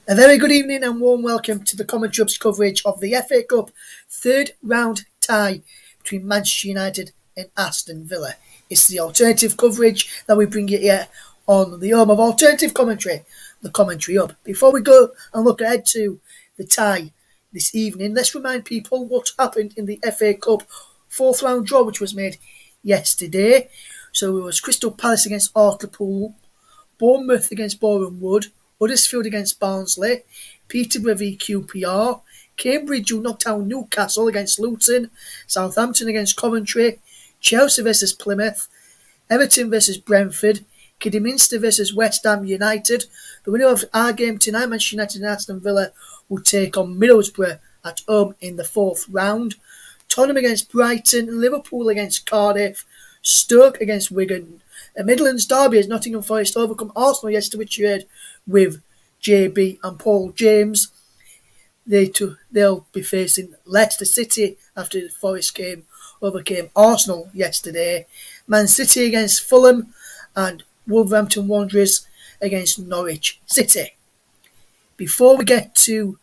A very good evening and warm welcome to the Common Jobs coverage of the FA Cup third round tie between Manchester United and Aston Villa. It's the alternative coverage that we bring you here on the home of alternative commentary, the Commentary Hub. Before we go and look ahead to the tie this evening, let's remind people what happened in the FA Cup fourth round draw, which was made yesterday. So it was Crystal Palace against Hartlepool, Bournemouth against Boreham Wood, Huddersfield against Barnsley, Peterborough v QPR, Cambridge who knocked out Newcastle against Luton, Southampton against Coventry, Chelsea versus Plymouth, Everton versus Brentford, Kidderminster versus West Ham United. The winner of our game tonight, Manchester United and Aston Villa, will take on Middlesbrough at home in the fourth round. Tottenham against Brighton, Liverpool against Cardiff, Stoke against Wigan. A Midlands derby as Nottingham Forest overcome Arsenal yesterday, which you heard with JB and Paul James. They'll be facing Leicester City after the Forest overcame Arsenal yesterday. Man City against Fulham and Wolverhampton Wanderers against Norwich City. Before we get to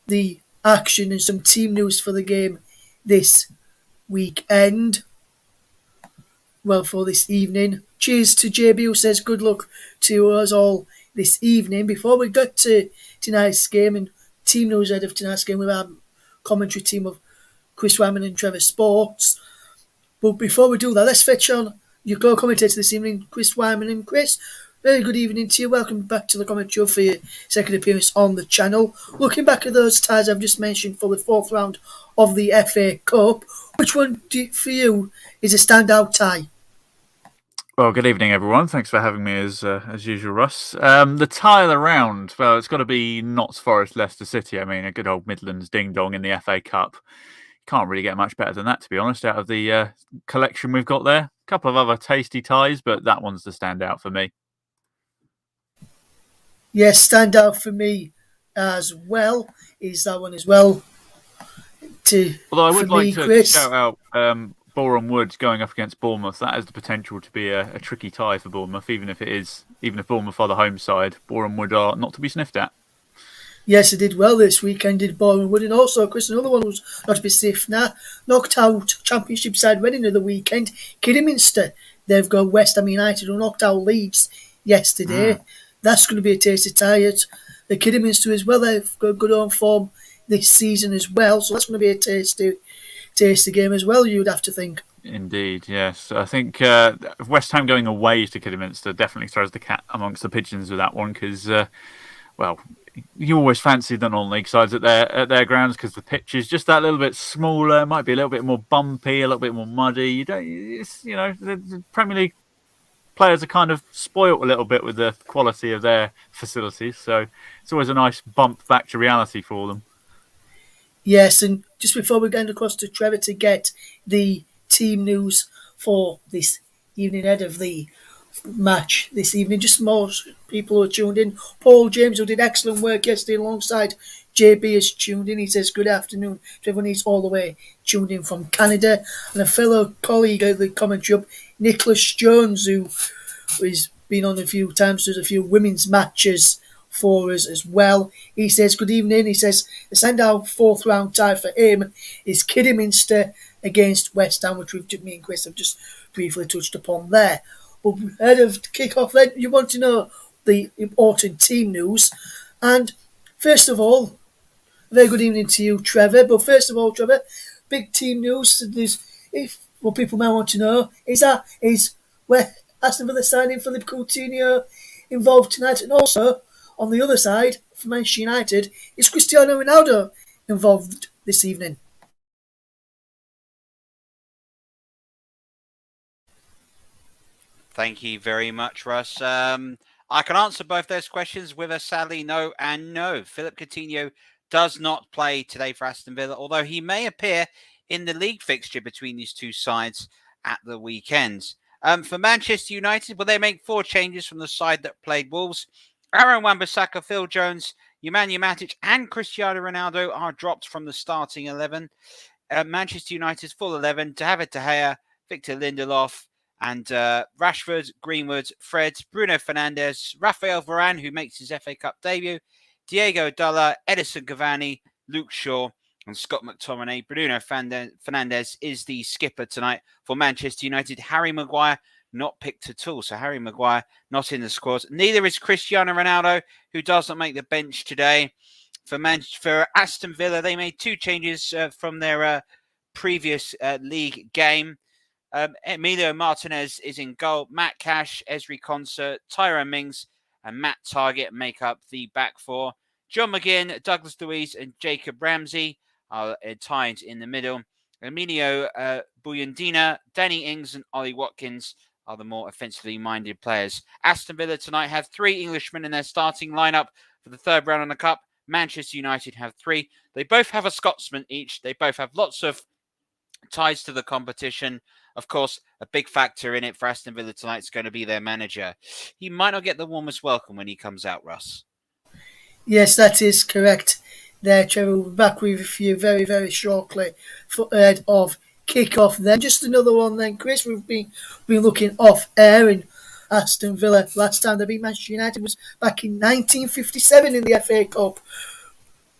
the action and some team news for the game this weekend, for this evening. Cheers to JB who says good luck to us all this evening. Before we get to tonight's game and team news ahead of tonight's game with our commentary team of Chris Wyman and Trevor Sports. But before we do that, let's fetch on your co-commentator this evening, Chris Wyman. And Chris, very good evening to you. Welcome back to the commentary for your second appearance on the channel. Looking back at those ties I've just mentioned for the fourth round of the FA Cup, which one for you is a standout tie? Well, good evening, everyone. Thanks for having me as usual, Russ. The tie of the round, well, it's got to be Notts Forest, Leicester City. I mean, a good old Midlands ding-dong in the FA Cup. Can't really get much better than that, to be honest, out of the collection we've got there. A couple of other tasty ties, but that one's the standout for me. Yes, standout for me as well is that one as well. Although I would like to shout out Boreham Wood going up against Bournemouth. That has the potential to be a tricky tie for Bournemouth, even if Bournemouth are the home side. Boreham Wood are not to be sniffed at. Yes, it did well this weekend, did Boreham Wood, and also, Chris, another one was not to be sniffed now. Knocked out Championship side Reading of the weekend. Kidderminster, they've got West Ham United who knocked out Leeds yesterday. That's going to be a tasty tie. The Kidderminster as well, they've got good on form this season as well, so that's going to be a tasty game as well, you'd have to think. Indeed, yes. I think West Ham going away to Kidderminster definitely throws the cat amongst the pigeons with that one because, you always fancy the non-league sides at their grounds because the pitch is just that little bit smaller, might be a little bit more bumpy, a little bit more muddy. The Premier League players are kind of spoilt a little bit with the quality of their facilities, so it's always a nice bump back to reality for them. Yes, and just before we go across to Trevor to get the team news for this evening ahead of the match this evening, just more people who are tuned in. Paul James, who did excellent work yesterday alongside JB, is tuned in. He says good afternoon to everyone. He's all the way tuned in from Canada. And a fellow colleague of the commentary up, Nicholas Jones, who has been on a few times, does a few women's matches for us as well. He says good evening. He says the standout fourth round tie for him is Kidderminster against West Ham, which me and Chris have just briefly touched upon there. But ahead of kick-off then, you want to know the important team news. And first of all, very good evening to you, Trevor. But first of all, Trevor, big team news. What people might want to know is where Aston Villa signing Philippe Coutinho involved tonight, and also on the other side, for Manchester United, is Cristiano Ronaldo involved this evening? Thank you very much, Russ. I can answer both those questions with a sadly no and no. Philippe Coutinho does not play today for Aston Villa, although he may appear in the league fixture between these two sides at the weekend. For Manchester United, will they make 4 changes from the side that played Wolves? Aaron Wan-Bissaka, Phil Jones, Nemanja Matic and Cristiano Ronaldo are dropped from the starting 11. Manchester United's full 11, David De Gea, Victor Lindelof, and Rashford, Greenwood, Fred, Bruno Fernandes, Rafael Varane, who makes his FA Cup debut, Diego Dalla, Edison Cavani, Luke Shaw, and Scott McTominay. Bruno Fernandes is the skipper tonight for Manchester United. Harry Maguire not picked at all. So Harry Maguire not in the squad. Neither is Cristiano Ronaldo, who does not make the bench today. For Aston Villa, they made 2 changes from their previous league game. Emilio Martinez is in goal. Matt Cash, Esri Concert, Tyrone Mings, and Matt Target make up the back 4. John McGinn, Douglas Luiz, and Jacob Ramsey are tied in the middle. Emilio Buyandina, Danny Ings, and Ollie Watkins are the more offensively minded players. Aston Villa tonight have 3 Englishmen in their starting lineup for the third round of the Cup. Manchester United have 3. They both have a Scotsman each. They both have lots of ties to the competition. Of course, a big factor in it for Aston Villa tonight is going to be their manager. He might not get the warmest welcome when he comes out, Russ. Yes, that is correct. There, Trevor. We'll be back with you very, very shortly for ahead of kick-off. Then just another one. Then, Chris, we've been looking off air in Aston Villa. Last time they beat Manchester United was back in 1957 in the FA Cup.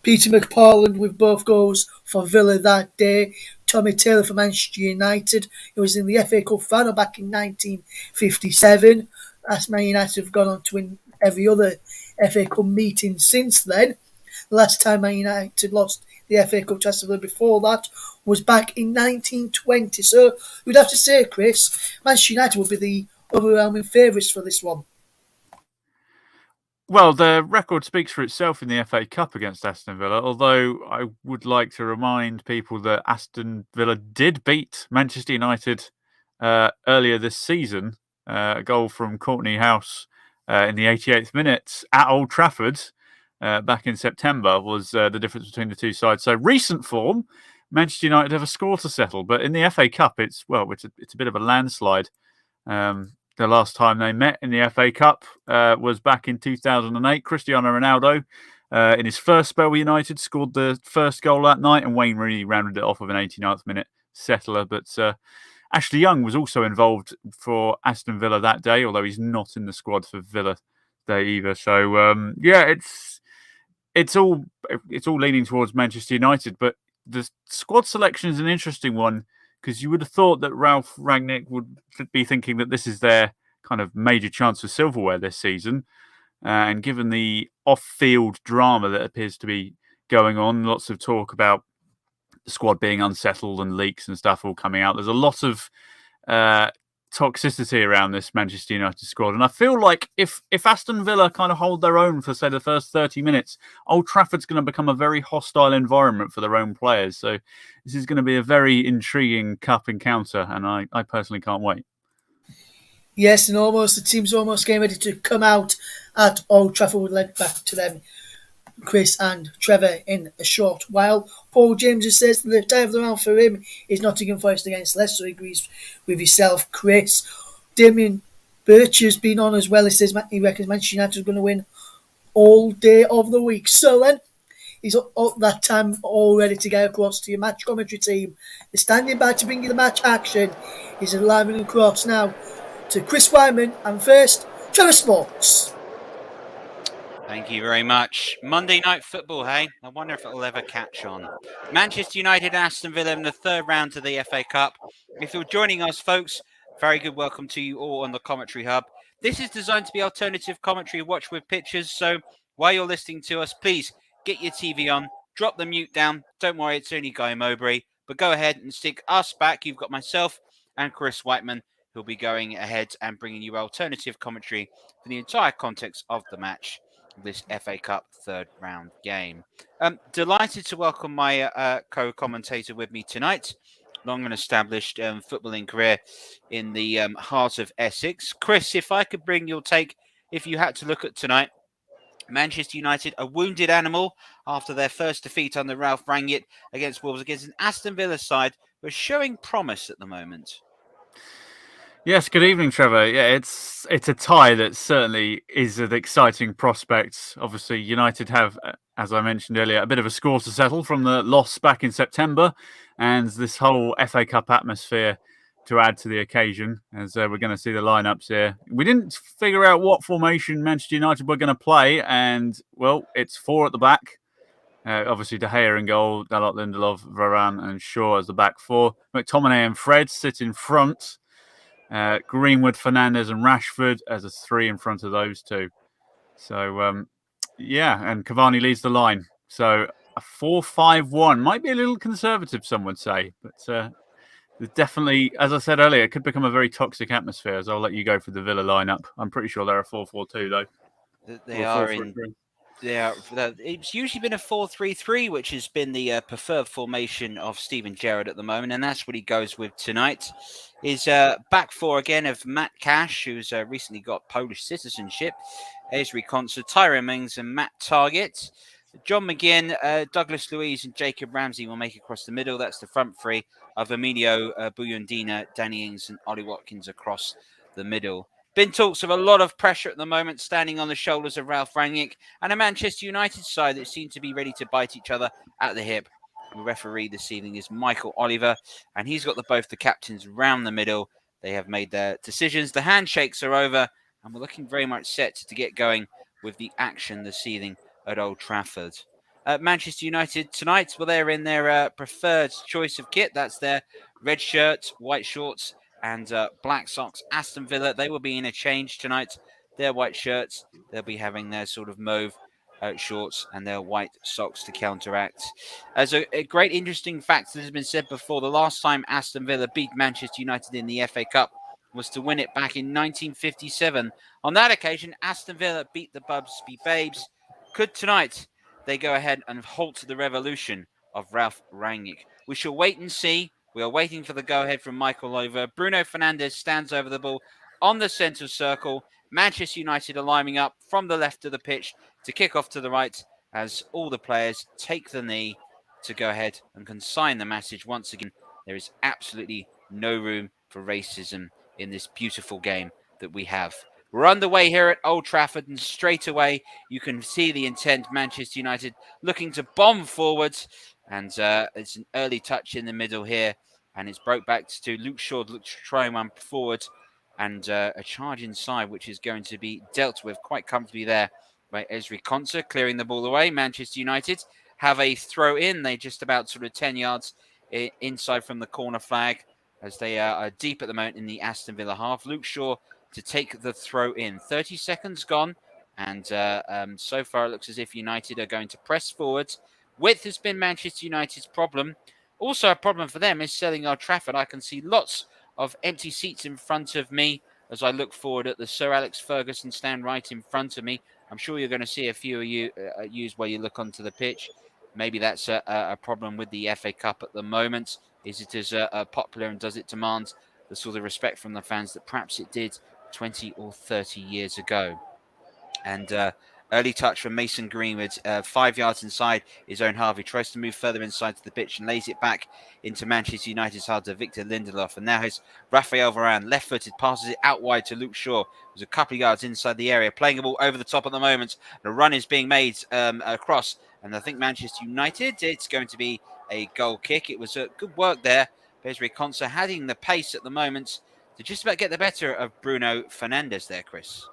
Peter McParland with both goals for Villa that day. Tommy Taylor for Manchester United. It was in the FA Cup final back in 1957. As Man United have gone on to win every other FA Cup meeting since then. The last time Man United lost the FA Cup to Aston Villa before that was back in 1920. So we'd have to say, Chris, Manchester United will be the overwhelming favourites for this one. Well, the record speaks for itself in the FA Cup against Aston Villa, although I would like to remind people that Aston Villa did beat Manchester United earlier this season. A goal from Courtney House in the 88th minute at Old Trafford back in September was the difference between the two sides. So recent form, Manchester United have a score to settle, but in the FA Cup, it's a bit of a landslide. The last time they met in the FA Cup was back in 2008. Cristiano Ronaldo, in his first spell with United, scored the first goal that night, and Wayne Rooney rounded it off with an 89th minute settler. But Ashley Young was also involved for Aston Villa that day, although he's not in the squad for Villa today either. So it's all leaning towards Manchester United, but the squad selection is an interesting one, because you would have thought that Ralph Rangnick would be thinking that this is their kind of major chance for silverware this season. And given the off-field drama that appears to be going on, lots of talk about the squad being unsettled and leaks and stuff all coming out. There's a lot of toxicity around this Manchester United squad. And I feel like if Aston Villa kind of hold their own for, say, the first 30 minutes, Old Trafford's going to become a very hostile environment for their own players. So this is going to be a very intriguing cup encounter, and I personally can't wait. Yes, and the team's almost getting ready to come out at Old Trafford. We'll let back to them, Chris and Trevor, in a short while. Paul James says the time of the round for him is Nottingham Forest against Leicester. He agrees with yourself, Chris. Damien Bircher's been on as well. He says he reckons Manchester United is going to win all day of the week. So then, he's up that time all ready to get across to your match commentary team. They're standing by to bring you the match action. He's arriving across now to Chris Wyman, and first, Trevor Sports. Thank you very much. Monday Night Football, hey? I wonder if it'll ever catch on. Manchester United and Aston Villa in the third round to the FA Cup. If you're joining us, folks, very good welcome to you all on the Commentary Hub. This is designed to be alternative commentary watch with pictures, so while you're listening to us, please get your TV on, drop the mute down. Don't worry, it's only Guy Mowbray, but go ahead and stick us back. You've got myself and Chris Whiteman, who'll be going ahead and bringing you alternative commentary for the entire context of the match, this FA Cup third round game. Delighted to welcome my co-commentator with me tonight, long and established footballing career in the heart of Essex. Chris, if I could bring your take, if you had to look at tonight, Manchester United, a wounded animal after their first defeat under Ralph Rangnick against Wolves, against an Aston Villa side who are showing promise at the moment. Yes, good evening, Trevor. Yeah, it's a tie that certainly is an exciting prospect. Obviously, United have, as I mentioned earlier, a bit of a score to settle from the loss back in September, and this whole FA Cup atmosphere to add to the occasion, as we're going to see the lineups here. We didn't figure out what formation Manchester United were going to play, and, well, it's 4 at the back. Obviously, De Gea in goal, Dalot, Lindelof, Varane and Shaw as the back 4. McTominay and Fred sit in front. Greenwood, Fernandes and Rashford as a 3 in front of those two. So, yeah, and Cavani leads the line. So a 4-5-1 might be a little conservative, some would say, but definitely, as I said earlier, it could become a very toxic atmosphere, as I'll let you go for the Villa lineup. I'm pretty sure they're a 4-4-2, though. They are in... Yeah, it's usually been a 4-3-3, which has been the preferred formation of Steven Gerrard at the moment, and that's what he goes with tonight. His back 4 again of Matt Cash, who's recently got Polish citizenship, Ezri Konsa, Tyrone Mings, and Matt Targett. John McGinn, Douglas Luiz, and Jacob Ramsey will make it across the middle. That's the front 3 of Emilio Buyundina, Danny Ings, and Ollie Watkins across the middle. Been talks of a lot of pressure at the moment, standing on the shoulders of Ralph Rangnick and a Manchester United side that seem to be ready to bite each other at the hip. The referee this evening is Michael Oliver, and he's got both the captains round the middle. They have made their decisions. The handshakes are over, and we're looking very much set to get going with the action this evening at Old Trafford. Manchester United tonight, well, they're in their preferred choice of kit. That's their red shirt, white shorts, and black socks. Aston Villa, they will be in a change tonight. Their white shirts, they'll be having their sort of mauve shorts and their white socks to counteract. As a great interesting fact that has been said before, the last time Aston Villa beat Manchester United in the FA Cup was to win it back in 1957. On that occasion, Aston Villa beat the Bubsby Babes. Could tonight they go ahead and halt the revolution of Ralph Rangnick? We shall wait and see. We are waiting for the go-ahead from Michael Oliver. Bruno Fernandes stands over the ball on the centre circle. Manchester United are lining up from the left of the pitch to kick off to the right as all the players take the knee to go ahead and consign the message once again. There is absolutely no room for racism in this beautiful game that we have. We're underway here at Old Trafford, and straight away you can see the intent. Manchester United looking to bomb forwards, and it's an early touch in the middle here, and it's broke back to Luke Shaw. Looks to try one forward, and a charge inside, which is going to be dealt with quite comfortably there by Ezri Konsa, clearing the ball away. Manchester United have a throw in. They just about sort of 10 yards inside from the corner flag, as they are deep at the moment in the Aston Villa half. Luke Shaw to take the throw in. 30 seconds gone, and so far it looks as if United are going to press forwards. Width has been Manchester United's problem. Also a problem for them is selling Old Trafford. I can see lots of empty seats in front of me as I look forward at the Sir Alex Ferguson stand right in front of me. I'm sure you're going to see a few of you use where you look onto the pitch. Maybe that's a problem with the FA Cup at the moment. Is it as popular, and does it demand the sort of respect from the fans that perhaps it did 20 or 30 years ago? And early touch from Mason Greenwood, 5 yards inside his own half. He tries to move further inside to the pitch and lays it back into Manchester United's half to Victor Lindelof. And now it's Raphael Varane, left-footed, passes it out wide to Luke Shaw. There's a couple of yards inside the area, playing the ball over the top at the moment. The run is being made across, and I think Manchester United, it's going to be a goal kick. It was good work there. Ezri Konsa having the pace at the moment to just about get the better of Bruno Fernandes there, Chris.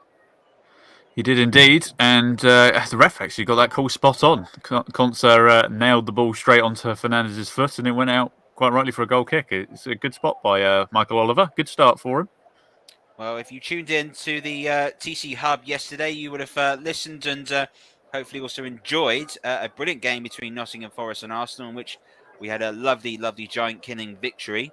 He did indeed, and the ref actually got that call spot on. Konsa nailed the ball straight onto Fernandes' foot, and it went out quite rightly for a goal kick. It's a good spot by Michael Oliver. Good start for him. Well, if you tuned in to the TC Hub yesterday, you would have listened and hopefully also enjoyed a brilliant game between Nottingham Forest and Arsenal, in which we had a lovely, lovely giant-killing victory.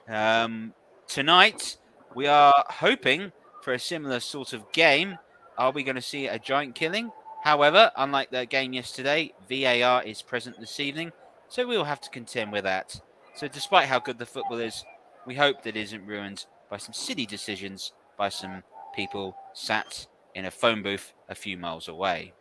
Tonight, we are hoping for a similar sort of game. Are we going to see a giant killing? However, unlike the game yesterday, VAR is present this evening, so we will have to contend with that. So despite how good the football is, we hope that it isn't ruined by some silly decisions by some people sat in a phone booth a few miles away.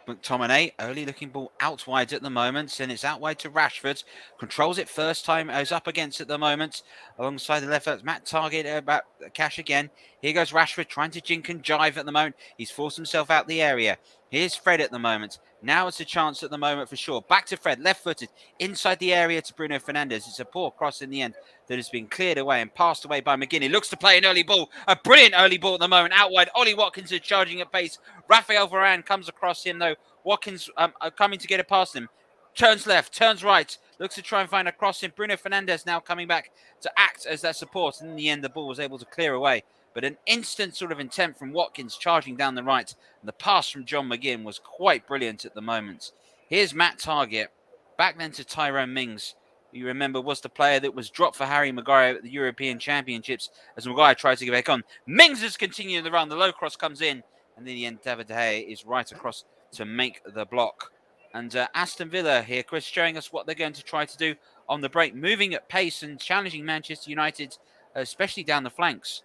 McTominay, early looking ball out wide at the moment, and it's out wide to Rashford. Controls it first time, is up against at the moment. Alongside the left, that's Matt Targett, about Cash again. Here goes Rashford, trying to jink and jive at the moment. He's forced himself out the area. Here's Fred at the moment. Now it's a chance at the moment for sure. Back to Fred, left-footed, inside the area to Bruno Fernandes. It's a poor cross in the end that has been cleared away and passed away by McGinn. Looks to play an early ball, a brilliant early ball at the moment. Out wide, Ollie Watkins is charging at pace. Rafael Varane comes across him though. Watkins coming to get it past him. Turns left, turns right, looks to try and find a crossing. Bruno Fernandes now coming back to act as that support. And in the end, the ball was able to clear away. But an instant sort of intent from Watkins charging down the right. And the pass from John McGinn was quite brilliant at the moment. Here's Matt Targett. Back then to Tyrone Mings. You remember was the player that was dropped for Harry Maguire at the European Championships as Maguire tried to get back on. Mings is continuing the run. The low cross comes in. And in the end, David De Gea is right across to make the block. And Aston Villa here, Chris, showing us what they're going to try to do on the break, moving at pace and challenging Manchester United, especially down the flanks.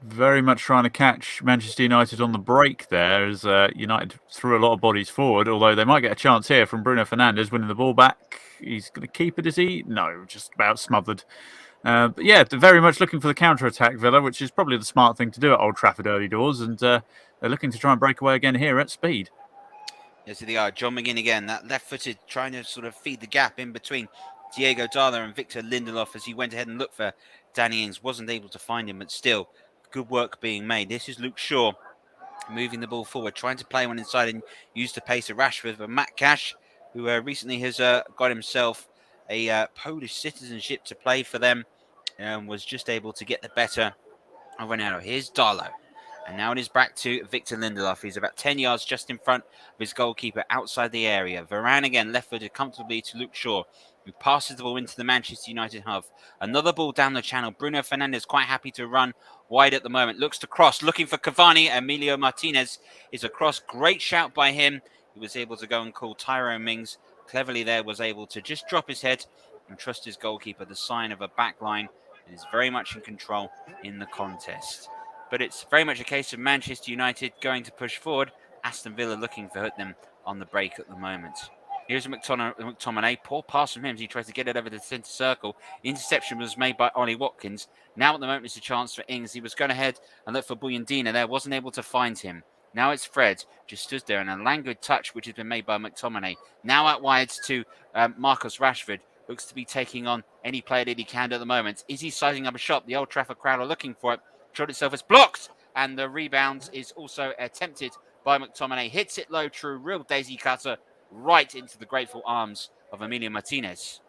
Very much trying to catch Manchester United on the break there as United threw a lot of bodies forward, although they might get a chance here from Bruno Fernandes winning the ball back. He's going to keep it, is he? No, just about smothered. But yeah, they're very much looking for the counter-attack, Villa, which is probably the smart thing to do at Old Trafford early doors, and they're looking to try and break away again here at speed. Yes, they are. John McGinn again, that left-footed, trying to sort of feed the gap in between Diego Dalla and Victor Lindelof as he went ahead and looked for Danny Ings. Wasn't able to find him, but still, good work being made. This is Luke Shaw moving the ball forward, trying to play one inside and use the pace of Rashford. But Matt Cash, who recently has got himself a Polish citizenship to play for them, was just able to get the better of Ronaldo. Here's Darlow. And now it is back to Victor Lindelof. He's about 10 yards just in front of his goalkeeper outside the area. Varane again left-footed comfortably to Luke Shaw, who passes the ball into the Manchester United half. Another ball down the channel. Bruno Fernandes quite happy to run wide at the moment. Looks to cross, looking for Cavani. Emilio Martinez is across. Great shout by him. He was able to go and call Tyrone Mings. Cleverly there, was able to just drop his head and trust his goalkeeper. The sign of a back line, and is very much in control in the contest. But it's very much a case of Manchester United going to push forward. Aston Villa looking for them on the break at the moment. Here's McTominay. Poor pass from him as he tries to get it over the centre circle. The interception was made by Ollie Watkins. Now at the moment it's a chance for Ings. He was going ahead and look for Buyandina there. Wasn't able to find him. Now it's Fred. Just stood there and a languid touch which has been made by McTominay. Now out wide to Marcus Rashford. Looks to be taking on any player that he can at the moment. Is he sizing up a shot? The Old Trafford crowd are looking for it. Shot itself as blocked, and the rebound is also attempted by McTominay. Hits it low, true, real daisy cutter, right into the grateful arms of Emilio Martinez.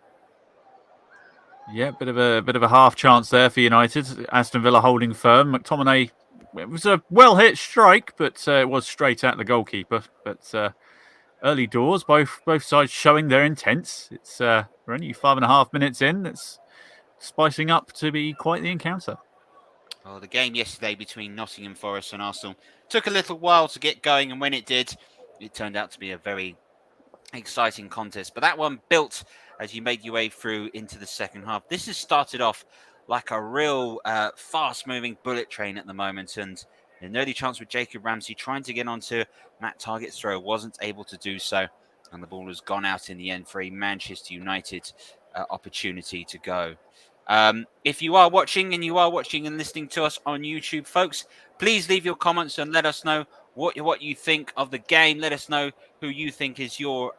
Yeah, bit of a half chance there for United. Aston Villa holding firm. McTominay, it was a well hit strike, but it was straight at the goalkeeper. But early doors, both sides showing their intents. It's we're only 5.5 minutes in. It's spicing up to be quite the encounter. Well, the game yesterday between Nottingham Forest and Arsenal took a little while to get going, and when it did, it turned out to be a very exciting contest. But that one built as you made your way through into the second half. This has started off like a real fast-moving bullet train at the moment, and an early chance with Jacob Ramsey trying to get onto Matt Targett's throw, wasn't able to do so, and the ball has gone out in the end for a Manchester United opportunity to go. If you are watching and listening to us on YouTube, folks, please leave your comments and let us know what you think of the game. Let us know who you think is your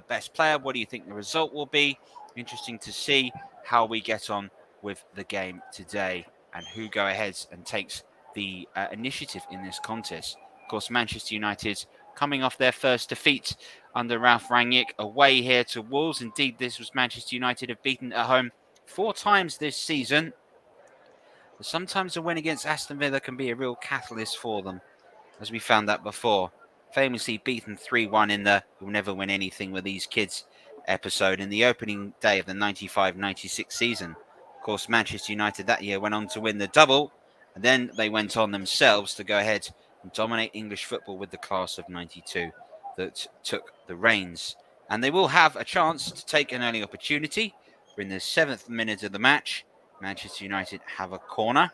best player. What do you think the result will be? Interesting to see how we get on with the game today and who go ahead and takes the initiative in this contest. Of course, Manchester United coming off their first defeat under Ralph Rangnick away here to Wolves. Indeed, this was Manchester United have beaten at home 4 times this season. But sometimes a win against Aston Villa can be a real catalyst for them, as we found that before. Famously beaten 3-1 in the "We'll never win anything with these kids" episode in the opening day of the 95-96 season. Of course, Manchester United that year went on to win the double, and then they went on themselves to go ahead and dominate English football with the class of 92 that took the reins. And they will have a chance to take an early opportunity. We're in the 7th minute of the match. Manchester United have a corner.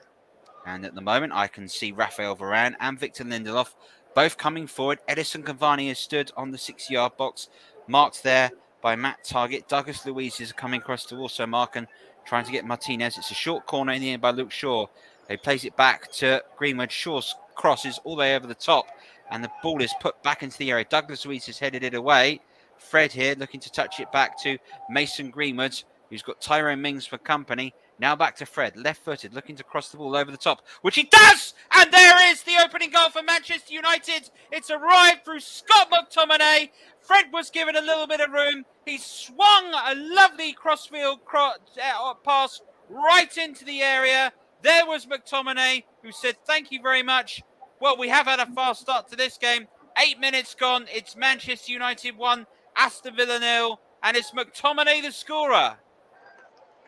And at the moment, I can see Rafael Varane and Victor Lindelof both coming forward. Edison Cavani has stood on the 6-yard box, marked there by Matt Targett. Douglas Luiz is coming across to also mark and trying to get Martinez. It's a short corner in the end by Luke Shaw. They place it back to Greenwood. Shaw's cross is all the way over the top. and the ball is put back into the area. Douglas Luiz has headed it away. Fred here looking to touch it back to Mason Greenwood, who's got Tyrone Mings for company. Now back to Fred, left-footed, looking to cross the ball over the top, which he does! And there is the opening goal for Manchester United. It's arrived through Scott McTominay. Fred was given a little bit of room. He swung a lovely crossfield pass right into the area. There was McTominay, who said, thank you very much. Well, we have had a fast start to this game. 8 minutes gone. It's Manchester United 1, Aston Villa 0, and it's McTominay the scorer.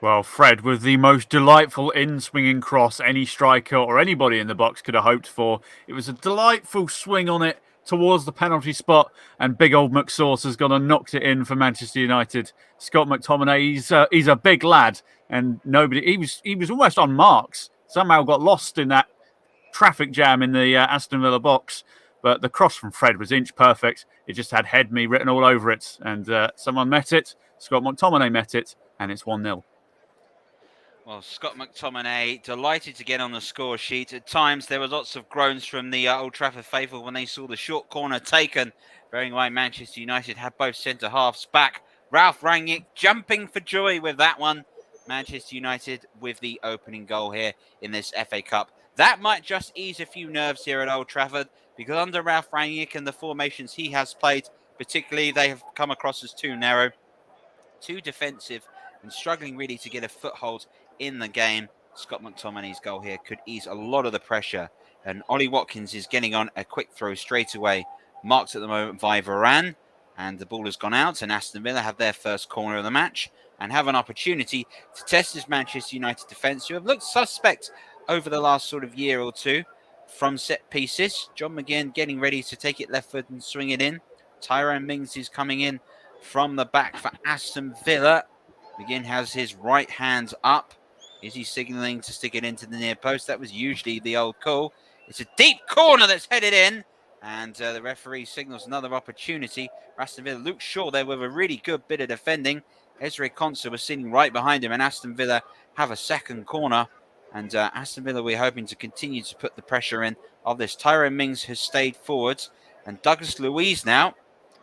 Well, Fred with the most delightful in-swinging cross any striker or anybody in the box could have hoped for. It was a delightful swing on it towards the penalty spot, and big old McSauce has gone and knocked it in for Manchester United. Scott McTominay, he's a big lad, and he was almost on marks. Somehow got lost in that traffic jam in the Aston Villa box. But the cross from Fred was inch perfect. It just had "head me" written all over it, and someone met it. Scott McTominay met it, and it's 1-0. Well, Scott McTominay delighted to get on the score sheet. At times, there were lots of groans from the Old Trafford faithful when they saw the short corner taken. Bearing in mind, Manchester United had both centre-halves back. Ralph Rangnick jumping for joy with that one. Manchester United with the opening goal here in this FA Cup. That might just ease a few nerves here at Old Trafford, because under Ralph Rangnick and the formations he has played, particularly, they have come across as too narrow, too defensive, and struggling really to get a foothold in the game. Scott McTominay's goal here could ease a lot of the pressure. And Ollie Watkins is getting on a quick throw straight away, marked at the moment by Varane. And the ball has gone out, and Aston Villa have their first corner of the match and have an opportunity to test this Manchester United defence, who have looked suspect over the last sort of year or two from set pieces. John McGinn getting ready to take it left foot and swing it in. Tyrone Mings is coming in from the back for Aston Villa. McGinn has his right hand up. Is he signalling to stick it into the near post? That was usually the old call. It's a deep corner that's headed in, and the referee signals another opportunity. Aston Villa, Luke Shaw there with a really good bit of defending. Ezri Konsa was sitting right behind him, and Aston Villa have a second corner. And Aston Villa, we're hoping to continue to put the pressure in of this. Tyrone Mings has stayed forwards, and Douglas Luiz now,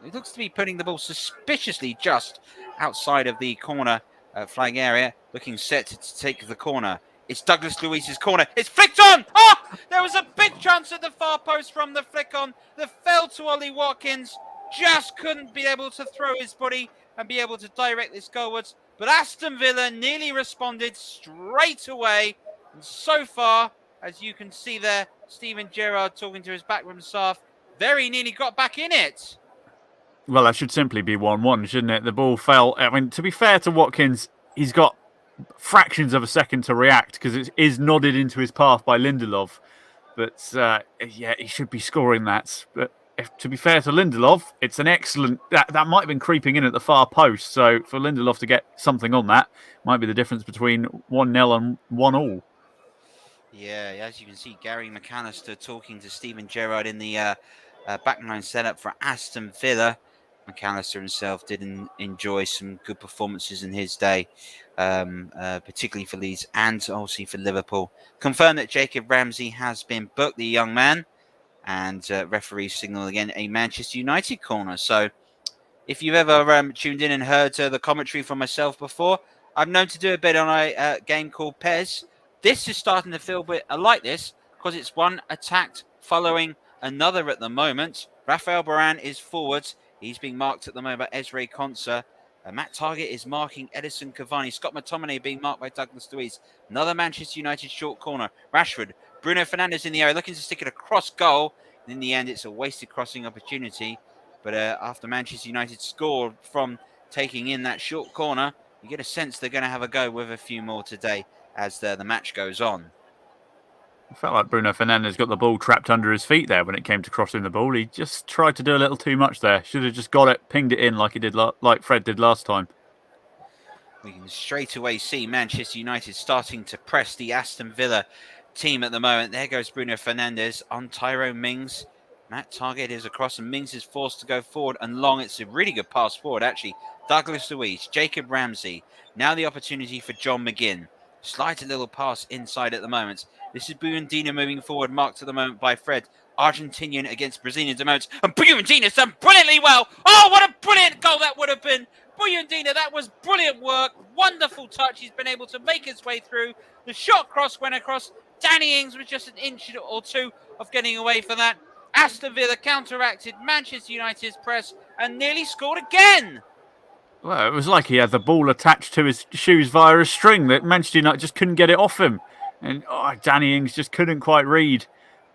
he looks to be putting the ball suspiciously just outside of the corner flag area, looking set to take the corner. It's Douglas Luiz's corner. It's flicked on! Oh! There was a big chance at the far post from the flick on that fell to Ollie Watkins. Just couldn't be able to throw his body and be able to direct this goalwards. But Aston Villa nearly responded straight away. And so far, as you can see there, Steven Gerrard talking to his backroom staff, very nearly got back in it. Well, that should simply be 1-1, shouldn't it? The ball fell. I mean, to be fair to Watkins, he's got fractions of a second to react because it is nodded into his path by Lindelof. But, yeah, he should be scoring that. But to be fair to Lindelof, it's an excellent... That might have been creeping in at the far post. So for Lindelof to get something on that might be the difference between 1-0 and 1-1. Yeah, as you can see, Gary McAllister talking to Steven Gerrard in the backline setup for Aston Villa. McAllister himself did enjoy some good performances in his day, particularly for Leeds and obviously for Liverpool. Confirmed that Jacob Ramsey has been booked, the young man, and referee signal again a Manchester United corner. So if you've ever tuned in and heard the commentary from myself before, I'm known to do a bit on a game called Pez. This is starting to feel a bit like this because it's one attacked following another at the moment. Rafael Varane is forwards. He's being marked at the moment by Ezri Konsa. Matt Targett is marking Edison Cavani. Scott McTominay being marked by Douglas Luiz. Another Manchester United short corner. Rashford. Bruno Fernandes in the area looking to stick it across goal. And in the end, it's a wasted crossing opportunity. But after Manchester United scored from taking in that short corner, you get a sense they're going to have a go with a few more today as the match goes on. I felt like Bruno Fernandes got the ball trapped under his feet there when it came to crossing the ball. He just tried to do a little too much there. Should have just got it, pinged it in like he did, like Fred did last time. We can straight away see Manchester United starting to press the Aston Villa team at the moment. There goes Bruno Fernandes on Tyrone Mings. Matt Targett is across and Mings is forced to go forward and long. It's a really good pass forward, actually. Douglas Luiz, Jacob Ramsey. Now the opportunity for John McGinn. Slides a little pass inside at the moment. This is Buendía moving forward, marked at the moment by Fred. Argentinian against Brazilian emotes. And Buyandina's done brilliantly well. Oh, what a brilliant goal that would have been. Buyandina, that was brilliant work. Wonderful touch. He's been able to make his way through. The shot cross went across. Danny Ings was just an inch or two of getting away from that. Aston Villa counteracted Manchester United's press and nearly scored again. Well, it was like he had the ball attached to his shoes via a string that Manchester United just couldn't get it off him. And Danny Ings just couldn't quite read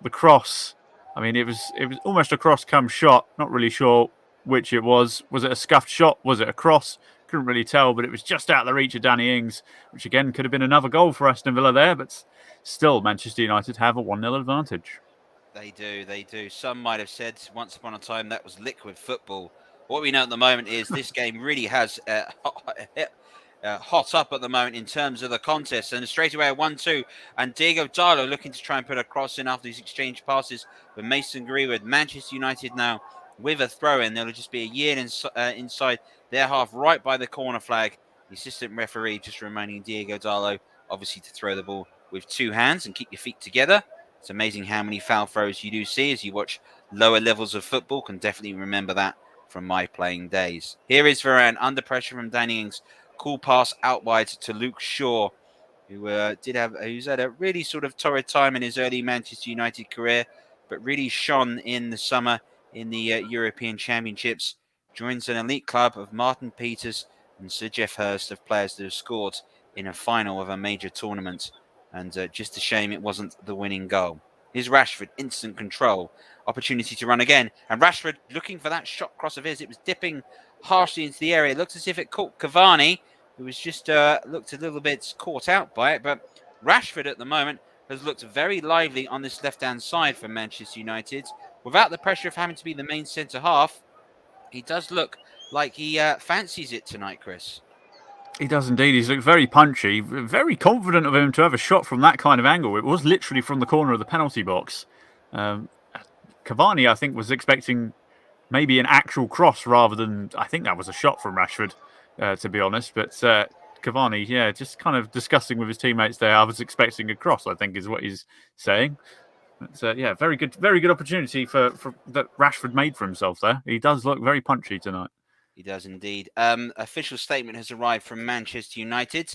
the cross. I mean, it was almost a cross come shot. Not really sure which it was. Was it a scuffed shot? Was it a cross? Couldn't really tell, but it was just out of the reach of Danny Ings, which again could have been another goal for Aston Villa there. But still, Manchester United have a 1-0 advantage. They do. Some might have said once upon a time that was liquid football. What we know at the moment is this game really has hot up at the moment in terms of the contest. And straight away a 1-2. And Diego Darlo looking to try and put a cross in after these exchange passes with Mason Greenwood. Manchester United now with a throw-in. There'll just be a year inside their half right by the corner flag. The assistant referee just reminding Diego Darlo obviously to throw the ball with two hands and keep your feet together. It's amazing how many foul throws you do see as you watch lower levels of football. Can definitely remember that from my playing days. Here is Varane under pressure from Danny Ings. Cool pass out wide to Luke Shaw, who's had a really sort of torrid time in his early Manchester United career, but really shone in the summer in the European Championships. Joins an elite club of Martin Peters and Sir Geoff Hurst of players that have scored in a final of a major tournament. And just a shame it wasn't the winning goal. Here's Rashford, instant control. Opportunity to run again. And Rashford looking for that shot cross of his. It was dipping harshly into the area. It looked as if it caught Cavani, who was just looked a little bit caught out by it. But Rashford at the moment has looked very lively on this left-hand side for Manchester United. Without the pressure of having to be the main centre-half, he does look like he fancies it tonight, Chris. He does indeed. He's looked very punchy, very confident of him to have a shot from that kind of angle. It was literally from the corner of the penalty box. Cavani, I think, was expecting maybe an actual cross rather than, I think that was a shot from Rashford, to be honest. But Cavani, just kind of discussing with his teammates there. I was expecting a cross, I think, is what he's saying. But, very good opportunity for that Rashford made for himself there. He does look very punchy tonight. He does indeed. Official statement has arrived from Manchester United,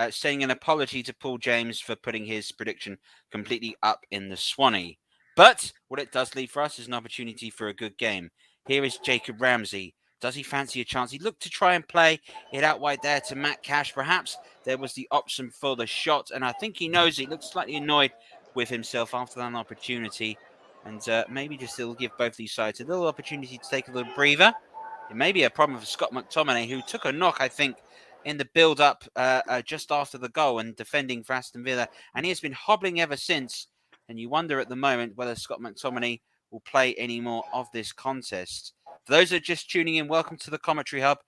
saying an apology to Paul James for putting his prediction completely up in the Swanee. But what it does leave for us is an opportunity for a good game. Here is Jacob Ramsey. Does he fancy a chance? He looked to try and play it out wide there to Matt Cash. Perhaps there was the option for the shot, and I think he knows it. He looks slightly annoyed with himself after that opportunity, and maybe just he'll give both these sides a little opportunity to take a little breather. It may be a problem for Scott McTominay, who took a knock, I think, in the build-up just after the goal and defending for Aston Villa. And he has been hobbling ever since. And you wonder at the moment whether Scott McTominay will play any more of this contest. For those that are just tuning in, welcome to the Commentary Hub.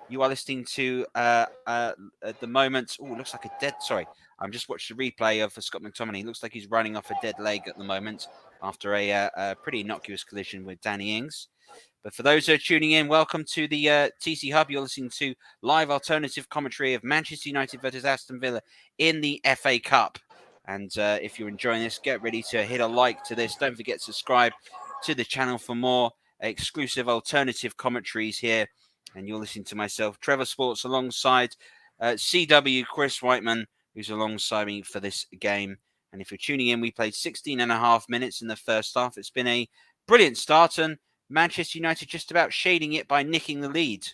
You are listening to, at the moment, looks like a dead, sorry. I'm just watched the replay of Scott McTominay. Looks like he's running off a dead leg at the moment after a pretty innocuous collision with Danny Ings. But for those who are tuning in, welcome to the TC Hub. You're listening to live alternative commentary of Manchester United versus Aston Villa in the FA Cup. And if you're enjoying this, get ready to hit a like to this. Don't forget to subscribe to the channel for more exclusive alternative commentaries here. And you're listening to myself, Trevor Sports, alongside CW Chris Whiteman, who's alongside me for this game. And if you're tuning in, we played 16 and a half minutes in the first half. It's been a brilliant start, and Manchester United just about shading it by nicking the lead.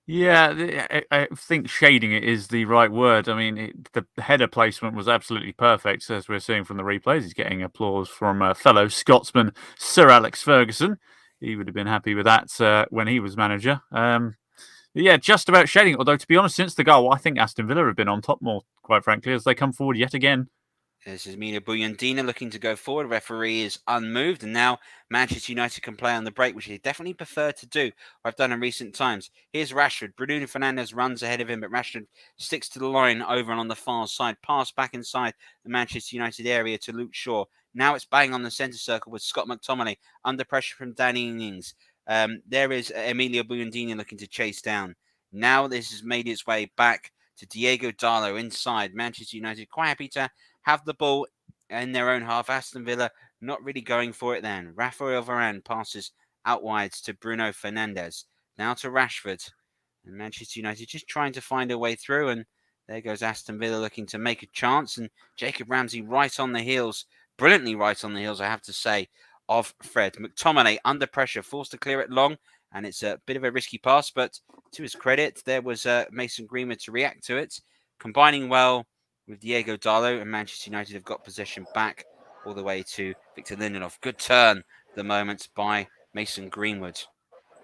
Yeah, I think shading it is the right word. I mean, the header placement was absolutely perfect, as we're seeing from the replays. He's getting applause from fellow Scotsman Sir Alex Ferguson. He would have been happy with that when he was manager. Just about shading it. Although, to be honest, since the goal, I think Aston Villa have been on top more, quite frankly, as they come forward yet again. This is Mina Buyandina looking to go forward. Referee is unmoved, and now Manchester United can play on the break, which they definitely prefer to do. I've done in recent times. Here's Rashford. Bruno Fernandes runs ahead of him, but Rashford sticks to the line over and on the far side. Pass back inside the Manchester United area to Luke Shaw. Now it's bang on the centre circle with Scott McTominay under pressure from Danny Ings. There is Emilio Buyandina looking to chase down. Now this has made its way back to Diego Darlo inside. Manchester United quite happy to have the ball in their own half. Aston Villa not really going for it then. Rafael Varane passes out wide to Bruno Fernandes. Now to Rashford. And Manchester United just trying to find a way through. And there goes Aston Villa looking to make a chance. And Jacob Ramsey right on the heels. Brilliantly right on the heels, I have to say, of Fred. McTominay under pressure, forced to clear it long. And it's a bit of a risky pass. But to his credit, there was Mason Greenwood to react to it. Combining well with Diego Dalot. And Manchester United have got possession back all the way to Victor Lindelof. Good turn at the moment by Mason Greenwood.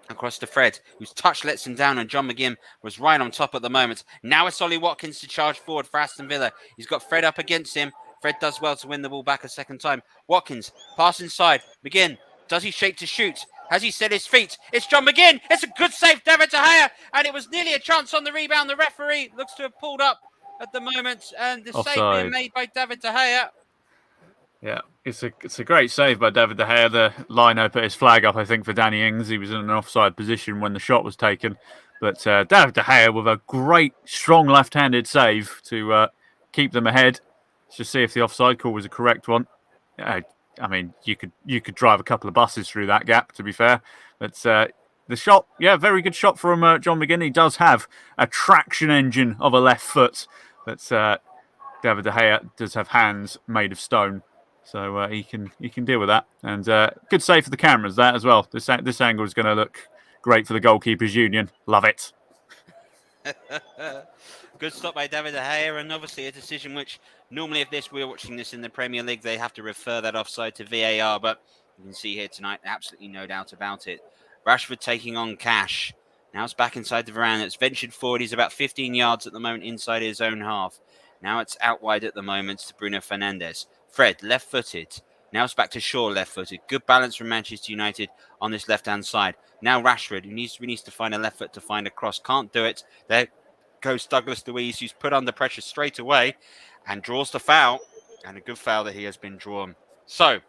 Across to Fred, whose touch lets him down, and John McGinn was right on top at the moment. Now it's Ollie Watkins to charge forward for Aston Villa. He's got Fred up against him. Fred does well to win the ball back a second time. Watkins, pass inside. McGinn, does he shake to shoot? Has he set his feet? It's John McGinn. It's a good save, David De Gea, and it was nearly a chance on the rebound. The referee looks to have pulled up at the moment, and the save being made by David De Gea. Yeah, it's a great save by David De Gea. The lino put his flag up, I think, for Danny Ings. He was in an offside position when the shot was taken. But David De Gea with a great, strong left-handed save to keep them ahead. Let's just see if the offside call was a correct one. I mean, you could drive a couple of buses through that gap, to be fair. But the shot, very good shot from John McGinn. He does have a traction engine of a left foot. But David De Gea does have hands made of stone. So he can deal with that. And good save for the cameras, that as well. This angle is going to look great for the goalkeepers union. Love it. Good stop by David De Gea, and obviously a decision which normally if we're watching this in the Premier League, they have to refer that offside to VAR, but you can see here tonight, absolutely no doubt about it. Rashford taking on Cash. Now it's back inside the Varane. It's ventured forward. He's about 15 yards at the moment inside his own half. Now it's out wide at the moment to Bruno Fernandes. Fred, left-footed. Now it's back to Shaw, left-footed. Good balance from Manchester United on this left-hand side. Now Rashford, who needs to find a left foot to find a cross. Can't do it. There goes Douglas Luiz, who's put under pressure straight away and draws the foul. And a good foul that he has been drawn. So,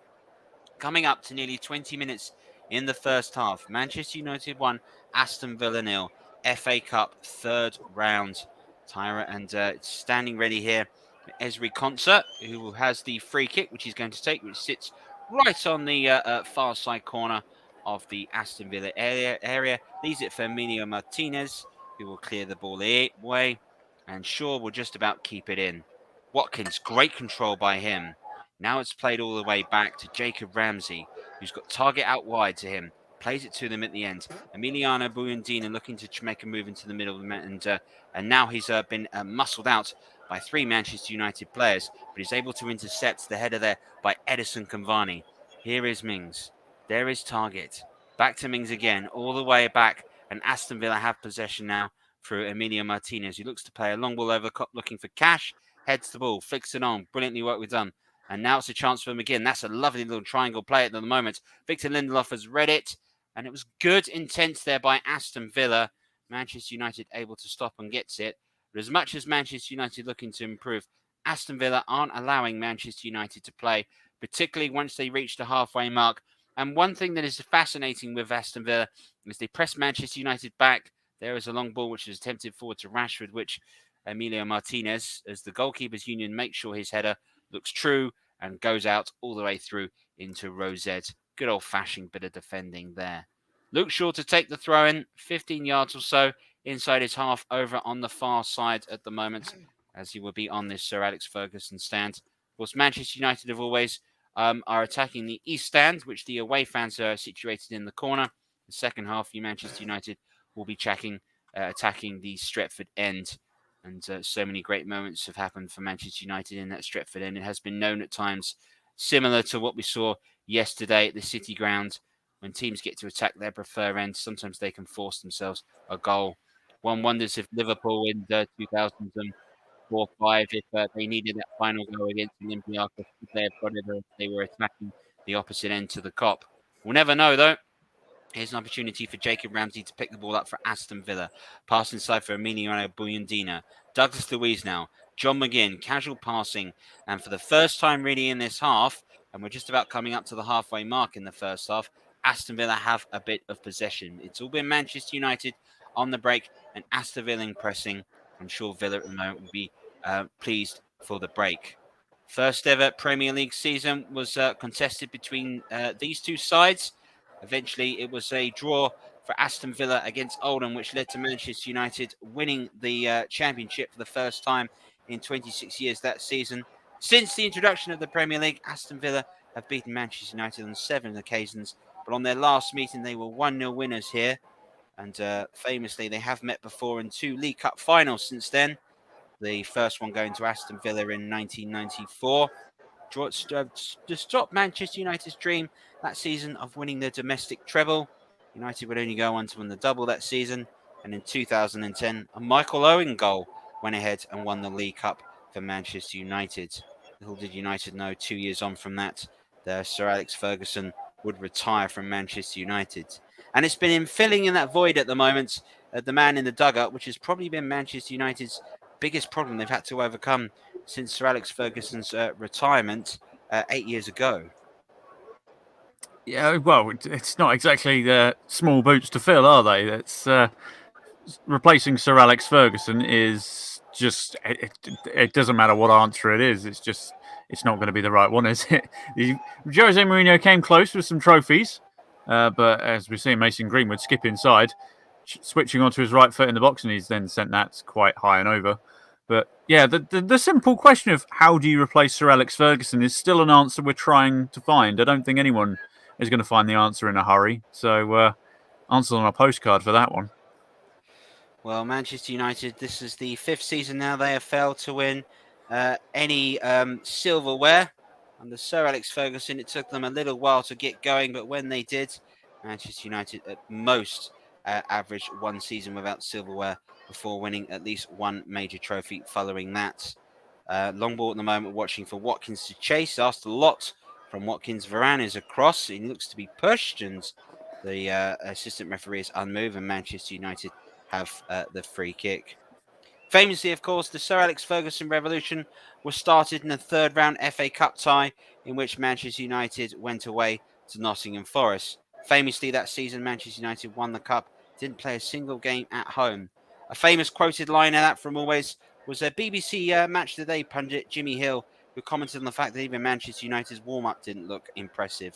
coming up to nearly 20 minutes in the first half. Manchester United 1, Aston Villa 0. FA Cup third round. Tyra and standing ready here. Esri Konsa, who has the free kick, which he's going to take, which sits right on the far side corner of the Aston Villa area. Leaves it for Emilio Martinez, who will clear the ball away. And Shaw will just about keep it in. Watkins, great control by him. Now it's played all the way back to Jacob Ramsey, who's got target out wide to him. Plays it to them at the end. Emiliano Buendía looking to make a move into the middle, and now he's been muscled out by 3 Manchester United players, but he's able to intercept the header there by Edison Cavani. Here is Mings. There is Target. Back to Mings again, all the way back, and Aston Villa have possession now through Emilio Martinez, who looks to play a long ball over the top, looking for Cash, heads the ball, flicks it on, brilliantly what we've done. And now it's a chance for him again. That's a lovely little triangle play at the moment. Victor Lindelof has read it, and it was good intent there by Aston Villa. Manchester United able to stop and gets it. But as much as Manchester United looking to improve, Aston Villa aren't allowing Manchester United to play, particularly once they reach the halfway mark. And one thing that is fascinating with Aston Villa is they press Manchester United back. There is a long ball which is attempted forward to Rashford, which Emilio Martinez, as the goalkeepers union, makes sure his header looks true and goes out all the way through into Rosette. Good old-fashioned bit of defending there. Luke Shaw to take the throw-in, 15 yards or so inside his half over on the far side at the moment, as he will be on this Sir Alex Ferguson stand. Of course, Manchester United have always are attacking the east stand, which the away fans are situated in the corner. The second half, Manchester United will be attacking the Stretford end. And so many great moments have happened for Manchester United in that Stretford end. It has been known at times, similar to what we saw yesterday at the City Ground, when teams get to attack their preferred end, sometimes they can force themselves a goal. One wonders if Liverpool in 2004-5, if they needed that final goal against Olympiacos, if they had got it, or if they were attacking the opposite end to the Kop. We'll never know, though. Here's an opportunity for Jacob Ramsey to pick the ball up for Aston Villa. Pass inside for Emiliano Buendía. Douglas Luiz now. John McGinn, casual passing. And for the first time really in this half, and we're just about coming up to the halfway mark in the first half, Aston Villa have a bit of possession. It's all been Manchester United on the break and Aston Villa pressing. I'm sure Villa at the moment will be pleased for the break. First ever Premier League season was contested between these two sides. Eventually, it was a draw for Aston Villa against Oldham, which led to Manchester United winning the championship for the first time in 26 years that season. Since the introduction of the Premier League, Aston Villa have beaten Manchester United on 7 occasions, but on their last meeting, they were 1-0 winners here. And famously, they have met before in 2 League Cup finals since then. The first one going to Aston Villa in 1994. To stop Manchester United's dream that season of winning the domestic treble. United would only go on to win the double that season. And in 2010, a Michael Owen goal went ahead and won the League Cup for Manchester United. Little did United know 2 years on from that, Sir Alex Ferguson would retire from Manchester United. And it's been filling in that void at the moment, the man in the dugout, which has probably been Manchester United's biggest problem they've had to overcome since Sir Alex Ferguson's retirement 8 years ago. Yeah, well, it's not exactly small boots to fill, are they? It's replacing Sir Alex Ferguson is just it doesn't matter what answer it is. It's not going to be the right one, is it? Jose Mourinho came close with some trophies, but as we've seen, Mason Greenwood skip inside, switching onto his right foot in the box, and he's then sent that quite high and over. But yeah, the simple question of how do you replace Sir Alex Ferguson is still an answer we're trying to find. I don't think anyone is going to find the answer in a hurry. So answer on a postcard for that one. Well, Manchester United, this is the 5th season now they have failed to win any silverware. Under Sir Alex Ferguson, it took them a little while to get going, but when they did, Manchester United at most averaged 1 season without silverware before winning at least 1 major trophy following that. Long ball at the moment, watching for Watkins to chase. Asked a lot from Watkins. Varane is across. He looks to be pushed, and the assistant referee is unmoved, and Manchester United have the free kick. Famously, of course, the Sir Alex Ferguson revolution was started in a 3rd round FA Cup tie in which Manchester United went away to Nottingham Forest. Famously, that season, Manchester United won the cup, didn't play a single game at home. A famous quoted line of that from always was a BBC Match of the Day pundit, Jimmy Hill, who commented on the fact that even Manchester United's warm-up didn't look impressive.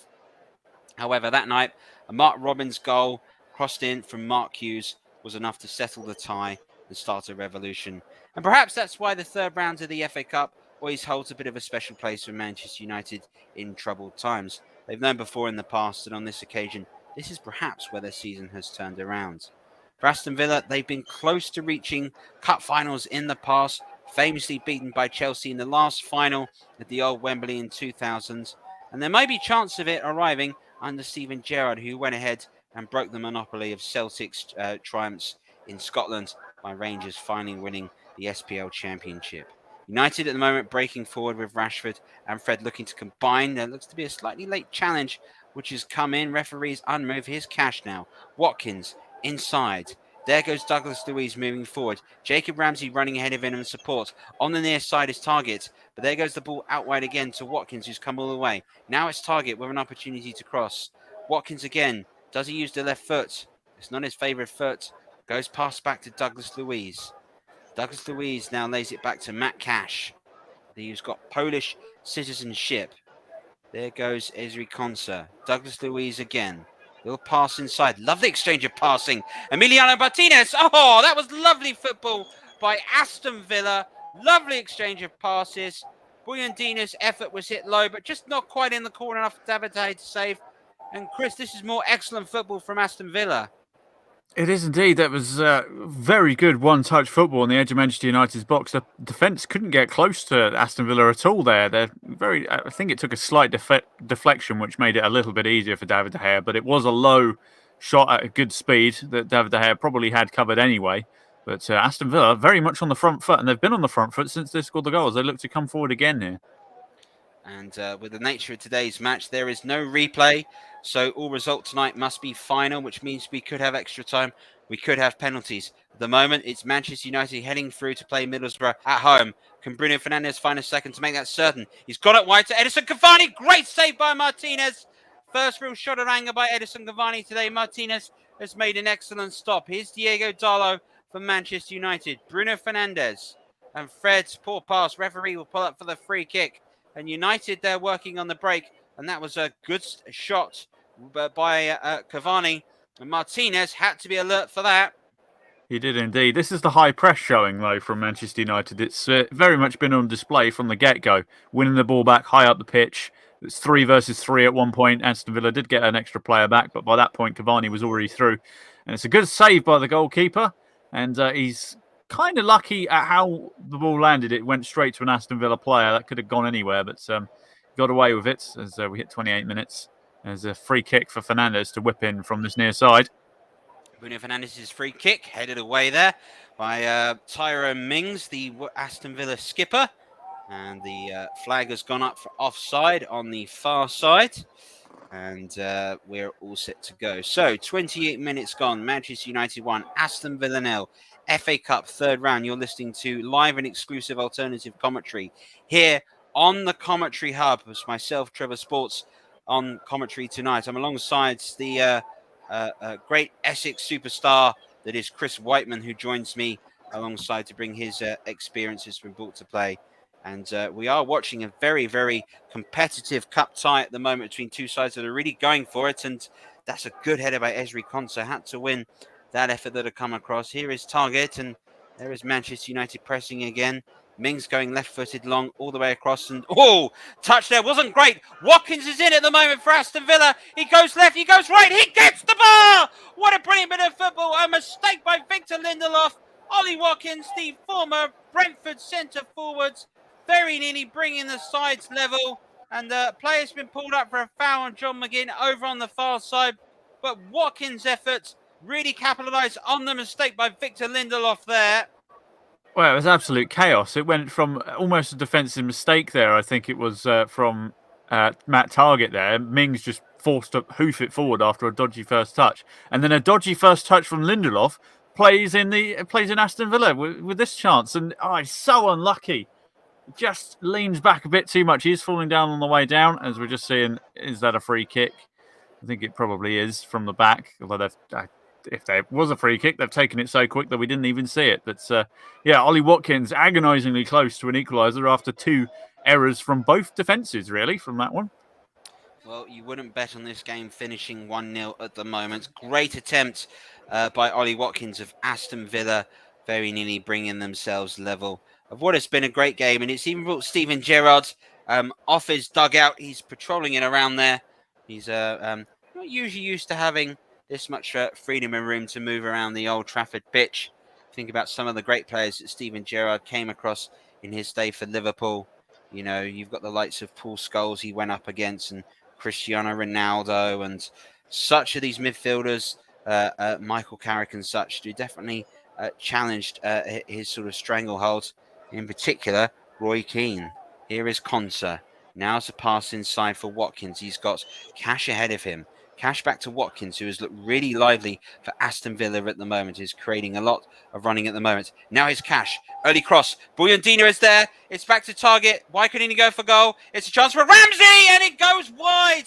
However, that night, a Mark Robins goal crossed in from Mark Hughes was enough to settle the tie and start a revolution. And perhaps that's why the 3rd round of the FA Cup always holds a bit of a special place for Manchester United in troubled times. They've known before in the past, and on this occasion, this is perhaps where their season has turned around. For Aston Villa, they've been close to reaching cup finals in the past, famously beaten by Chelsea in the last final at the old Wembley in 2000. And there may be chance of it arriving under Steven Gerrard, who went ahead and broke the monopoly of Celtic's triumphs in Scotland by Rangers finally winning the SPL Championship. United at the moment breaking forward with Rashford and Fred looking to combine. There looks to be a slightly late challenge which has come in. Referees unmove. Here's Cash now. Watkins inside. There goes Douglas Luiz moving forward. Jacob Ramsey running ahead of him in support. On the near side is Target. But there goes the ball out wide again to Watkins, who's come all the way. Now it's Target with an opportunity to cross. Watkins again. Does he use the left foot? It's not his favourite foot. Goes past back to Douglas Luiz. Douglas Luiz now lays it back to Matt Cash, who's got Polish citizenship. There goes Ezri Konsa. Douglas Luiz again. Little pass inside. Lovely exchange of passing. Emiliano Martinez. Oh, that was lovely football by Aston Villa. Lovely exchange of passes. Buyandina's effort was hit low, but just not quite in the corner enough for David to save. And Chris, this is more excellent football from Aston Villa. It is indeed. That was very good one-touch football on the edge of Manchester United's box. The defence couldn't get close to Aston Villa at all there. I think it took a slight deflection, which made it a little bit easier for David De Gea, but it was a low shot at a good speed that David De Gea probably had covered anyway. But Aston Villa very much on the front foot, and they've been on the front foot since they scored the goals. They look to come forward again here. And with the nature of today's match, there is no replay. So all result tonight must be final, which means we could have extra time. We could have penalties. At the moment, it's Manchester United heading through to play Middlesbrough at home. Can Bruno Fernandes find a second to make that certain? He's got it wide to Edison Cavani. Great save by Martinez. First real shot of anger by Edison Cavani today. Martinez has made an excellent stop. Here's Diego Dallo for Manchester United. Bruno Fernandes and Fred's poor pass. Referee will pull up for the free kick. And United, they're working on the break. And that was a good shot by Cavani. And Martinez had to be alert for that. He did indeed. This is the high press showing, though, from Manchester United. It's very much been on display from the get-go. Winning the ball back high up the pitch. It's 3 versus 3 at one point. Aston Villa did get an extra player back, but by that point, Cavani was already through. And it's a good save by the goalkeeper. And he's kind of lucky at how the ball landed. It went straight to an Aston Villa player. That could have gone anywhere, but got away with it as we hit 28 minutes. There's a free kick for Fernandes to whip in from this near side. Bruno Fernandes' free kick headed away there by Tyrone Mings, the Aston Villa skipper. And the flag has gone up for offside on the far side. And we're all set to go. So, 28 minutes gone. Manchester United 1, Aston Villa 0. FA Cup third round. You're listening to live and exclusive alternative commentary here on the Commentary Hub. It's myself, Trevor Sports, on commentary tonight. I'm alongside the great Essex superstar that is Chris Whiteman, who joins me alongside to bring his experiences from brought to play. And we are watching a very, very competitive cup tie at the moment between two sides that are really going for it. And that's a good header by Ezri Konsa. Had to win that effort that had come across. Here is target, and there is Manchester United pressing again. Mings going left-footed long all the way across, and touch there wasn't great. Watkins is in at the moment for Aston Villa. He goes left, he goes right, he gets the bar. What a brilliant bit of football! A mistake by Victor Lindelof. Ollie Watkins, the former Brentford centre forwards, very nearly bringing the sides level, and the player's been pulled up for a foul on John McGinn over on the far side. But Watkins' efforts really capitalised on the mistake by Victor Lindelof there. Well, it was absolute chaos. It went from almost a defensive mistake there. I think it was from Matt Targett there. Mings just forced to hoof it forward after a dodgy first touch, and then a dodgy first touch from Lindelof plays in Aston Villa with this chance, and he's so unlucky. Just leans back a bit too much. He's falling down on the way down, as we're just seeing. Is that a free kick? I think it probably is from the back. Although if there was a free kick, they've taken it so quick that we didn't even see it. But Ollie Watkins agonisingly close to an equaliser after 2 errors from both defences, really, from that one. Well, you wouldn't bet on this game finishing 1-0 at the moment. Great attempt by Ollie Watkins of Aston Villa, very nearly bringing themselves level of what has been a great game. And it's even brought Steven Gerrard off his dugout. He's patrolling it around there. He's not usually used to having this much freedom and room to move around the Old Trafford pitch. Think about some of the great players that Steven Gerrard came across in his day for Liverpool. You know, you've got the likes of Paul Scholes he went up against, and Cristiano Ronaldo, and such of these midfielders, Michael Carrick and such, who definitely challenged his sort of stranglehold. In particular, Roy Keane. Here is Konsa. Now's a pass inside for Watkins. He's got Cash ahead of him. Cash back to Watkins, who has looked really lively for Aston Villa at the moment. Is creating a lot of running at the moment. Now here's Cash. Early cross. Buyandina is there. It's back to target. Why couldn't he go for goal? It's a chance for Ramsey, and it goes wide.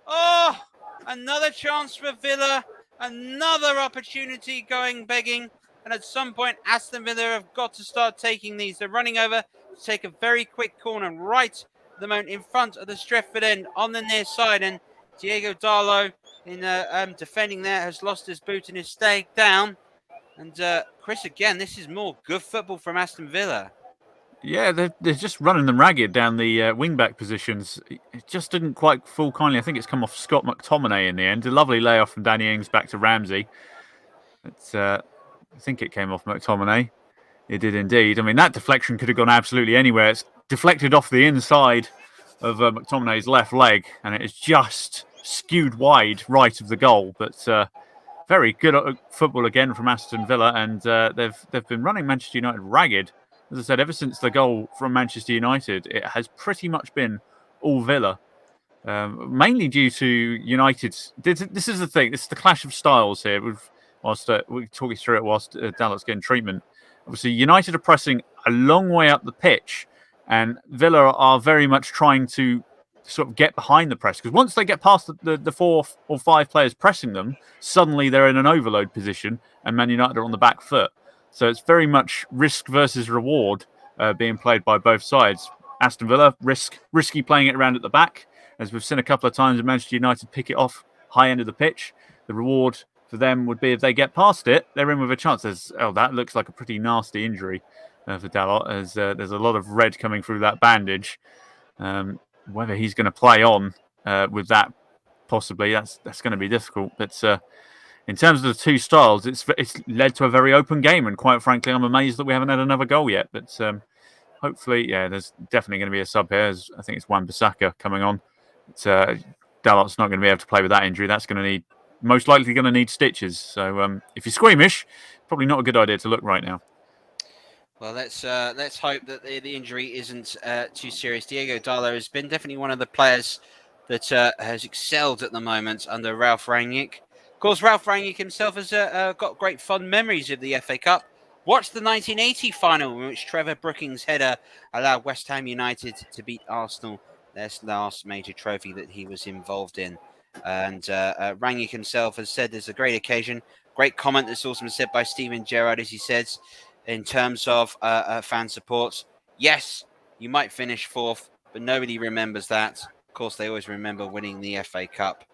Oh, another chance for Villa. Another opportunity going begging. And at some point, Aston Villa have got to start taking these. They're running over to take a very quick corner right at the moment in front of the Stretford end on the near side. And Diego Darlow in defending there has lost his boot and is staying down. And Chris, again, this is more good football from Aston Villa. Yeah, they're just running them ragged down the wing-back positions. It just didn't quite fall kindly. I think it's come off Scott McTominay in the end. A lovely layoff from Danny Ings back to Ramsey. I think it came off McTominay. It did indeed. I mean, that deflection could have gone absolutely anywhere. It's deflected off the inside of McTominay's left leg, and it is just skewed wide right of the goal. But very good football again from Aston Villa, and they've been running Manchester United ragged. As I said, ever since the goal from Manchester United, it has pretty much been all Villa. Mainly due to United's... This is the thing. This is the clash of styles here. We'll talk you through it whilst Dallas getting treatment. Obviously, United are pressing a long way up the pitch, and Villa are very much trying to sort of get behind the press. Because once they get past the 4 or 5 players pressing them, suddenly they're in an overload position, and Man United are on the back foot. So it's very much risk versus reward being played by both sides. Aston Villa risky playing it around at the back, as we've seen a couple of times. Manchester United pick it off high end of the pitch. The reward for them would be if they get past it, they're in with a chance. That looks like a pretty nasty injury for Dalot, as there's a lot of red coming through that bandage. Whether he's going to play on with that, possibly, that's going to be difficult. But in terms of the two styles, it's led to a very open game, and quite frankly, I'm amazed that we haven't had another goal yet. But hopefully, there's definitely going to be a sub here. I think it's Wan-Bissaka coming on. Dalot's not going to be able to play with that injury. That's going to most likely going to need stitches. So if you're squeamish, probably not a good idea to look right now. Well, let's hope that the injury isn't too serious. Diego Dalot has been definitely one of the players that has excelled at the moment under Ralph Rangnick. Of course, Ralph Rangnick himself has got great fond memories of the FA Cup. Watch the 1980 final in which Trevor Brookings' header allowed West Ham United to beat Arsenal, their last major trophy that he was involved in. And Rangnick himself has said there's a great occasion. Great comment that's also been said by Steven Gerrard, as he says, in terms of fan support. Yes, you might finish fourth, but nobody remembers that. Of course, they always remember winning the FA Cup.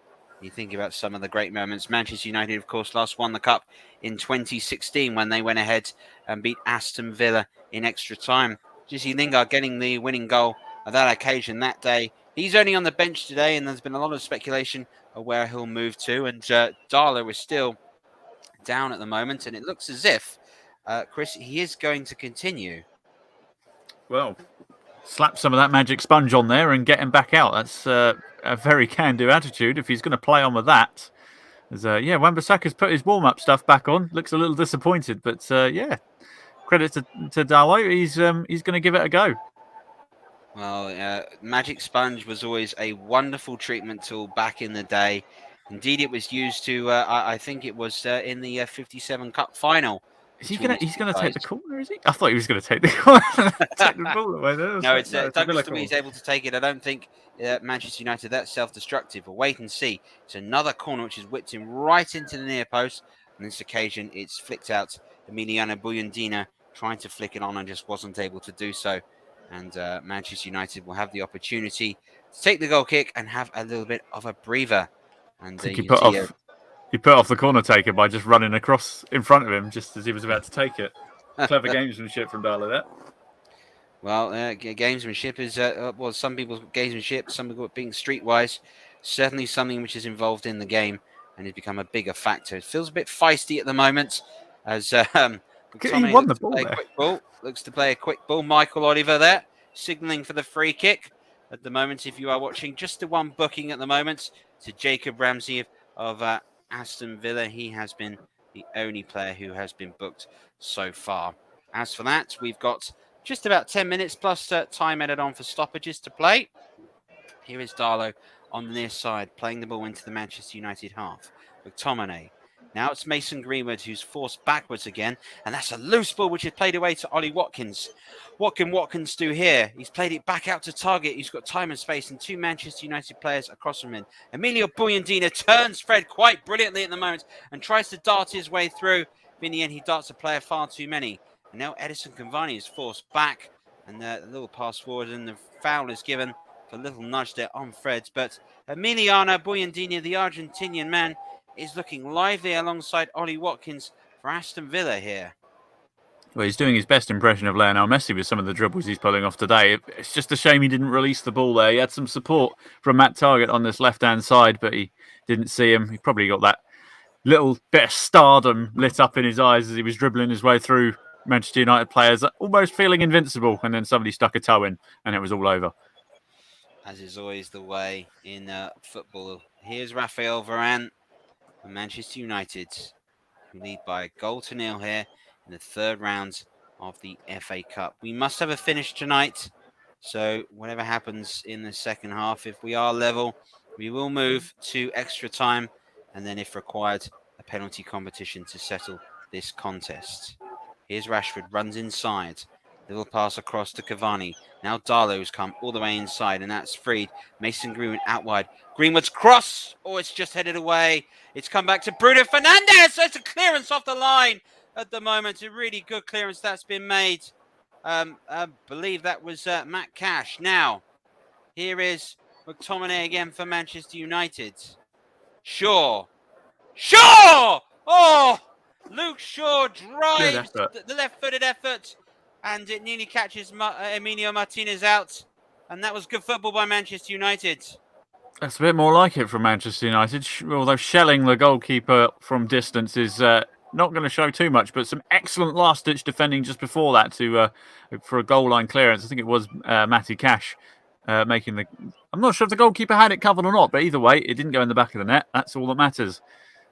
You think about some of the great moments. Manchester United, of course, last won the Cup in 2016 when they went ahead and beat Aston Villa in extra time. Jesse Lingard getting the winning goal on that occasion that day. He's only on the bench today, and there's been a lot of speculation of where he'll move to. And Darlow is still down at the moment, and it looks as if, Chris, he is going to continue. Well, slap some of that magic sponge on there and get him back out. That's a very can-do attitude if he's going to play on with that. Wan-Bissaka's put his warm-up stuff back on. Looks a little disappointed, but credit to Dalot. He's going to give it a go. Well, magic sponge was always a wonderful treatment tool back in the day. Indeed, it was used to, I think it was in the 57 Cup final. He's going to take the corner, is he? I thought he was going to take the corner. Take the ball away. No, it's Douglas Luiz able to take it. I don't think Manchester United that's self-destructive. We'll wait and see. It's another corner which is whipped him right into the near post. On this occasion, it's flicked out. Emiliano Buendía trying to flick it on and just wasn't able to do so. And Manchester United will have the opportunity to take the goal kick and have a little bit of a breather. And he put off the corner taker by just running across in front of him just as he was about to take it. Clever gamesmanship from Darlow there. Well, gamesmanship is, some people's gamesmanship, some people being streetwise, certainly something which is involved in the game and has become a bigger factor. It feels a bit feisty at the moment as he won the ball. Looks to play a quick ball. Michael Oliver there, signalling for the free kick. At the moment, if you are watching, just the one booking at the moment to Jacob Ramsey of Aston Villa. He has been the only player who has been booked so far. As for that, we've got just about 10 minutes plus time added on for stoppages to play. Here is Darlow on the near side, playing the ball into the Manchester United half. McTominay. Now it's Mason Greenwood who's forced backwards again, and that's a loose ball which is played away to Ollie Watkins. What can Watkins do here? He's played it back out to target. He's got time and space and two Manchester United players across from him. Emilio Buendía turns Fred quite brilliantly at the moment and tries to dart his way through. But in the end, he darts a player far too many. And now Edison Cavani is forced back, and a little pass forward, and the foul is given for a little nudge there on Fred. But Emiliano Buendía, the Argentinian man, is looking lively alongside Ollie Watkins for Aston Villa here. Well, he's doing his best impression of Lionel Messi with some of the dribbles he's pulling off today. It's just a shame he didn't release the ball there. He had some support from Matt Targett on this left-hand side, but he didn't see him. He probably got that little bit of stardom lit up in his eyes as he was dribbling his way through Manchester United players, almost feeling invincible, and then somebody stuck a toe in, and it was all over. As is always the way in football. Here's Raphael Varane for Manchester United, who lead by a 1-0 here in the third round of the FA Cup. We must have a finish tonight, so whatever happens in the second half, if we are level, we will move to extra time, and then if required, a penalty competition to settle this contest. Here's Rashford, runs inside. Little pass across to Cavani. Now Darlow's come all the way inside, and that's freed. Mason Greenwood out wide. Greenwood's cross. Oh, it's just headed away. It's come back to Bruno Fernandes. So it's a clearance off the line at the moment. A really good clearance that's been made. I believe that was Matt Cash. Now, here is McTominay again for Manchester United. Shaw. Oh! Luke Shaw Good drives effort. the left-footed effort, and it nearly catches Emilio Martinez out. And that was good football by Manchester United. That's a bit more like it from Manchester United, although shelling the goalkeeper from distance is not going to show too much, but some excellent last-ditch defending just before that for a goal line clearance. I think it was Matty Cash making the... I'm not sure if the goalkeeper had it covered or not, but either way, it didn't go in the back of the net. That's all that matters.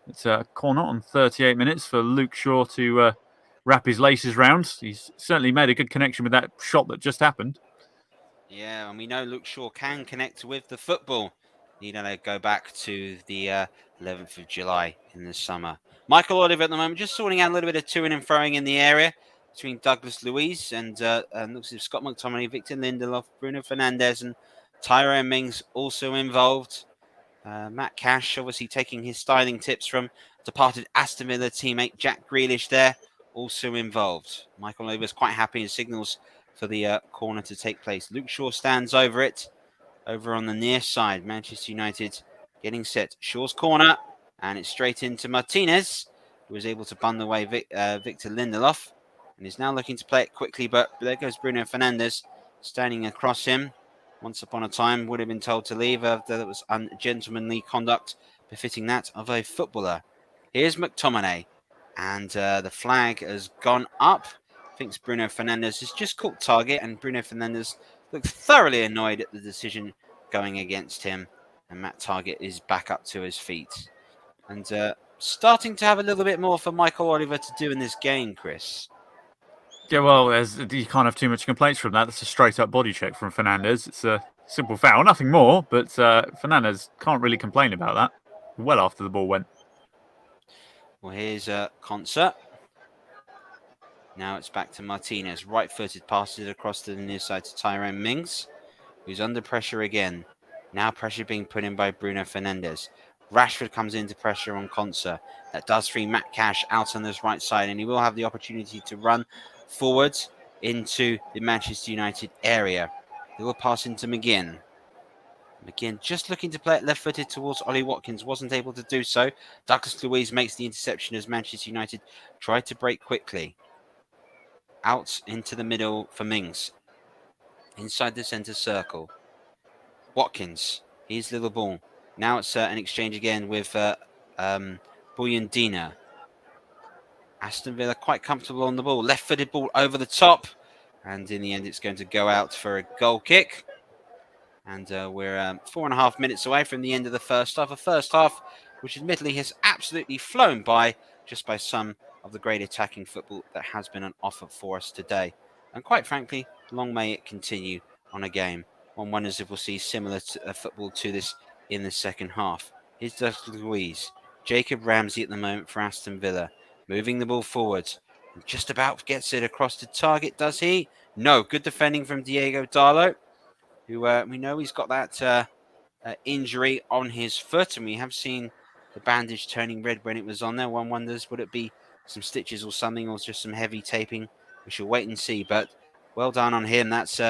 It's a corner on 38 minutes for Luke Shaw to wrap his laces round. He's certainly made a good connection with that shot that just happened. Yeah, and we know Luke Shaw can connect with the football. You know, go back to the 11th of July in the summer. Michael Oliver at the moment just sorting out a little bit of to-ing and throwing in the area between Douglas Luiz and looks like Scott McTominay, Victor Lindelof, Bruno Fernandes, and Tyrone Mings also involved. Matt Cash obviously taking his styling tips from departed Aston Villa teammate Jack Grealish there, also involved. Michael Oliver's quite happy and signals for the corner to take place. Luke Shaw stands over it, over on the near side. Manchester United getting set. Shaw's corner, and it's straight into Martinez, who was able to bund away Victor Lindelof, and is now looking to play it quickly, but there goes Bruno Fernandes standing across him. Once upon a time, would have been told to leave. That was ungentlemanly conduct befitting that of a footballer. Here's McTominay, and the flag has gone up. Thinks Bruno Fernandes has just caught target, and Bruno Fernandes looks thoroughly annoyed at the decision going against him. And Matt Target is back up to his feet. And starting to have a little bit more for Michael Oliver to do in this game, Chris. Yeah, well, you can't have too much complaints from that. That's a straight-up body check from Fernandes. It's a simple foul, nothing more, but Fernandes can't really complain about that. Well after the ball went. Well, here's Concert. Now it's back to Martinez. Right-footed passes across to the near side to Tyrone Mings, who's under pressure again. Now pressure being put in by Bruno Fernandes. Rashford comes into pressure on Concert. That does free Matt Cash out on this right side, and he will have the opportunity to run forwards into the Manchester United area. He will pass into McGinn. McGinn just looking to play it left-footed towards Ollie Watkins. Wasn't able to do so. Douglas Luiz makes the interception as Manchester United tried to break quickly. Out into the middle for Mings. Inside the centre circle. Watkins. Here's little ball. Now it's an exchange again with Bouyandina. Aston Villa quite comfortable on the ball. Left-footed ball over the top. And in the end, it's going to go out for a goal kick. And we're 4.5 minutes away from the end of the first half. A first half which admittedly has absolutely flown by just by some of the great attacking football that has been on offer for us today. And quite frankly, long may it continue on a game. One wonders if we'll see similar football to this in the second half. Here's Douglas Luiz. Jacob Ramsey at the moment for Aston Villa. Moving the ball forward. Just about gets it across the target, does he? No. Good defending from Diego Darlo, who we know he's got that injury on his foot, and we have seen the bandage turning red when it was on there. One wonders, would it be some stitches or something, or just some heavy taping? We shall wait and see, but well done on him. That's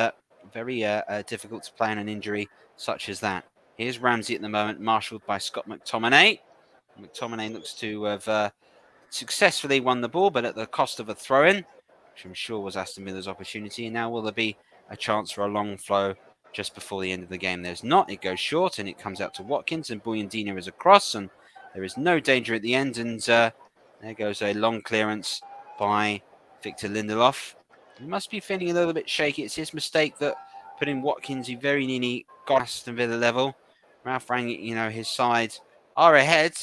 very difficult to play on an injury such as that. Here's Ramsey at the moment, marshalled by Scott McTominay. McTominay looks to have successfully won the ball, but at the cost of a throw-in, which I'm sure was Aston Villa's opportunity. And now will there be a chance for a long flow just before the end of the game? There's not. It goes short, and it comes out to Watkins, and Bouyandina is across, and there is no danger at the end. And there goes a long clearance by Victor Lindelof. He must be feeling a little bit shaky. It's his mistake that put in Watkins, who very nearly got Aston Villa level. Ralph Rangnick, his side are ahead.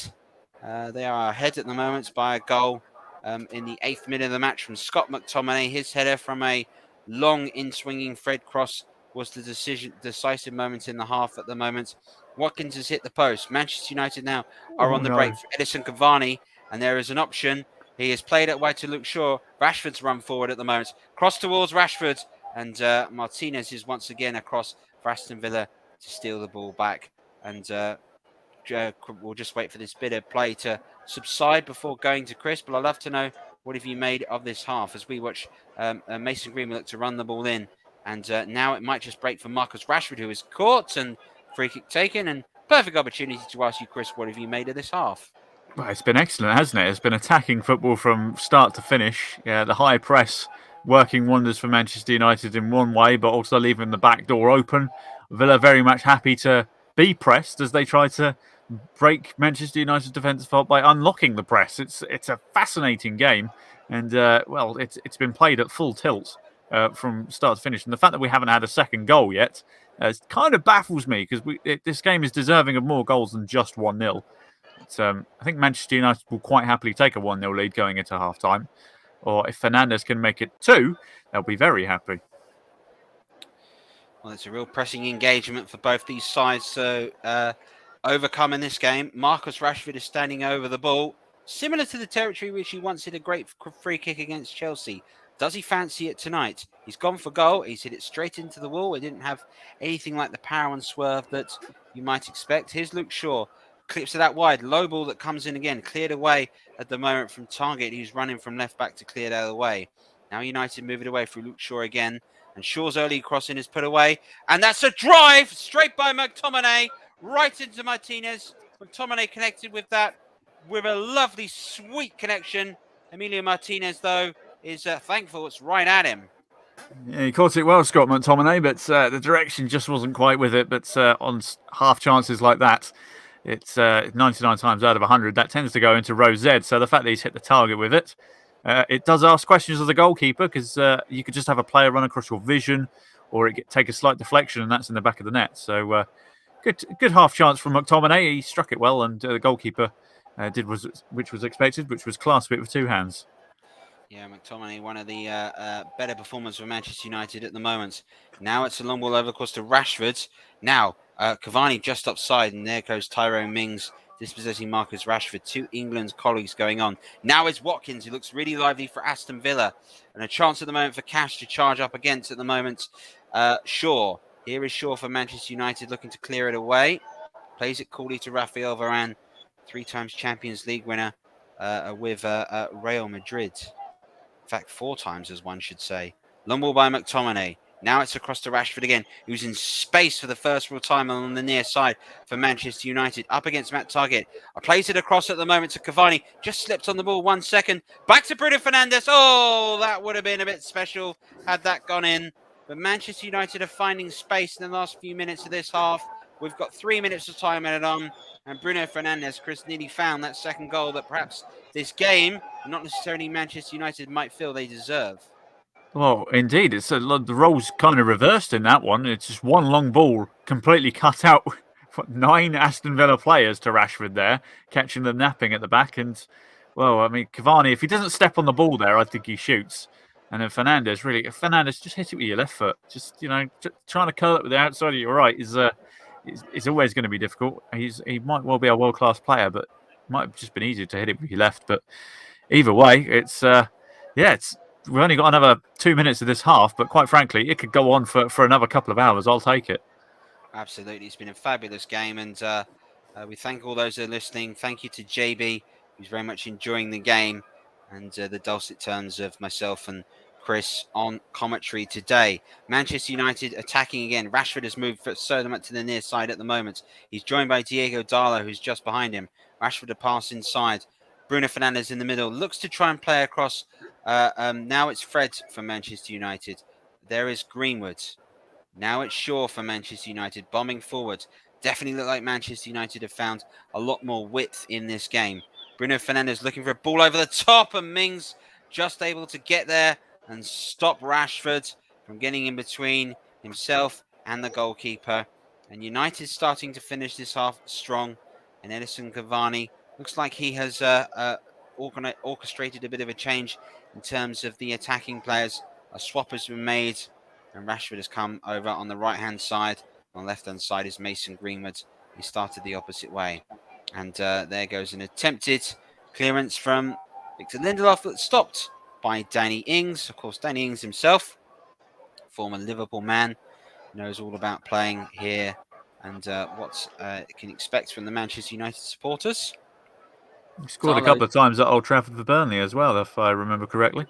They are ahead at the moment by a goal in the 8th minute of the match from Scott McTominay. His header from a long in-swinging Fred cross was the decisive moment in the half at the moment. Watkins has hit the post. Manchester United now are on the break for Edison Cavani, and there is an option. He has played it wide to Luke Shaw. Rashford's run forward at the moment. Cross towards Rashford, and Martinez is once again across for Aston Villa to steal the ball back. And we'll just wait for this bit of play to subside before going to Chris. But I'd love to know what have you made of this half? As we watch Mason Greenwood look to run the ball in, and now it might just break for Marcus Rashford, who is caught, and free kick taken, and perfect opportunity to ask you, Chris, what have you made of this half? Well, it's been excellent, hasn't it? It's been attacking football from start to finish. Yeah, the high press working wonders for Manchester United in one way, but also leaving the back door open. Villa very much happy to be pressed as they try to break Manchester United's defence fault by unlocking the press. It's a fascinating game, and it's been played at full tilt from start to finish. And the fact that we haven't had a second goal yet kind of baffles me because this game is deserving of more goals than just 1-0. I think Manchester United will quite happily take a 1-0 lead going into half time. Or if Fernandes can make it 2, they'll be very happy. Well, it's a real pressing engagement for both these sides. So overcoming this game, Marcus Rashford is standing over the ball, similar to the territory which he once hit a great free kick against Chelsea. Does he fancy it tonight? He's gone for goal. He's hit it straight into the wall. It didn't have anything like the power and swerve that you might expect. Here's Luke Shaw. Clips it out wide. Low ball that comes in again. Cleared away at the moment from Target, who's running from left back to clear it out of the way. Now United move it away through Luke Shaw again. And Shaw's early crossing is put away. And that's a drive straight by McTominay right into Martinez. McTominay connected with that with a lovely, sweet connection. Emilio Martinez, though, is thankful it's right at him. Yeah, he caught it well, Scott McTominay, but the direction just wasn't quite with it. But on half chances like that, it's 99 times out of 100, that tends to go into row Z. So the fact that he's hit the target with it, it does ask questions of the goalkeeper because you could just have a player run across your vision or take a slight deflection and that's in the back of the net. So good half chance from McTominay. He struck it well and the goalkeeper did which was expected, which was clasp it with two hands. Yeah, McTominay, one of the better performers for Manchester United at the moment. Now it's a long ball over, of course, to Rashford. Now, Cavani just upside, and there goes Tyrone Mings dispossessing Marcus Rashford. Two England's colleagues going on. Now it's Watkins, who looks really lively for Aston Villa. And a chance at the moment for Cash to charge up against at the moment. Shaw. Here is Shaw for Manchester United looking to clear it away. Plays it coolly to Rafael Varane, 3 times Champions League winner with Real Madrid. In fact, 4 times, as one should say. Long ball by McTominay. Now it's across to Rashford again, who's in space for the first real time on the near side for Manchester United. Up against Matt Target. I plays it across at the moment to Cavani. Just slipped on the ball 1 second. Back to Bruno Fernandes. Oh, that would have been a bit special had that gone in. But Manchester United are finding space in the last few minutes of this half. We've got 3 minutes of time added on. And Bruno Fernandes, Chris, nearly found that second goal that perhaps this game, not necessarily Manchester United, might feel they deserve. Well, indeed, it's the roles kind of reversed in that one. It's just one long ball completely cut out 9 Aston Villa players to Rashford there, catching them napping at the back. And, well, I mean, Cavani, if he doesn't step on the ball there, I think he shoots. And then Fernandes, just hit it with your left foot. Just, trying to curl it with the outside of your right is always going to be difficult. He might well be a world-class player, but it might have just been easier to hit it with your left. But either way, we've only got another 2 minutes of this half, but quite frankly, it could go on for another couple of hours. I'll take it. Absolutely. It's been a fabulous game, and we thank all those who are listening. Thank you to JB, who's very much enjoying the game, and the dulcet tones of myself and Chris on commentary today. Manchester United attacking again. Rashford has moved so much to the near side at the moment. He's joined by Diego Dallo, who's just behind him. Rashford a pass inside. Bruno Fernandes in the middle. Looks to try and play across. Now it's Fred for Manchester United. There is Greenwood. Now it's Shaw for Manchester United, bombing forward. Definitely look like Manchester United have found a lot more width in this game. Bruno Fernandes looking for a ball over the top, and Mings just able to get there and stop Rashford from getting in between himself and the goalkeeper. And United starting to finish this half strong. And Edison Cavani looks like he has orchestrated a bit of a change in terms of the attacking players. A swap has been made, and Rashford has come over on the right-hand side. On the left-hand side is Mason Greenwood. He started the opposite way. And there goes an attempted clearance from Victor Lindelof that's stopped by Danny Ings. Of course, Danny Ings himself, former Liverpool man, knows all about playing here and what can expect from the Manchester United supporters. He scored a couple of times at Old Trafford for Burnley as well, if I remember correctly.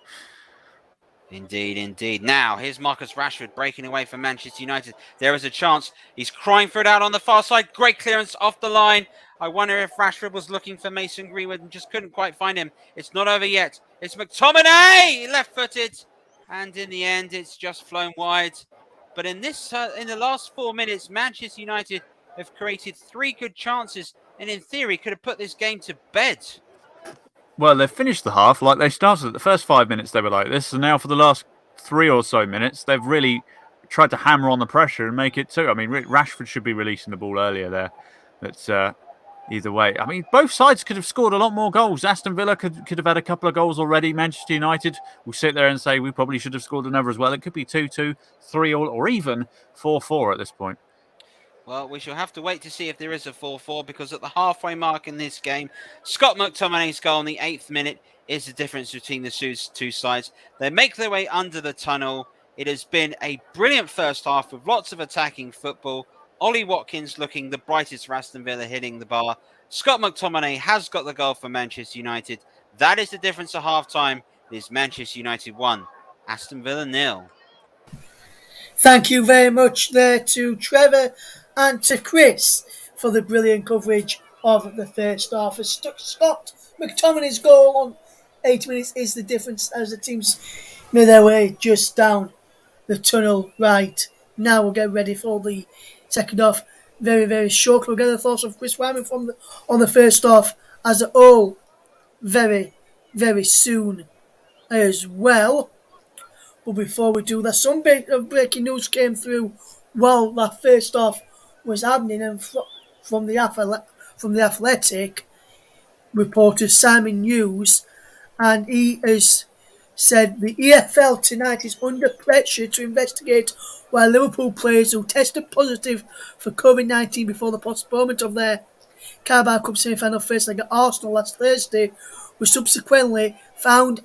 Indeed. Now, here's Marcus Rashford breaking away from Manchester United. There is a chance. He's crying for it out on the far side. Great clearance off the line. I wonder if Rashford was looking for Mason Greenwood and just couldn't quite find him. It's not over yet. It's McTominay, left-footed. And in the end, it's just flown wide. But in the last 4 minutes, Manchester United have created 3 good chances and in theory could have put this game to bed. Well, they've finished the half like they started at the first 5 minutes. They were like this, and now for the last 3 or so minutes, they've really tried to hammer on the pressure and make it 2. I mean, Rashford should be releasing the ball earlier there. But either way, I mean, both sides could have scored a lot more goals. Aston Villa could have had a couple of goals already. Manchester United will sit there and say we probably should have scored another as well. It could be 2-2, 3-all, or even 4-4 at this point. Well, we shall have to wait to see if there is a 4-4 because at the halfway mark in this game, Scott McTominay's goal in the 8th minute is the difference between the two sides. They make their way under the tunnel. It has been a brilliant first half with lots of attacking football. Ollie Watkins looking the brightest for Aston Villa, hitting the bar. Scott McTominay has got the goal for Manchester United. That is the difference at half-time. It is Manchester United 1, Aston Villa 0. Thank you very much there to Trevor and to Chris for the brilliant coverage of the first half. Scott McTominay's goal on 8 minutes is the difference as the teams made their way just down the tunnel right. Now we'll get ready for the second half. Very, very short. We'll get the thoughts of Chris Wyman on the first half as a whole very, very soon as well. But before we do that, some bit of breaking news came through while that first half was happening, and from the Athletic reporter Simon Hughes, and he has said the EFL tonight is under pressure to investigate why Liverpool players who tested positive for COVID-19 before the postponement of their Carabao Cup semi-final first leg at Arsenal last Thursday were subsequently found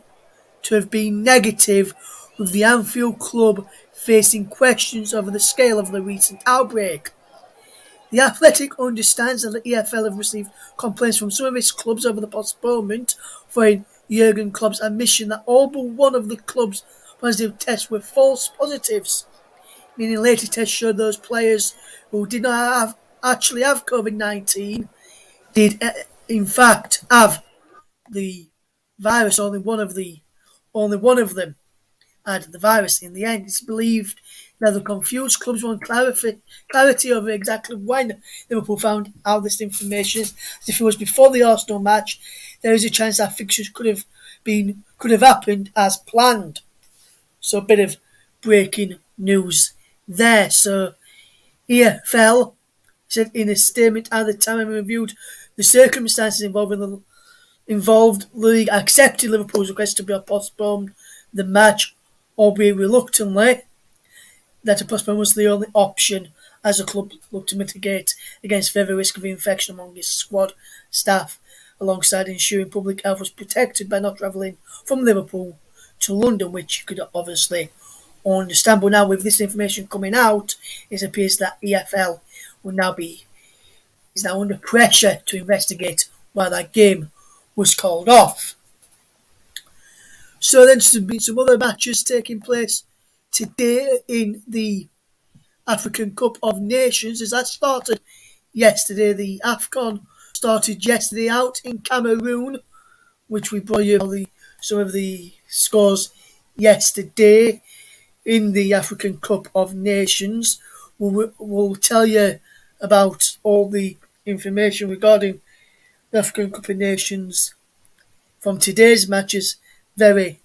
to have been negative, with the Anfield club facing questions over the scale of the recent outbreak. The Athletic understands that the EFL have received complaints from some of its clubs over the postponement, following Jurgen Klopp's admission that all but one of the club's positive tests were false positives, meaning later tests showed those players who did not actually have COVID-19 did in fact have the virus. Only one of them had the virus. In the end, it's believed that the confused clubs want clarity over exactly when Liverpool found out this information. As if it was before the Arsenal match, there is a chance that fixtures could have happened as planned. So a bit of breaking news there. So EFL said in a statement at the time, having reviewed the circumstances involved, the league accepted Liverpool's request to be postponed the match, albeit reluctantly, that a postponement was the only option as the club looked to mitigate against further risk of infection among its squad staff, alongside ensuring public health was protected by not travelling from Liverpool to London, which you could obviously understand. But now with this information coming out, it appears that EFL is now under pressure to investigate why that game was called off. So then there's been some other matches taking place today in the African Cup of Nations, as that started yesterday. The AFCON started yesterday out in Cameroon, which we brought you some of the scores yesterday in the African Cup of Nations. We'll tell you about all the information regarding the African Cup of Nations from today's matches very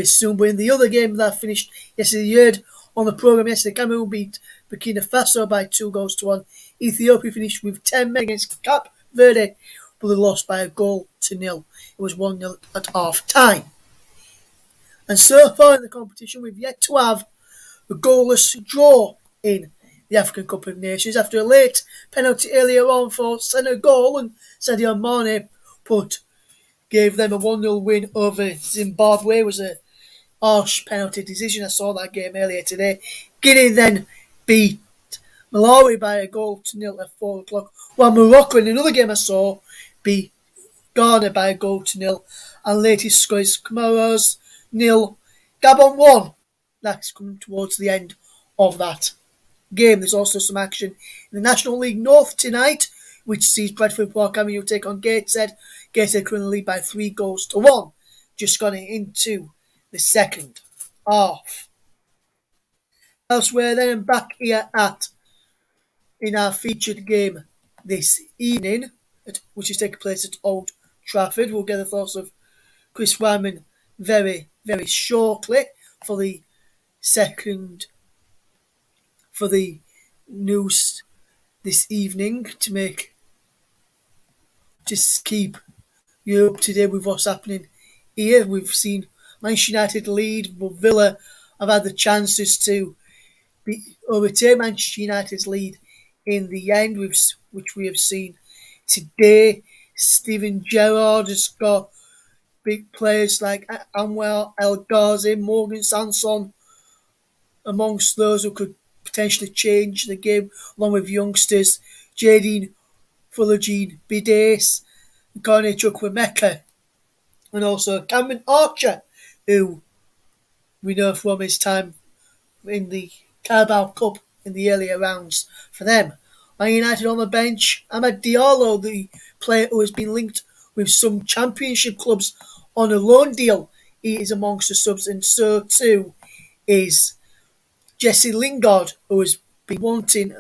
soon. But in the other game that finished yesterday, you heard on the programme yesterday, Cameroon beat Burkina Faso by 2-1. Ethiopia finished with 10 men against Cape Verde, but they lost by 1-0. It was 1-0 at half time. And so far in the competition, we've yet to have a goalless draw in the African Cup of Nations after a late penalty earlier on for Senegal, and Sadio Mane gave them a 1-0 win over Zimbabwe. It was a harsh penalty decision. I saw that game earlier today. Guinea then beat Malawi by 1-0 at 4 o'clock, while Morocco in another game I saw beat Ghana by a goal to nil. And latest score is Comoros nil, Gabon 1. That's coming towards the end of that game. There's also some action in the National League North tonight, which sees Bradford Park Avenue take on Gateshead. Gateshead currently lead by 3 goals to 1. Just gone into the second half. Elsewhere then, and back here in our featured game this evening, which is taking place at Old Trafford. We'll get the thoughts of Chris Wyman very, very shortly for the news this evening to keep you up to date with what's happening here. We've seen Manchester United lead, but Villa have had the chances to overtake Manchester United's lead in the end, which we have seen today. Steven Gerrard has got big players like Anwar El Ghazi, Morgan Sanson, amongst those who could potentially change the game, along with youngsters Jadine Fullergene Bidace, Garnet Chukwemeka, and also Cameron Archer, who we know from his time in the Carabao Cup in the earlier rounds for them. Man United on the bench, Amad Diallo, the player who has been linked with some championship clubs on a loan deal, he is amongst the subs, and so too is Jesse Lingard, who has been wanting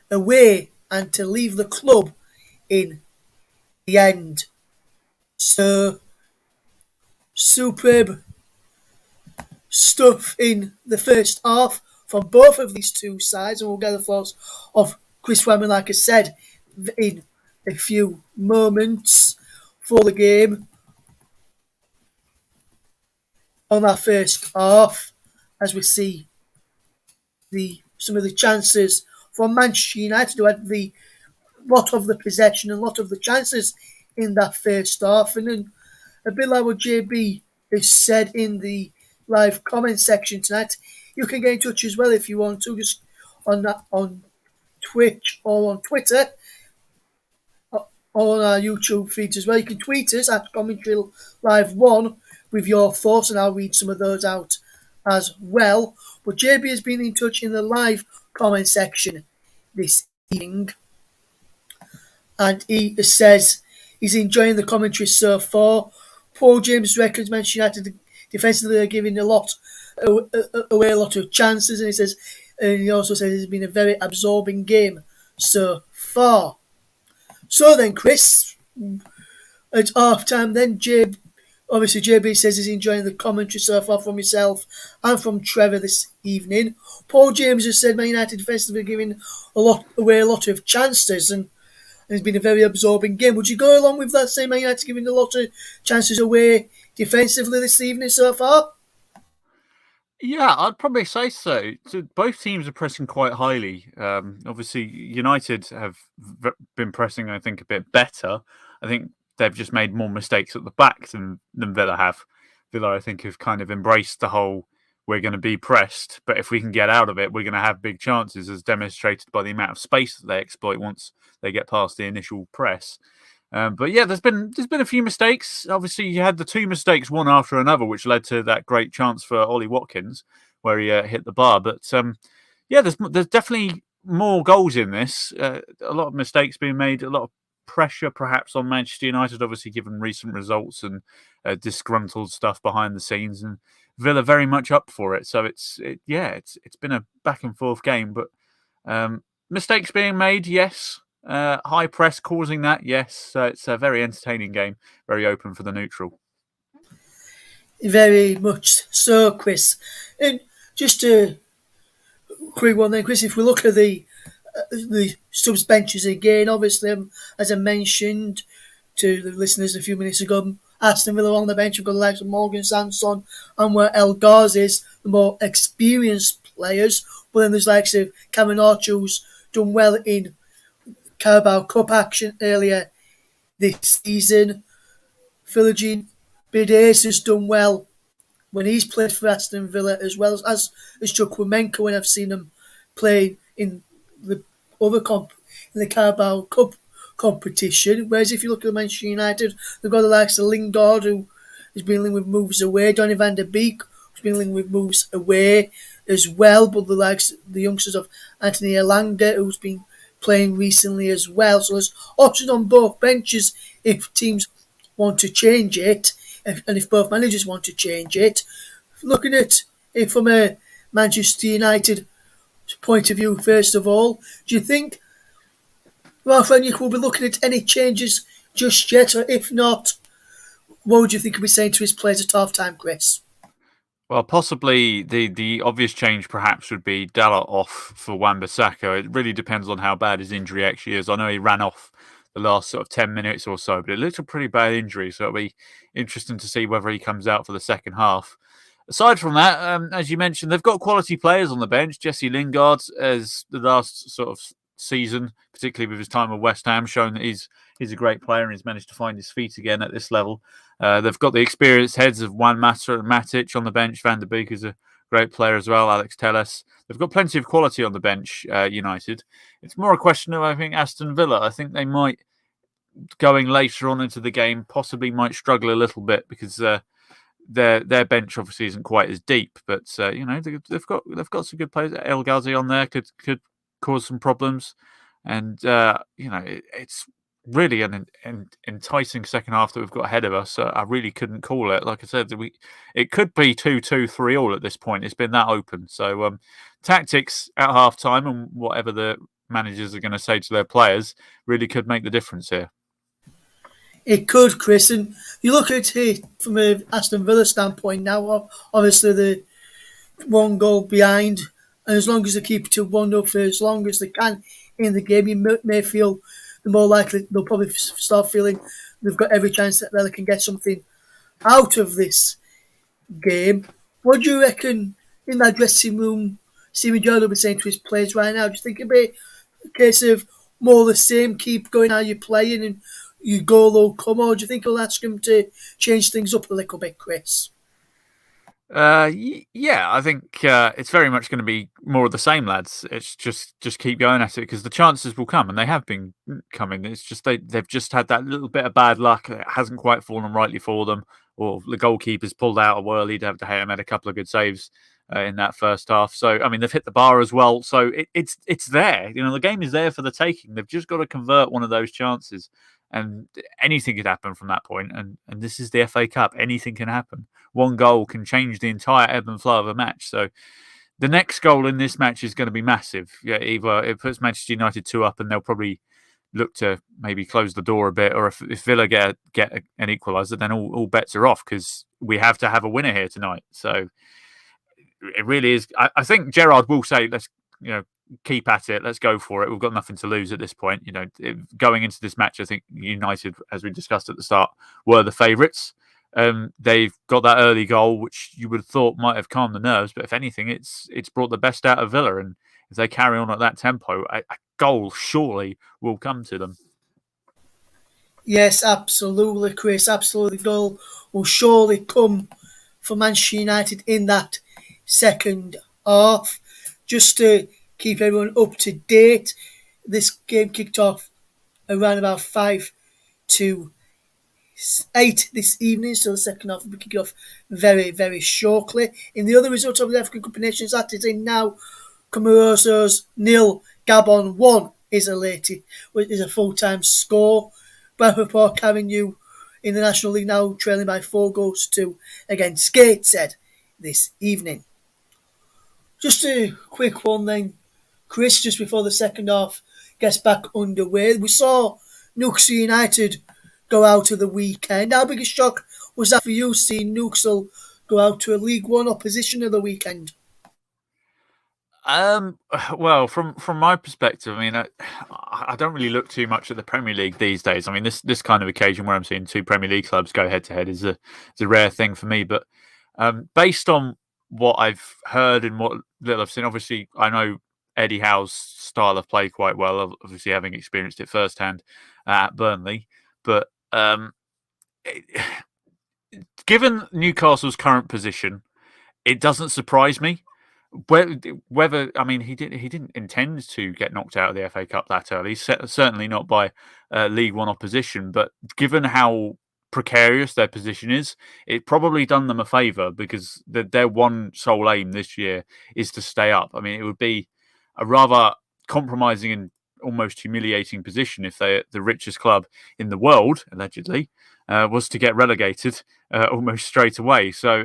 away and to leave the club in the end. So, superb stuff in the first half from both of these two sides, and we'll get the thoughts of Chris Wyman, like I said, in a few moments for the game on that first half, as we see some of the chances from Manchester United, who had the lot of the possession and lot of the chances in that first half. And then a bit like what JB has said in the live comment section tonight, you can get in touch as well if you want to, just on Twitch or on Twitter or on our YouTube feeds as well. You can tweet us at Commentary Live 1 with your thoughts, and I'll read some of those out as well. But JB has been in touch in the live comment section this evening, and he says he's enjoying the commentary so far. Paul James reckons Manchester United defensively are giving away a lot of chances, and he also says it's been a very absorbing game so far. So then, Chris, at half time, then obviously JB says he's enjoying the commentary so far from himself and from Trevor this evening. Paul James has said Man United defensively giving away a lot of chances, and it's been a very absorbing game. Would you go along with that, saying Man United giving a lot of chances away defensively this evening so far? Yeah, I'd probably say so. So both teams are pressing quite highly. Obviously, United have been pressing, I think, a bit better. I think they've just made more mistakes at the back than Villa have. Villa, I think, have kind of embraced the whole we're going to be pressed, but if we can get out of it, we're going to have big chances, as demonstrated by the amount of space that they exploit once they get past the initial press. But yeah, there's been a few mistakes. Obviously, you had the two mistakes one after another, which led to that great chance for Ollie Watkins, where he hit the bar. But yeah, there's definitely more goals in this. A lot of mistakes being made, a lot of pressure perhaps on Manchester United, obviously given recent results and disgruntled stuff behind the scenes, and Villa very much up for it. So it's been a back and forth game, but mistakes being made, yes. High press causing that, yes. So it's a very entertaining game, very open for the neutral. Very much so, Chris. And just a quick one then, Chris, if we look at the subs benches again, obviously, as I mentioned to the listeners a few minutes ago, Aston Villa on the bench, we've got the likes of Morgan Sanson and where El Ghazi's the more experienced players, but then there's likes of Cameron Archer, who's done well in Carabao Cup action earlier this season. Philogene Bidace has done well when he's played for Aston Villa, as well as Chukwuemeka when I've seen him play in the other comp in the Carabao Cup competition. Whereas if you look at Manchester United, they've got the likes of Lingard, who has been linked with moves away, Donny van der Beek, who's been linked with moves away as well, but the likes the youngsters of Anthony Elanga, who's been playing recently as well. So there's options on both benches if teams want to change it, and if both managers want to change it. Looking at it from a Manchester United point of view, first of all, do you think Ralph Rangnick will be looking at any changes just yet, or if not, what would you think he'll be saying to his players at half time, Chris? Well, possibly the obvious change perhaps would be Dalot off for Wan-Bissaka. It really depends on how bad his injury actually is. I know he ran off the last sort of 10 minutes or so, but it looked a pretty bad injury, so it'll be interesting to see whether he comes out for the second half. Aside from that, as you mentioned, they've got quality players on the bench. Jesse Lingard, as the last sort of season, particularly with his time at West Ham, shown that he's a great player and he's managed to find his feet again at this level. They've got the experienced heads of Juan Mata and Matic on the bench. Van der Beek is a great player as well. Alex Telles. They've got plenty of quality on the bench, United. It's more a question of, I think, Aston Villa. I think they might, going later on into the game, possibly might struggle a little bit because their bench obviously isn't quite as deep. But they've got some good players. El Ghazi on there could cause some problems, and it's really an enticing second half that we've got ahead of us. I really couldn't call it. Like I said, it could be 2-2, 3-3 at this point. It's been that open. So tactics at half time and whatever the managers are going to say to their players really could make the difference here. It could, Chris, and you look at it from an Aston Villa standpoint now. Obviously, the one goal behind, and as long as they keep it to 1-0 for as long as they can in the game, you may feel the more likely they'll probably start feeling they've got every chance that they can get something out of this game. What do you reckon in that dressing room Steven Gerrard will be saying to his players right now? Do you think it'll be a case of more of the same, keep going how you're playing and your goal will come, or do you think he'll ask him to change things up a little bit, Chris? Yeah, I think it's very much going to be more of the same, lads. It's just keep going at it because the chances will come, and they have been coming. It's just they've just had that little bit of bad luck. It hasn't quite fallen rightly for them, or the goalkeeper's pulled out a whirly. David De Gea made a couple of good saves in that first half. So I mean, they've hit the bar as well. So it's there. The game is there for the taking. They've just got to convert one of those chances. And anything could happen from that point. And this is the FA Cup. Anything can happen. One goal can change the entire ebb and flow of a match. So the next goal in this match is going to be massive. Yeah, either it puts Manchester United 2 up and they'll probably look to maybe close the door a bit, or if Villa get an equaliser, then all bets are off because we have to have a winner here tonight. So it really is. I think Gerrard will say, let's keep at it. Let's go for it. We've got nothing to lose at this point. Going into this match, I think United, as we discussed at the start, were the favourites. They've got that early goal, which you would have thought might have calmed the nerves, but if anything, it's brought the best out of Villa. And if they carry on at that tempo, a goal surely will come to them. Yes, absolutely, Chris. Absolutely, the goal will surely come for Manchester United in that second half. Just to keep everyone up to date, this game kicked off around about 5 to 8 this evening, so the second half will be kicking off very, very shortly. In the other result of the African Cup of Nations that is in now, Comoros 0, Gabon 1 is elated, which is a full-time score. Bradford carrying you in the National League now, trailing by 4 goals to 2 against Gateshead this evening. Just a quick one then, Chris, just before the second half gets back underway. We saw Newcastle United go out to the weekend. How big a shock was that for you, seeing Newcastle go out to a League One opposition of the weekend? Well, from my perspective, I mean, I don't really look too much at the Premier League these days. I mean, this kind of occasion where I'm seeing 2 Premier League clubs go head to head is a rare thing for me. But based on what I've heard and what little I've seen, obviously I know Eddie Howe's style of play quite well, obviously having experienced it firsthand at Burnley. But given Newcastle's current position, it doesn't surprise me. whether I mean he didn't intend to get knocked out of the FA Cup that early. Certainly not by League One opposition. But given how precarious their position is, it probably done them a favour because their one sole aim this year is to stay up. I mean, it would be a rather compromising and almost humiliating position if they, the richest club in the world, allegedly, was to get relegated almost straight away. So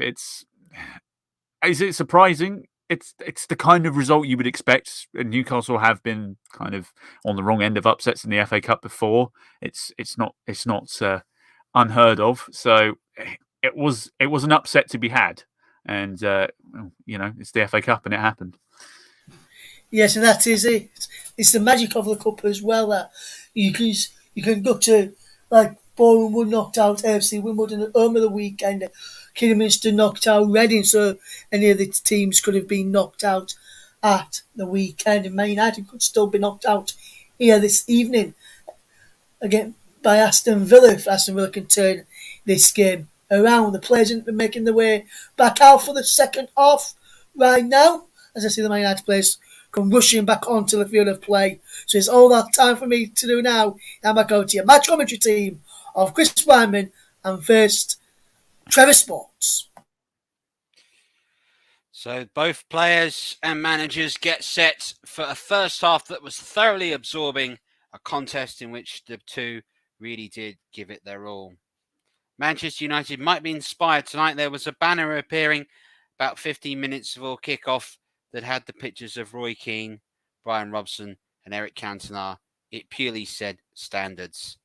is it surprising? It's the kind of result you would expect. Newcastle have been kind of on the wrong end of upsets in the FA Cup before. It's not unheard of. So it was an upset to be had, and it's the FA Cup and it happened. Yes, and that is it. It's the magic of the cup as well that you can go to, like Boreham Wood knocked out AFC Wimbledon at home of the weekend. Kidderminster knocked out Reading, so any of the teams could have been knocked out at the weekend, and Man United could still be knocked out here this evening again by Aston Villa if Aston Villa can turn this game around. The players are making their way back out for the second half right now, as I see the Man United players come rushing back onto the field of play. So it's all that time for me to do now. I'm back over to your match commentary team of Chris Wyman and first Trevor Sports. So both players and managers get set for a first half that was thoroughly absorbing, a contest in which the two really did give it their all. Manchester United might be inspired tonight. There was a banner appearing about 15 minutes before kickoff that had the pictures of Roy Keane, Brian Robson and Eric Cantona. It purely said standards.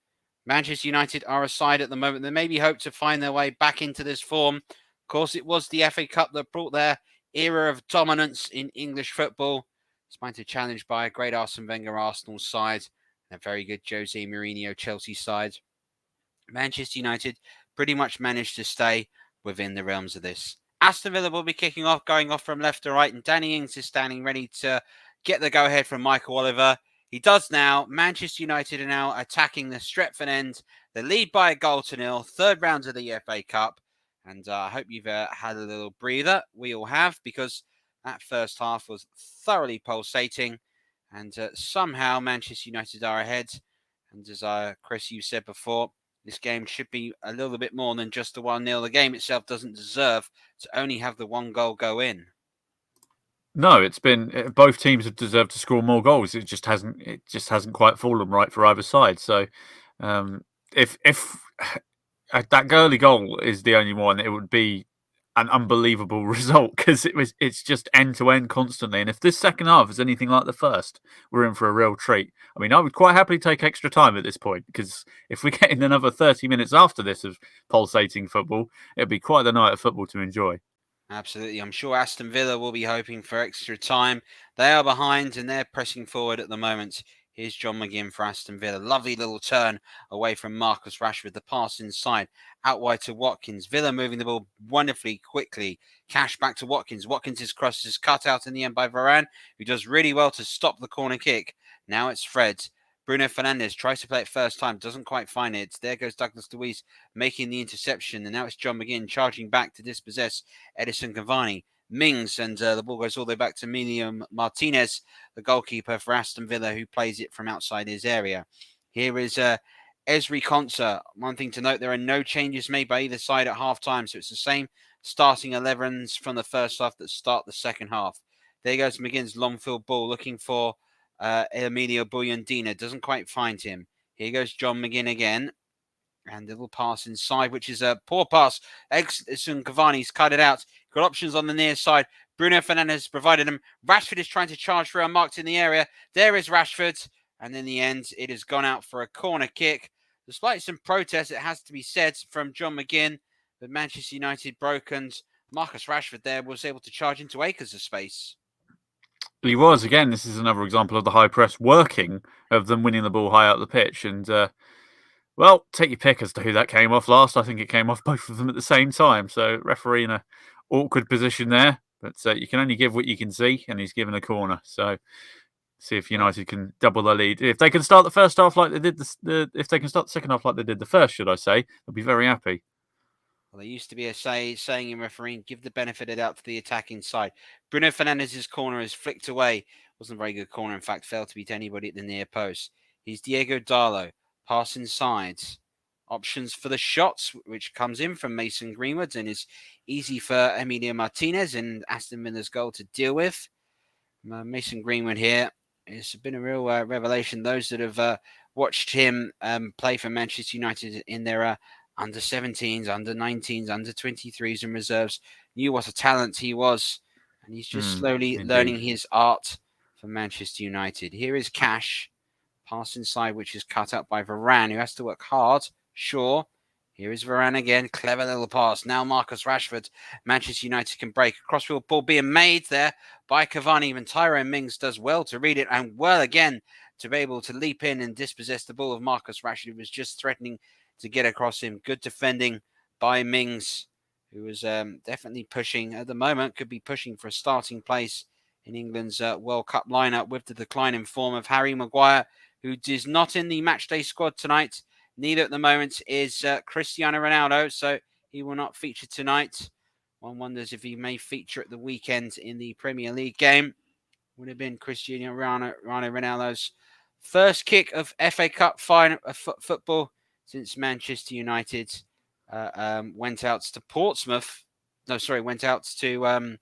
Manchester United are a side at the moment that maybe hope to find their way back into this form. Of course, it was the FA Cup that brought their era of dominance in English football. Despite a challenge by a great Arsene Wenger Arsenal side and a very good Jose Mourinho Chelsea side, Manchester United pretty much managed to stay within the realms of this. Aston Villa will be kicking off, going off from left to right, and Danny Ings is standing ready to get the go-ahead from Michael Oliver. He does now. Manchester United are now attacking the Stretford end. They lead by a goal to nil, third round of the FA Cup. And I hope you've had a little breather. We all have, because that first half was thoroughly pulsating. And somehow Manchester United are ahead. And as Chris, you said before, this game should be a little bit more than just the 1-0. The game itself doesn't deserve to only have the one goal go in. No, it's been both teams have deserved to score more goals. It just hasn't quite fallen right for either side. So if that early goal is the only one, it would be an unbelievable result because it's just end to end constantly. And if this second half is anything like the first, we're in for a real treat. I mean, I would quite happily take extra time at this point because if we get in another 30 minutes after this of pulsating football, it'd be quite the night of football to enjoy. Absolutely. I'm sure Aston Villa will be hoping for extra time. They are behind and they're pressing forward at the moment. Here's John McGinn for Aston Villa. Lovely little turn away from Marcus Rashford. The pass inside, out wide to Watkins. Villa moving the ball wonderfully quickly. Cash back to Watkins. Watkins' cross is cut out in the end by Varane, who does really well to stop the corner kick. Now it's Fred. Bruno Fernandes tries to play it first time, doesn't quite find it. There goes Douglas Luiz making the interception, and now it's John McGinn charging back to dispossess Edison Cavani. Mings, and the ball goes all the way back to Emilio Martinez, the goalkeeper for Aston Villa, who plays it from outside his area. Here is Esri Konsa. One thing to note, there are no changes made by either side at half-time, so it's the same starting 11s from the first half that start the second half. There goes McGinn's long field ball, looking for Emilio Buendía. Doesn't quite find him. Here goes John McGinn again. And a little pass inside, which is a poor pass. Edson Cavani's cut it out. Got options on the near side. Bruno Fernandes provided him. Rashford is trying to charge through, unmarked in the area. There is Rashford. And in the end, it has gone out for a corner kick. Despite some protest, it has to be said, from John McGinn, that Manchester United broke, and Marcus Rashford there was able to charge into acres of space. He was. Again, this is another example of the high press working, of them winning the ball high up the pitch. And well, take your pick as to who that came off last. I think it came off both of them at the same time. So referee in an awkward position there. But you can only give what you can see, and he's given a corner. So see if United can double their lead. If they can start the first half like they did if they can start the second half like they did the first, should I say, they'll be very happy. Well, there used to be a saying in refereeing, give the benefit of the doubt to the attacking side. Bruno Fernandez's corner is flicked away. Wasn't a very good corner, in fact, failed to beat anybody at the near post. He's Diego Darlo, pass inside. Options for the shots, which comes in from Mason Greenwood and is easy for Emilio Martinez and Aston Villa's goal to deal with. Mason Greenwood here. It's been a real revelation. Those that have watched him play for Manchester United in their under 17s, under 19s, under 23s and reserves knew what a talent he was. And he's just slowly learning his art for Manchester United. Here is Cash. Pass inside, which is cut up by Varane, who has to work hard. Sure. Here is Varane again. Clever little pass. Now Marcus Rashford. Manchester United can break. A crossfield ball being made there by Cavani. Even Tyrone Mings does well to read it and well again to be able to leap in and dispossess the ball of Marcus Rashford, who was just threatening to get across him. Good defending by Mings, who was definitely pushing at the moment. Could be pushing for a starting place in England's World Cup lineup with the decline in form of Harry Maguire, who is not in the matchday squad tonight. Neither at the moment is Cristiano Ronaldo, so he will not feature tonight. One wonders if he may feature at the weekend in the Premier League game. Would have been Cristiano Ronaldo's first kick of FA Cup final football since Manchester United went out to Portsmouth. No, sorry, went out to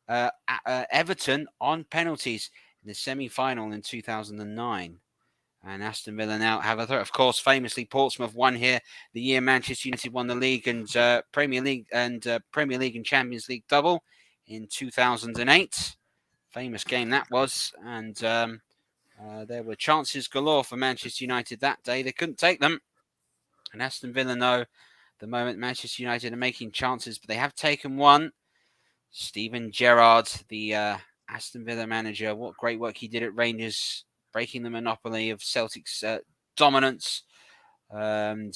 Everton on penalties in the semi-final in 2009. And Aston Villa now have a third. Of course, famously, Portsmouth won here the year Manchester United won the league and Premier League and Champions League double in 2008. Famous game that was, and there were chances galore for Manchester United that day. They couldn't take them, and Aston Villa know the moment Manchester United are making chances, but they have taken one. Steven Gerrard, the Aston Villa manager, what great work he did at Rangers, breaking the monopoly of Celtic's dominance, and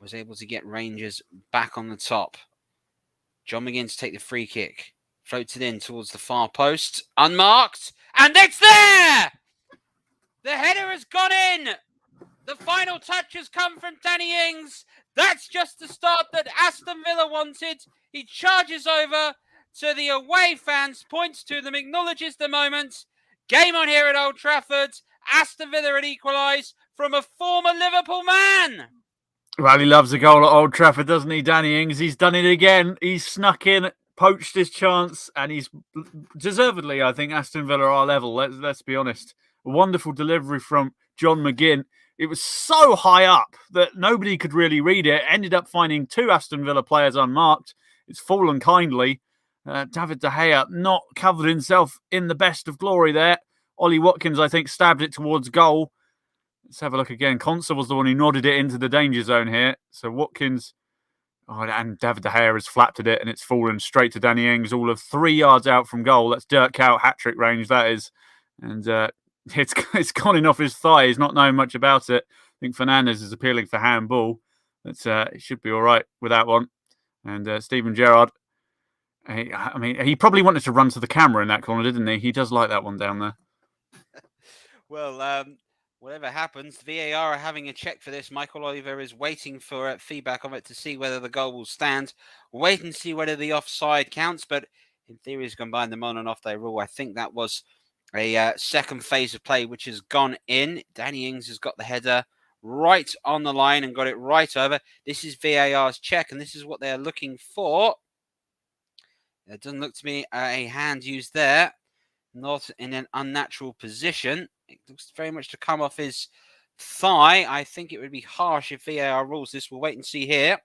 was able to get Rangers back on the top. John McGinn to take the free kick. Floats it in towards the far post. Unmarked. And it's there! The header has gone in! The final touch has come from Danny Ings. That's just the start that Aston Villa wanted. He charges over to the away fans, points to them, acknowledges the moment. Game on here at Old Trafford. Aston Villa had equalised from a former Liverpool man. Well, he loves a goal at Old Trafford, doesn't he, Danny Ings? He's done it again. He's snuck in, poached his chance, and he's deservedly, I think, Aston Villa are level. Let's be honest. A wonderful delivery from John McGinn. It was so high up that nobody could really read it. Ended up finding two Aston Villa players unmarked. It's fallen kindly. David De Gea not covered himself in the best of glory there. Ollie Watkins, I think, stabbed it towards goal. Let's have a look again. Conser was the one who nodded it into the danger zone here. So Watkins and David De Gea has flapped at it and it's fallen straight to Danny Ings, all of 3 yards out from goal. That's Dirk Kuyt hat-trick range, that is. And it's gone in off his thigh. He's not knowing much about it. I think Fernandez is appealing for handball. It should be all right with that one. And Steven Gerrard, he probably wanted to run to the camera in that corner, didn't he? He does like that one down there. Well, whatever happens, VAR are having a check for this. Michael Oliver is waiting for feedback of it to see whether the goal will stand. Wait and see whether the offside counts. But in theory, he's combined them on and off their rule. I think that was a second phase of play which has gone in. Danny Ings has got the header right on the line and got it right over. This is VAR's check, and this is what they're looking for. It doesn't look to me a hand used there. Not in an unnatural position. It looks very much to come off his thigh. I think it would be harsh if VAR rules this. We'll wait and see here.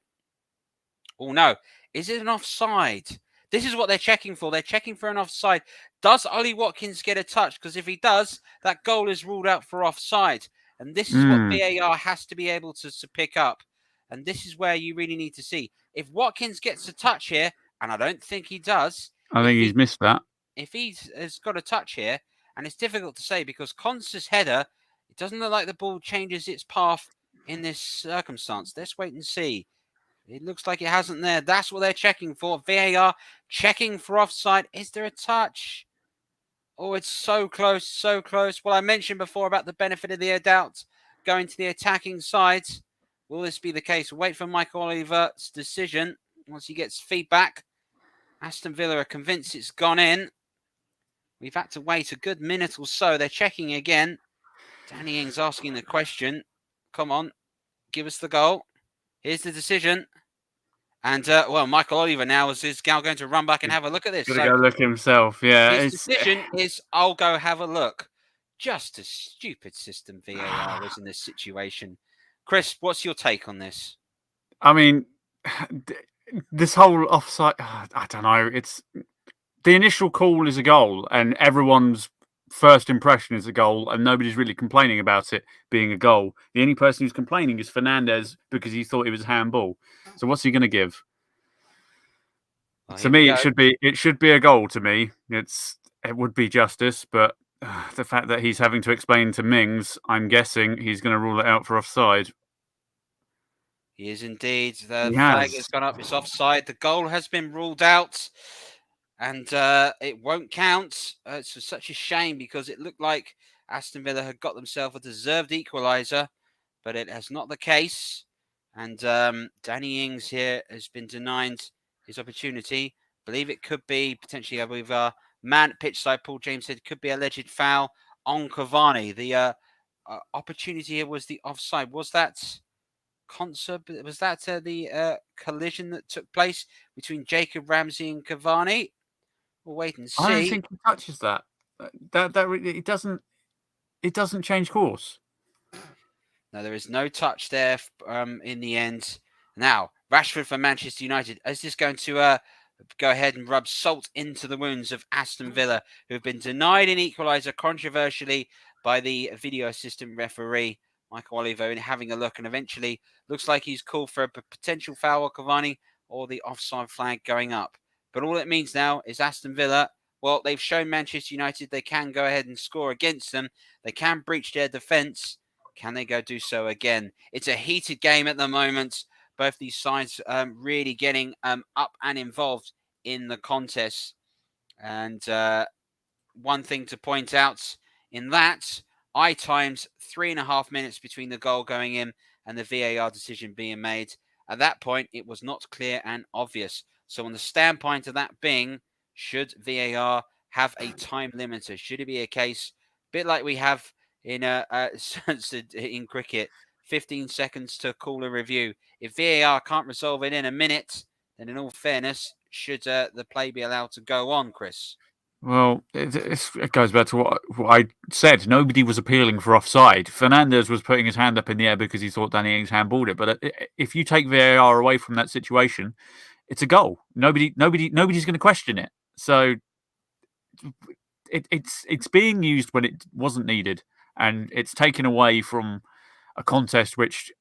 Oh, no. Is it an offside? This is what they're checking for. They're checking for an offside. Does Ollie Watkins get a touch? Because if he does, that goal is ruled out for offside. And this is what VAR has to be able to pick up. And this is where you really need to see. If Watkins gets a touch here, and I don't think he does. I think he's missed that. If he has got a touch here, and it's difficult to say because Conser's header, it doesn't look like the ball changes its path in this circumstance. Let's wait and see. It looks like it hasn't there. That's what they're checking for. VAR checking for offside. Is there a touch? Oh, it's so close, so close. Well, I mentioned before about the benefit of the doubt going to the attacking side. Will this be the case? We'll wait for Michael Oliver's decision once he gets feedback. Aston Villa are convinced it's gone in. We've had to wait a good minute or so. They're checking again. Danny Ings asking the question. Come on, give us the goal. Here's the decision. And, Michael Oliver now is now going to run back and have a look at this. Got to go look himself. Yeah, his decision is, I'll go have a look. Just a stupid system VAR is in this situation. Chris, what's your take on this? I mean, this whole offside, I don't know. It's the initial call is a goal, and everyone's first impression is a goal, and nobody's really complaining about it being a goal. The only person who's complaining is Fernandez because he thought it was handball. So what's he going to give? Well, to me, it should be a goal. To me, it would be justice, but the fact that he's having to explain to Mings, I'm guessing he's going to rule it out for offside. He is indeed. The flag has gone up. It's offside. The goal has been ruled out, and it won't count. It's such a shame because it looked like Aston Villa had got themselves a deserved equaliser, but it has not the case. And Danny Ings here has been denied his opportunity. I believe it could be potentially, I believe, man at pitch side, Paul James said, could be alleged foul on Cavani. The opportunity here was the offside. Was that the collision that took place between Jacob Ramsey and Cavani? We'll wait and see. I don't think he touches that. It doesn't change course. No, there is no touch there in the end. Now, Rashford for Manchester United. Is this going to go ahead and rub salt into the wounds of Aston Villa, who have been denied an equaliser controversially by the video assistant referee, Michael Oliver, and having a look, and eventually looks like he's called for a potential foul on Cavani or the offside flag going up. But all it means now is Aston Villa, well, they've shown Manchester United they can go ahead and score against them. They can breach their defence. Can they go do so again? It's a heated game at the moment. Both these sides really getting up and involved in the contest. And one thing to point out in that, I times 3.5 minutes between the goal going in and the VAR decision being made. At that point, it was not clear and obvious. So on the standpoint of that being, should VAR have a time limiter? Should it be a case, a bit like we have in in cricket, 15 seconds to call a review? If VAR can't resolve it in a minute, then in all fairness, should the play be allowed to go on, Chris? Well, it goes back to what I said. Nobody was appealing for offside. Fernandez was putting his hand up in the air because he thought Danny Ings handballed it. But if you take VAR away from that situation, it's a goal. Nobody's going to question it. So it's being used when it wasn't needed, and it's taken away from a contest which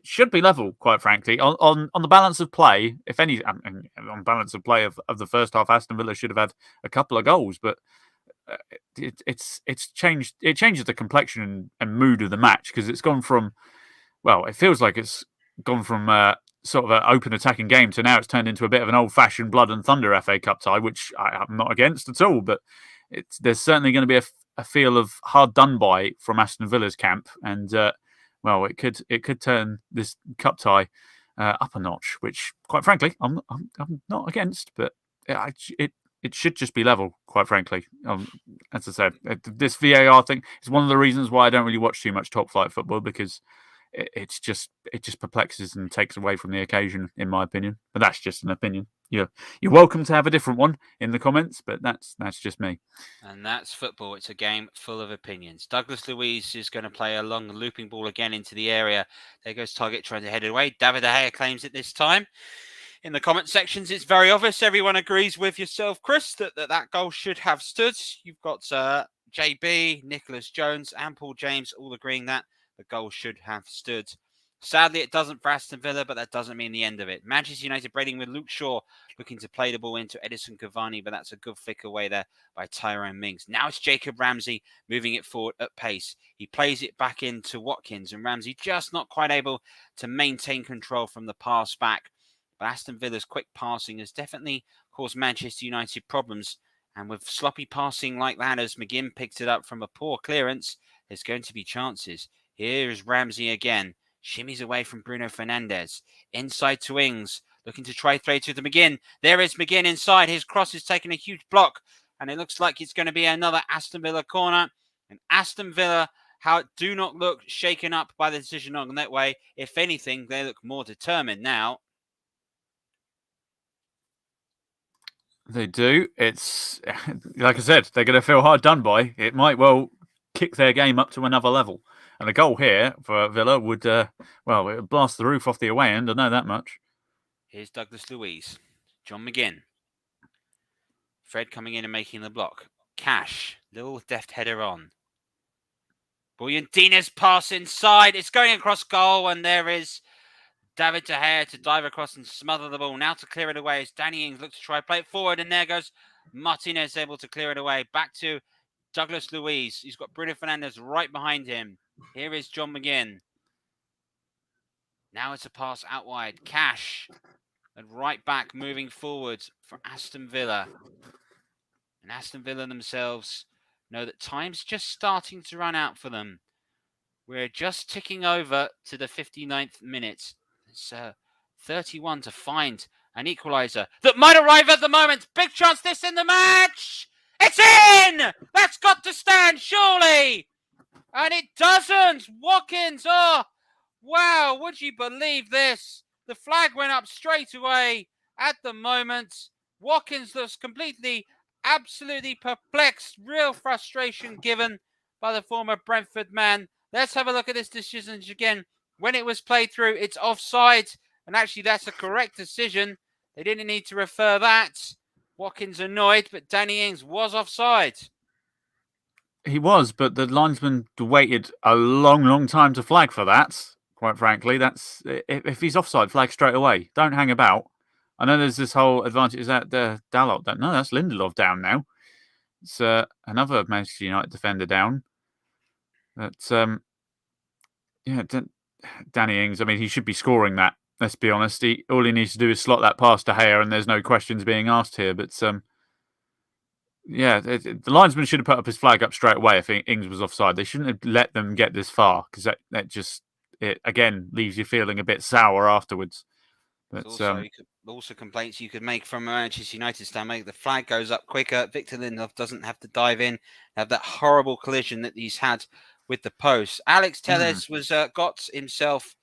should be level, quite frankly. On the balance of play, if any, on balance of play of the first half, Aston Villa should have had a couple of goals, but it's changed. It changes the complexion and mood of the match because it's gone from, well, it feels like it's gone from sort of an open attacking game to now it's turned into a bit of an old-fashioned blood and thunder FA Cup tie, which I'm not against at all, but there's certainly going to be a feel of hard done by from Aston Villa's camp, and well, it could turn this cup tie up a notch, which, quite frankly, I'm not against, but it should just be level, quite frankly. As I said, this VAR thing is one of the reasons why I don't really watch too much top flight football, because it just perplexes and takes away from the occasion, in my opinion. But that's just an opinion. You're welcome to have a different one in the comments, but that's just me. And that's football. It's a game full of opinions. Douglas Luiz is going to play a long looping ball again into the area. There goes Target trying to head it away. David De Gea claims it this time. In the comment sections, it's very obvious. Everyone agrees with yourself, Chris, that goal should have stood. You've got JB, Nicholas Jones, and Paul James all agreeing that the goal should have stood. Sadly, it doesn't for Aston Villa, but that doesn't mean the end of it. Manchester United braiding with Luke Shaw, looking to play the ball into Edison Cavani, but that's a good flick away there by Tyrone Mings. Now it's Jacob Ramsey moving it forward at pace. He plays it back into Watkins, and Ramsey just not quite able to maintain control from the pass back. But Aston Villa's quick passing has definitely caused Manchester United problems, and with sloppy passing like that, as McGinn picked it up from a poor clearance, there's going to be chances. Here is Ramsey again. shimmies away from Bruno Fernandes. Inside to Ings, looking to try through to the McGinn. There is McGinn inside. His cross is taking a huge block, and it looks like it's going to be another Aston Villa corner. And Aston Villa do not look shaken up by the decision on that way. If anything, they look more determined now. They do. It's like I said, they're going to feel hard done by. It might well kick their game up to another level. And a goal here for Villa would, it would blast the roof off the away end. I know that much. Here's Douglas Luiz. John McGinn. Fred coming in and making the block. Cash. Little deft header on. Bouyandina's pass inside. It's going across goal, and there is David De Gea to dive across and smother the ball. Now to clear it away as Danny Ings looks to try play it forward, and there goes Martinez able to clear it away. Back to Douglas Luiz. He's got Bruno Fernandes right behind him. Here is John McGinn. Now it's a pass out wide. Cash. And right back moving forward for Aston Villa. And Aston Villa themselves know that time's just starting to run out for them. We're just ticking over to the 59th minute. It's 31 to find an equaliser that might arrive at the moment. Big chance this in the match. It's in! That's got to stand, surely. And it doesn't. Watkins, wow, would you believe this? The flag went up straight away at the moment. Watkins looks absolutely perplexed. Real frustration given by the former Brentford man. Let's have a look at this decision again. When it was played through, it's offside. And actually, that's a correct decision. They didn't need to refer that. Watkins annoyed, but Danny Ings was offside. He was, but the linesman waited a long, long time to flag for that. Quite frankly, that's if he's offside, flag straight away. Don't hang about. I know there's this whole advantage. Is that Dalot? No, that's Lindelof down now. It's another Manchester United defender down. But Danny Ings. I mean, he should be scoring that. Let's be honest. All he needs to do is slot that pass to Gea, and there's no questions being asked here. But the linesman should have put up his flag up straight away if Ings was offside. They shouldn't have let them get this far, because that just again leaves you feeling a bit sour afterwards. But also complaints you could make from Manchester United standpoint. The flag goes up quicker. Victor Lindelof doesn't have to dive in, have that horrible collision that he's had with the post. Alex Telles was got himself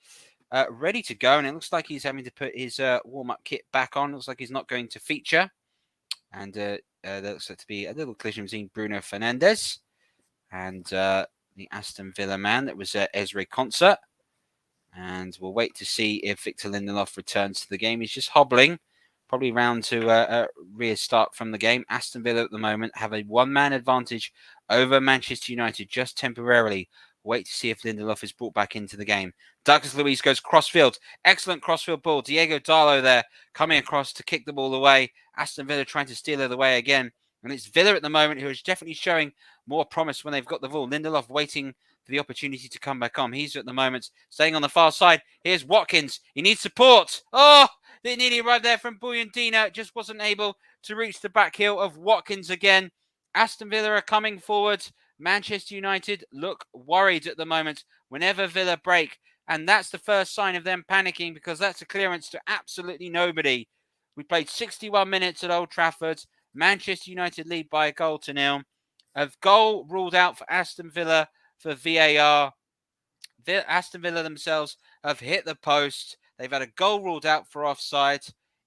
ready to go, and it looks like he's having to put his warm-up kit back on. Looks like he's not going to feature. And there looks like to be a little collision between Bruno Fernandes and the Aston Villa man. That was Ezri Concert. And we'll wait to see if Victor Lindelof returns to the game. He's just hobbling, probably round to a rear start from the game. Aston Villa at the moment have a one-man advantage over Manchester United just temporarily. Wait to see if Lindelof is brought back into the game. Douglas Luiz goes crossfield. Excellent crossfield ball. Diego Dalot there coming across to kick the ball away. Aston Villa trying to steal it away again. And it's Villa at the moment who is definitely showing more promise when they've got the ball. Lindelof waiting for the opportunity to come back on. He's at the moment staying on the far side. Here's Watkins. He needs support. Oh, they nearly arrived there from Bouyandina. Just wasn't able to reach the back heel of Watkins again. Aston Villa are coming forward. Manchester United look worried at the moment whenever Villa break. And that's the first sign of them panicking, because that's a clearance to absolutely nobody. We played 61 minutes at Old Trafford. Manchester United lead by 1-0. A goal ruled out for Aston Villa for VAR. Aston Villa themselves have hit the post. They've had a goal ruled out for offside.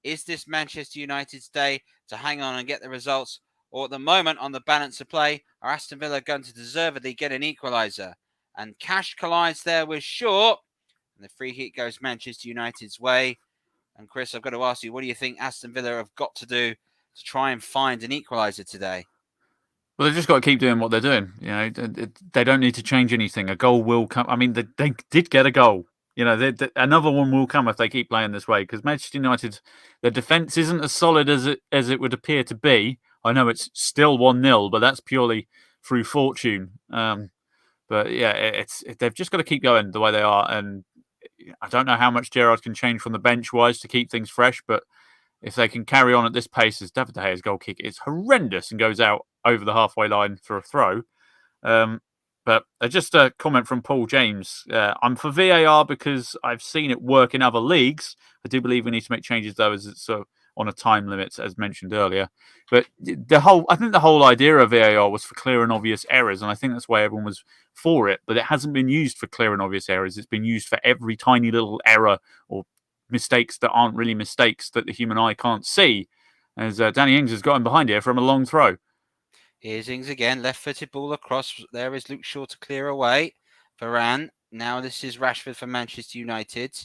Is this Manchester United's day to hang on and get the results? Or at the moment, on the balance of play, are Aston Villa going to deservedly get an equaliser? And Cash collides there with Shaw. And the free kick goes Manchester United's way. And Chris, I've got to ask you, what do you think Aston Villa have got to do to try and find an equaliser today? Well, they've just got to keep doing what they're doing. You know, they don't need to change anything. A goal will come. I mean, they did get a goal. You know, another one will come if they keep playing this way. Because Manchester United, their defence isn't as solid as it would appear to be. I know it's still 1-0, but that's purely through fortune. But yeah, they've just got to keep going the way they are. And I don't know how much Gerrard can change from the bench wise to keep things fresh, but if they can carry on at this pace, as David De Gea's goal kick is horrendous and goes out over the halfway line for a throw. But But just a comment from Paul James. I'm for VAR because I've seen it work in other leagues. I do believe we need to make changes, though, as it's on a time limit, as mentioned earlier. But I think the whole idea of VAR was for clear and obvious errors, and I think that's why everyone was for it. But it hasn't been used for clear and obvious errors. It's been used for every tiny little error or mistakes that aren't really mistakes that the human eye can't see. As Danny Ings has gotten behind here from a long throw. Here's Ings again, left-footed ball across. There is Luke Shaw to clear away. Varane. Now this is Rashford for Manchester United.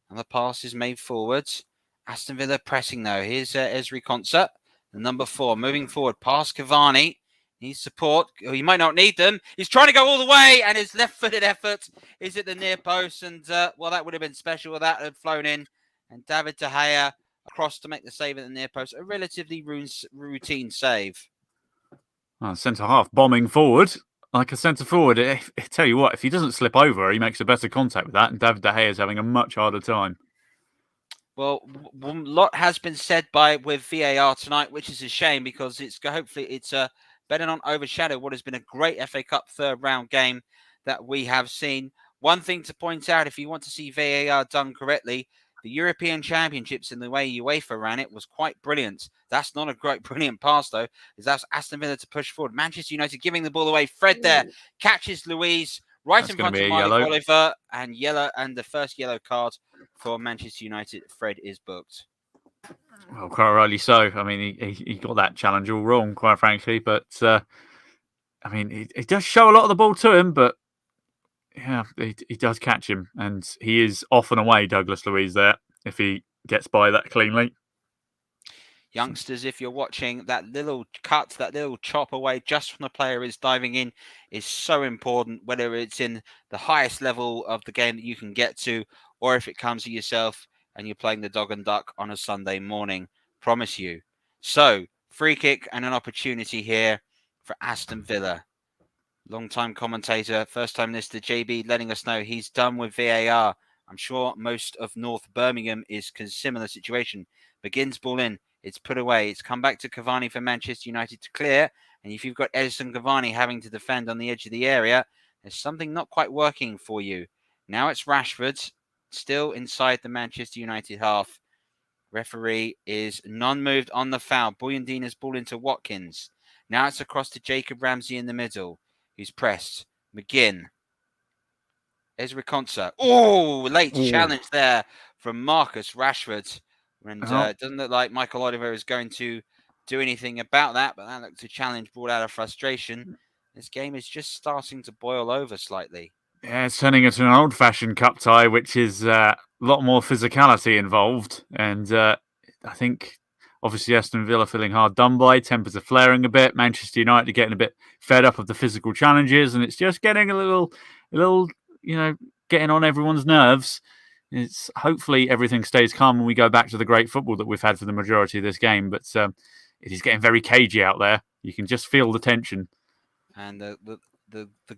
And the pass is made forwards. Aston Villa pressing though. Here's Ezri Konsa, the number 4, moving forward. Past Cavani. Needs support. Oh, he might not need them. He's trying to go all the way, and his left-footed effort is at the near post. And, well, that would have been special. That had flown in. And David De Gea across to make the save at the near post. A relatively routine save. Centre-half bombing forward. Like a centre-forward. I tell you what, if he doesn't slip over, he makes a better contact with that. And David De Gea is having a much harder time. Well, a lot has been said with VAR tonight, which is a shame because hopefully it's better not overshadow what has been a great FA Cup third round game that we have seen. One thing to point out, if you want to see VAR done correctly, the European Championships and the way UEFA ran it was quite brilliant. That's not a brilliant pass, though, because that's Aston Villa to push forward. Manchester United giving the ball away. Fred there catches Luiz right in front of Marley Oliver, and the first yellow card for Manchester United. Fred is booked. Well, quite rightly so. I mean, he got that challenge all wrong, quite frankly. But, I mean, he does show a lot of the ball to him, but, yeah, he does catch him. And he is off and away, Douglas Luiz, there, if he gets by that cleanly. Youngsters, if you're watching, that little cut, that little chop away just from the player is diving in is so important, whether it's in the highest level of the game that you can get to, or if it comes to yourself and you're playing the dog and duck on a Sunday morning. Promise you. So, free kick and an opportunity here for Aston Villa. Long-time commentator, first-time listener, JB, letting us know he's done with VAR. I'm sure most of North Birmingham is a similar situation. Begins ball in. It's put away. It's come back to Cavani for Manchester United to clear. And if you've got Edison Cavani having to defend on the edge of the area, there's something not quite working for you. Now it's Rashford, still inside the Manchester United half. Referee is non-moved on the foul. Boyandina's ball into Watkins. Now it's across to Jacob Ramsey in the middle, who's pressed. McGinn. Ezri Konsa. Oh, late challenge there from Marcus Rashford. And it doesn't look like Michael Oliver is going to do anything about that, but that looks a challenge brought out of frustration. This game is just starting to boil over slightly. Yeah, it's turning into an old-fashioned cup tie, which is a lot more physicality involved. And I think, obviously, Aston Villa feeling hard done by. Tempers are flaring a bit. Manchester United getting a bit fed up of the physical challenges. And it's just getting a little, getting on everyone's nerves. It's hopefully everything stays calm and we go back to the great football that we've had for the majority of this game. But it is getting very cagey out there. You can just feel the tension. And the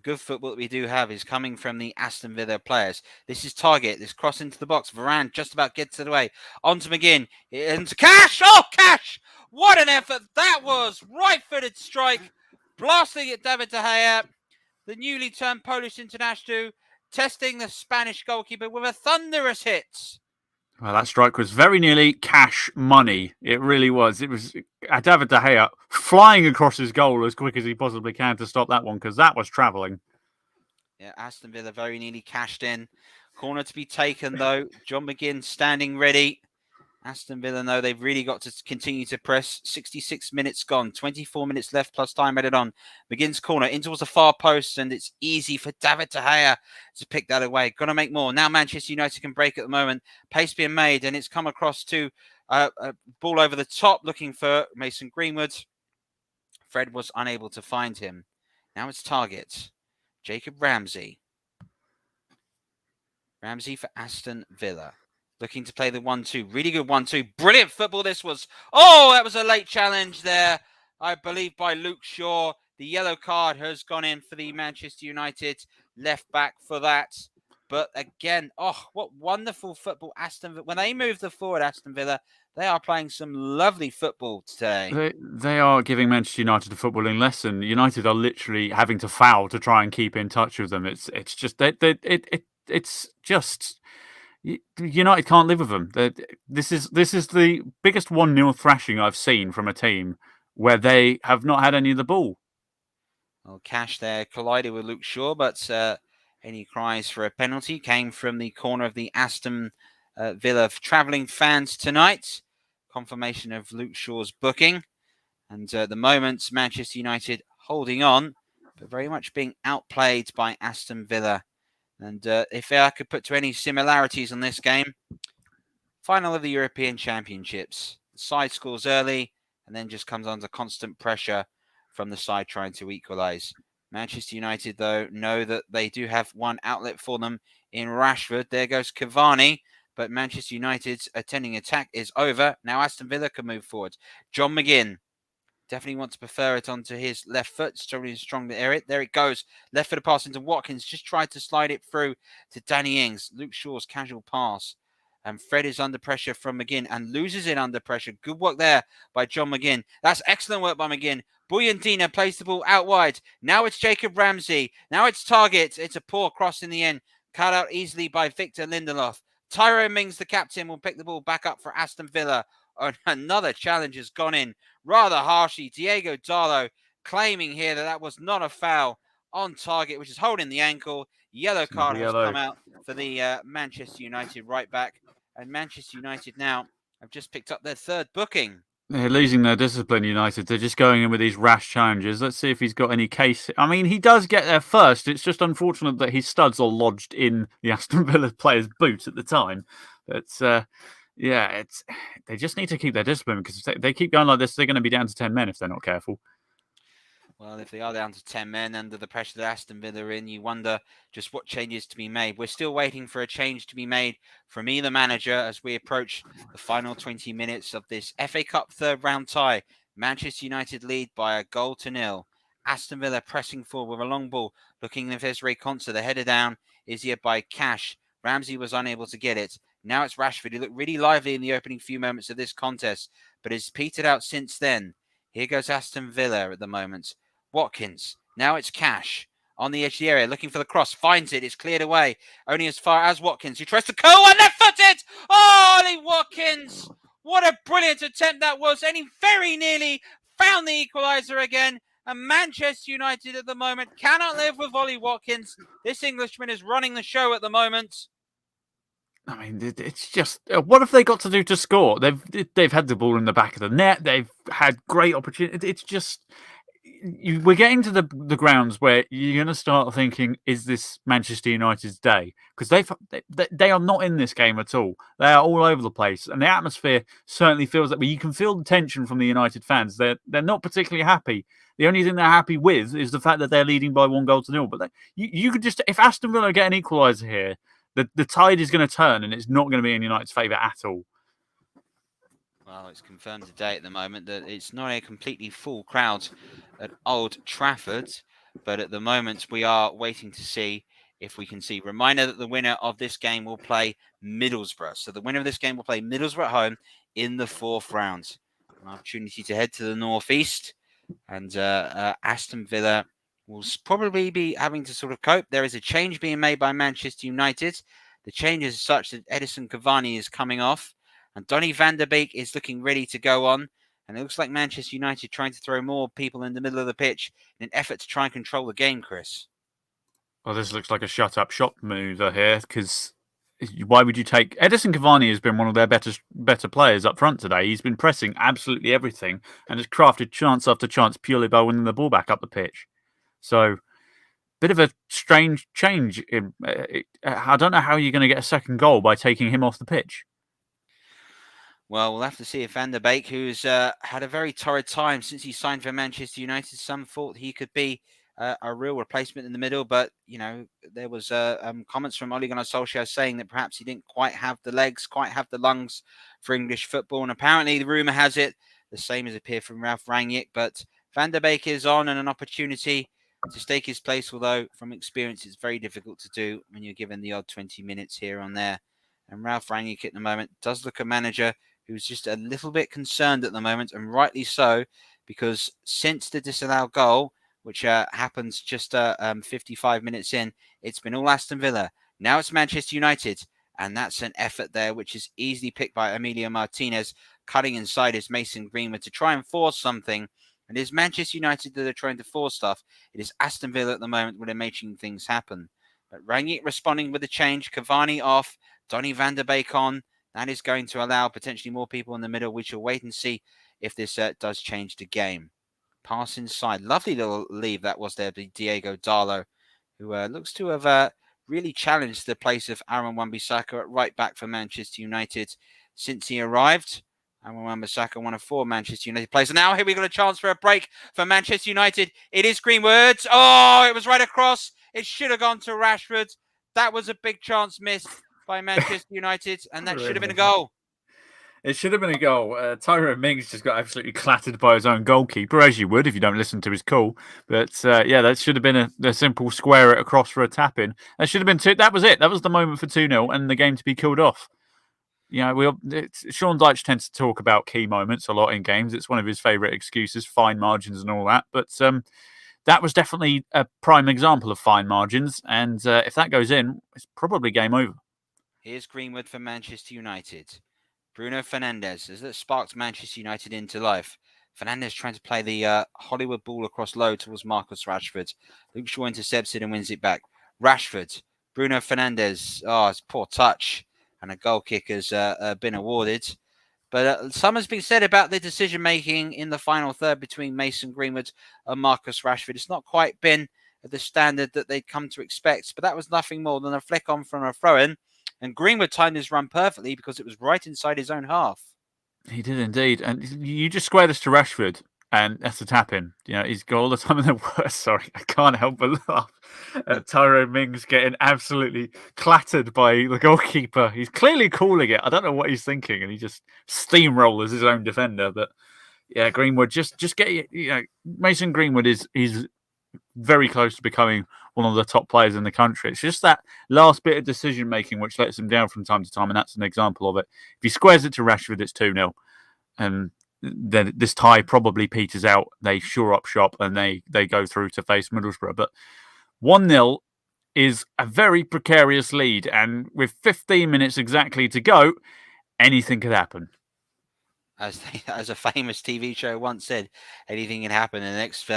good football that we do have is coming from the Aston Villa players. This is Target. This cross into the box. Varane just about gets it away. On to McGinn. Into Cash. Oh, Cash! What an effort that was. Right-footed strike. Blasting at David De Gea. The newly turned Polish international testing the Spanish goalkeeper with a thunderous hit. Well, that strike was very nearly cash money. It really was. It was David De Gea flying across his goal as quick as he possibly can to stop that one, because that was travelling. Yeah, Aston Villa very nearly cashed in. Corner to be taken, though. John McGinn standing ready. Aston Villa know they've really got to continue to press. 66 minutes gone. 24 minutes left plus time added on. McGinn's corner in towards the far post, and it's easy for David De Gea to pick that away. Got to make more. Now Manchester United can break at the moment. Pace being made, and it's come across to a ball over the top looking for Mason Greenwood. Fred was unable to find him. Now it's Target. Jacob Ramsey. Ramsey for Aston Villa. Looking to play the 1-2. Really good 1-2. Brilliant football this was. Oh, that was a late challenge there, I believe, by Luke Shaw. The yellow card has gone in for the Manchester United left back for that. But again, what wonderful football Aston Villa. When they move the forward, Aston Villa, They are playing some lovely football today. They are giving Manchester United a footballing lesson. United are literally having to foul to try and keep in touch with them. It's just it's just United can't live with them. This is the biggest 1-0 thrashing I've seen from a team where they have not had any of the ball. Well, Cash there collided with Luke Shaw, but any cries for a penalty came from the corner of the Aston Villa travelling fans tonight. Confirmation of Luke Shaw's booking. And at the moment, Manchester United holding on, but very much being outplayed by Aston Villa. And if I could put to any similarities on this game, final of the European Championships. The side scores early and then just comes under constant pressure from the side trying to equalise. Manchester United, though, know that they do have one outlet for them in Rashford. There goes Cavani, but Manchester United's attending attack is over. Now Aston Villa can move forward. John McGinn definitely wants to prefer it onto his left foot. Strong to area. There it goes. Left foot pass into Watkins. Just tried to slide it through to Danny Ings. Luke Shaw's casual pass. And Fred is under pressure from McGinn and loses it under pressure. Good work there by John McGinn. That's excellent work by McGinn. Buyandina plays the ball out wide. Now it's Jacob Ramsey. Now it's Target. It's a poor cross in the end. Cut out easily by Victor Lindelof. Tyrone Mings, the captain, will pick the ball back up for Aston Villa. Another challenge has gone in rather harshly. Diego Darlow claiming here that was not a foul on Target, which is holding the ankle. Yellow card has come out for the Manchester United right back. And Manchester United now have just picked up their third booking. They're losing their discipline, United. They're just going in with these rash challenges. Let's see if he's got any case. I mean, he does get there first. It's just unfortunate that his studs are lodged in the Aston Villa player's boot at the time. But they just need to keep their discipline because if they keep going like this, they're going to be down to 10 men if they're not careful. Well, if they are down to 10 men under the pressure that Aston Villa are in, you wonder just what changes to be made. We're still waiting for a change to be made from either manager as we approach the final 20 minutes of this FA Cup third round tie. Manchester United lead by 1-0. Aston Villa pressing forward with a long ball, looking at Desiree Konsa. The header down is here by Cash. Ramsey was unable to get it. Now it's Rashford. He looked really lively in the opening few moments of this contest, but has petered out since then. Here goes Aston Villa at the moment. Watkins. Now it's Cash on the edge of the area, looking for the cross. Finds it. It's cleared away. Only as far as Watkins, who tries to curl and left-footed. Oh, Ollie Watkins. What a brilliant attempt that was. And he very nearly found the equaliser again. And Manchester United at the moment cannot live with Ollie Watkins. This Englishman is running the show at the moment. I mean, it's just what have they got to do to score? They've had the ball in the back of the net. They've had great opportunities. It's just we're getting to the grounds where you're going to start thinking, is this Manchester United's day? Because they are not in this game at all. They are all over the place, and the atmosphere certainly feels that way. You can feel the tension from the United fans. They're not particularly happy. The only thing they're happy with is the fact that they're leading by 1-0. But you could just, if Aston Villa get an equaliser here, the tide is going to turn, and it's not going to be in United's favour at all. Well, it's confirmed today at the moment that it's not a completely full crowd at Old Trafford, but at the moment we are waiting to see if we can see. Reminder that the winner of this game will play Middlesbrough. So the winner of this game will play Middlesbrough at home in the fourth round. An opportunity to head to the northeast, and Aston Villa will probably be having to sort of cope. There is a change being made by Manchester United. The change is such that Edison Cavani is coming off, and Donny van der Beek is looking ready to go on. And it looks like Manchester United trying to throw more people in the middle of the pitch in an effort to try and control the game, Chris. Well, this looks like a shut-up shop move here, because why would you take... Edison Cavani has been one of their better players up front today. He's been pressing absolutely everything and has crafted chance after chance purely by winning the ball back up the pitch. So, bit of a strange change. I don't know how you're going to get a second goal by taking him off the pitch. Well, we'll have to see if Van der Beek, who's had a very torrid time since he signed for Manchester United, some thought he could be a real replacement in the middle. But, you know, there was comments from Ole Gunnar Solskjaer saying that perhaps he didn't quite have the legs, quite have the lungs for English football. And apparently the rumour has it, the same has appeared from Ralf Rangnick. But Van der Beek is on and an opportunity to stake his place, although from experience it's very difficult to do when you're given the odd 20 minutes here and there. And Ralf Rangnick at the moment does look a manager who's just a little bit concerned at the moment, and rightly so, because since the disallowed goal, which happens just 55 minutes in, it's been all Aston Villa. Now it's Manchester United, and that's an effort there, which is easily picked by Emilio Martinez, cutting inside his Mason Greenwood to try and force something. And it is Manchester United that are trying to force stuff. It is Aston Villa at the moment where they're making things happen. But Rangnick responding with a change. Cavani off. Donny van der Beek on. That is going to allow potentially more people in the middle. We shall wait and see if this does change the game. Pass inside. Lovely little leave that was there by Diego Darlo, who looks to have really challenged the place of Aaron Wan-Bissaka at right back for Manchester United since he arrived. Aaron Wan-Bissaka, one of 4 Manchester United players. And now here we got a chance for a break for Manchester United. It is Greenwood. Oh, it was right across. It should have gone to Rashford. That was a big chance missed by Manchester United, and that should have been a goal. It should have been a goal. Tyrone Mings just got absolutely clattered by his own goalkeeper, as you would if you don't listen to his call. But yeah, that should have been a simple square it across for a tap in. That should have been 2. That was it. That was the moment for 2-0 and the game to be killed off. You know, Sean Dyche tends to talk about key moments a lot in games. It's one of his favourite excuses, fine margins and all that. But that was definitely a prime example of fine margins. And if that goes in, it's probably game over. Here's Greenwood for Manchester United. Bruno Fernandes has sparked Manchester United into life. Fernandes trying to play the Hollywood ball across low towards Marcus Rashford. Luke Shaw intercepts it and wins it back. Rashford, Bruno Fernandes. Oh, it's poor touch. And a goal kick has been awarded. But some has been said about the decision-making in the final third between Mason Greenwood and Marcus Rashford. It's not quite been at the standard that they'd come to expect, but that was nothing more than a flick on from a throw-in. And Greenwood timed his run perfectly because it was right inside his own half. He did indeed. And you just square this to Rashford, and that's a tap-in. You know, he's got all the time in the worst. Sorry, I can't help but laugh at Tyrone Mings getting absolutely clattered by the goalkeeper. He's clearly calling it. I don't know what he's thinking, and he just steamrollers his own defender. But yeah, Greenwood just get, you know, Mason Greenwood is very close to becoming one of the top players in the country. It's just that last bit of decision making which lets him down from time to time, and that's an example of it. If he squares it to Rashford, it's 2-0, and then this tie probably peters out. They shore up shop and they go through to face Middlesbrough. But 1-0 is a very precarious lead, and with 15 minutes exactly to go, anything could happen. As a famous TV show once said, anything can happen in the next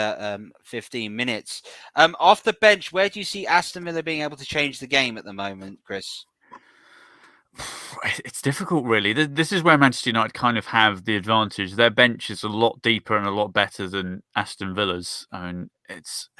15 minutes. Off the bench, where do you see Aston Villa being able to change the game at the moment, Chris? It's difficult, really. This is where Manchester United kind of have the advantage. Their bench is a lot deeper and a lot better than Aston Villa's. I mean, it's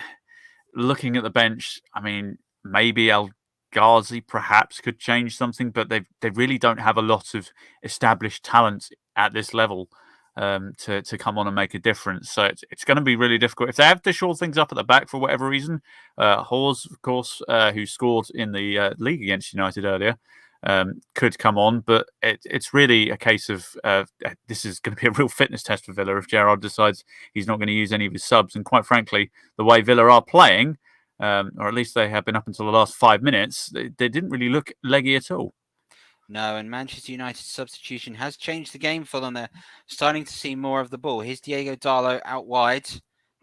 looking at the bench. I mean, maybe El Ghazi perhaps could change something, but they really don't have a lot of established talent at this level to come on and make a difference. So it's going to be really difficult. If they have to shore things up at the back for whatever reason, Hawes, of course, who scored in the league against United earlier, could come on. But it's really a case of this is going to be a real fitness test for Villa if Gerrard decides he's not going to use any of his subs. And quite frankly, the way Villa are playing, or at least they have been up until the last 5 minutes, they didn't really look leggy at all. No, and Manchester United's substitution has changed the game for them. They're starting to see more of the ball. Here's Diego Darlo out wide.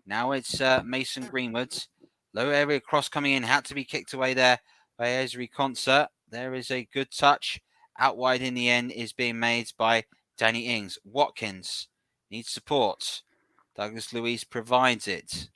Now it's Mason Greenwood. Low area cross coming in. Had to be kicked away there by Ezri Konsa. There is a good touch. Out wide in the end is being made by Danny Ings. Watkins needs support. Douglas Luiz provides it.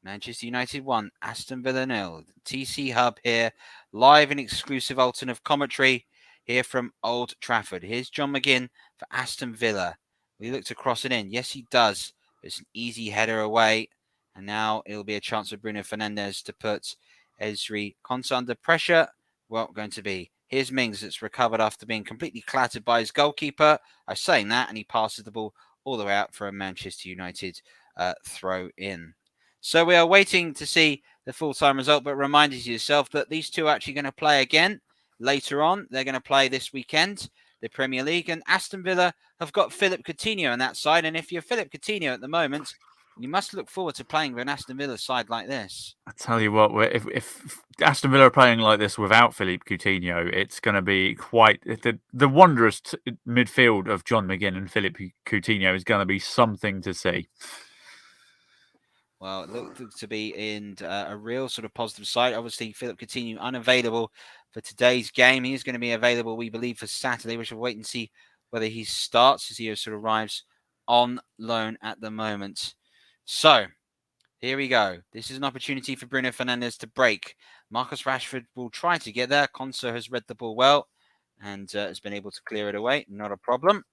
Manchester United 1, Aston Villa 0. TC Hub here, live and exclusive alternate commentary here from Old Trafford. Here's John McGinn for Aston Villa. He looked to cross it in. Yes, he does. It's an easy header away. And now it'll be a chance for Bruno Fernandes to put Ezri Konsa under pressure. Well, going to be. Here's Mings that's recovered after being completely clattered by his goalkeeper. I was saying that, and he passes the ball all the way out for a Manchester United throw in. So we are waiting to see the full-time result, but remind yourself that these two are actually going to play again later on. They're going to play this weekend, the Premier League, and Aston Villa have got Philip Coutinho on that side. And if you're Philip Coutinho at the moment, You must look forward to playing with an Aston Villa side like this. I tell you what, if Aston Villa are playing like this without Philippe Coutinho, it's going to be quite the wondrous midfield of John McGinn and Philippe Coutinho is going to be something to see. Well, it looked to be in a real sort of positive side. Obviously, Philippe Coutinho unavailable for today's game. He is going to be available, we believe, for Saturday. We shall wait and see whether he starts as he sort of arrives on loan at the moment. So, here we go. This is an opportunity for Bruno Fernandes to break. Marcus Rashford will try to get there. Konsa has read the ball well and has been able to clear it away. Not a problem.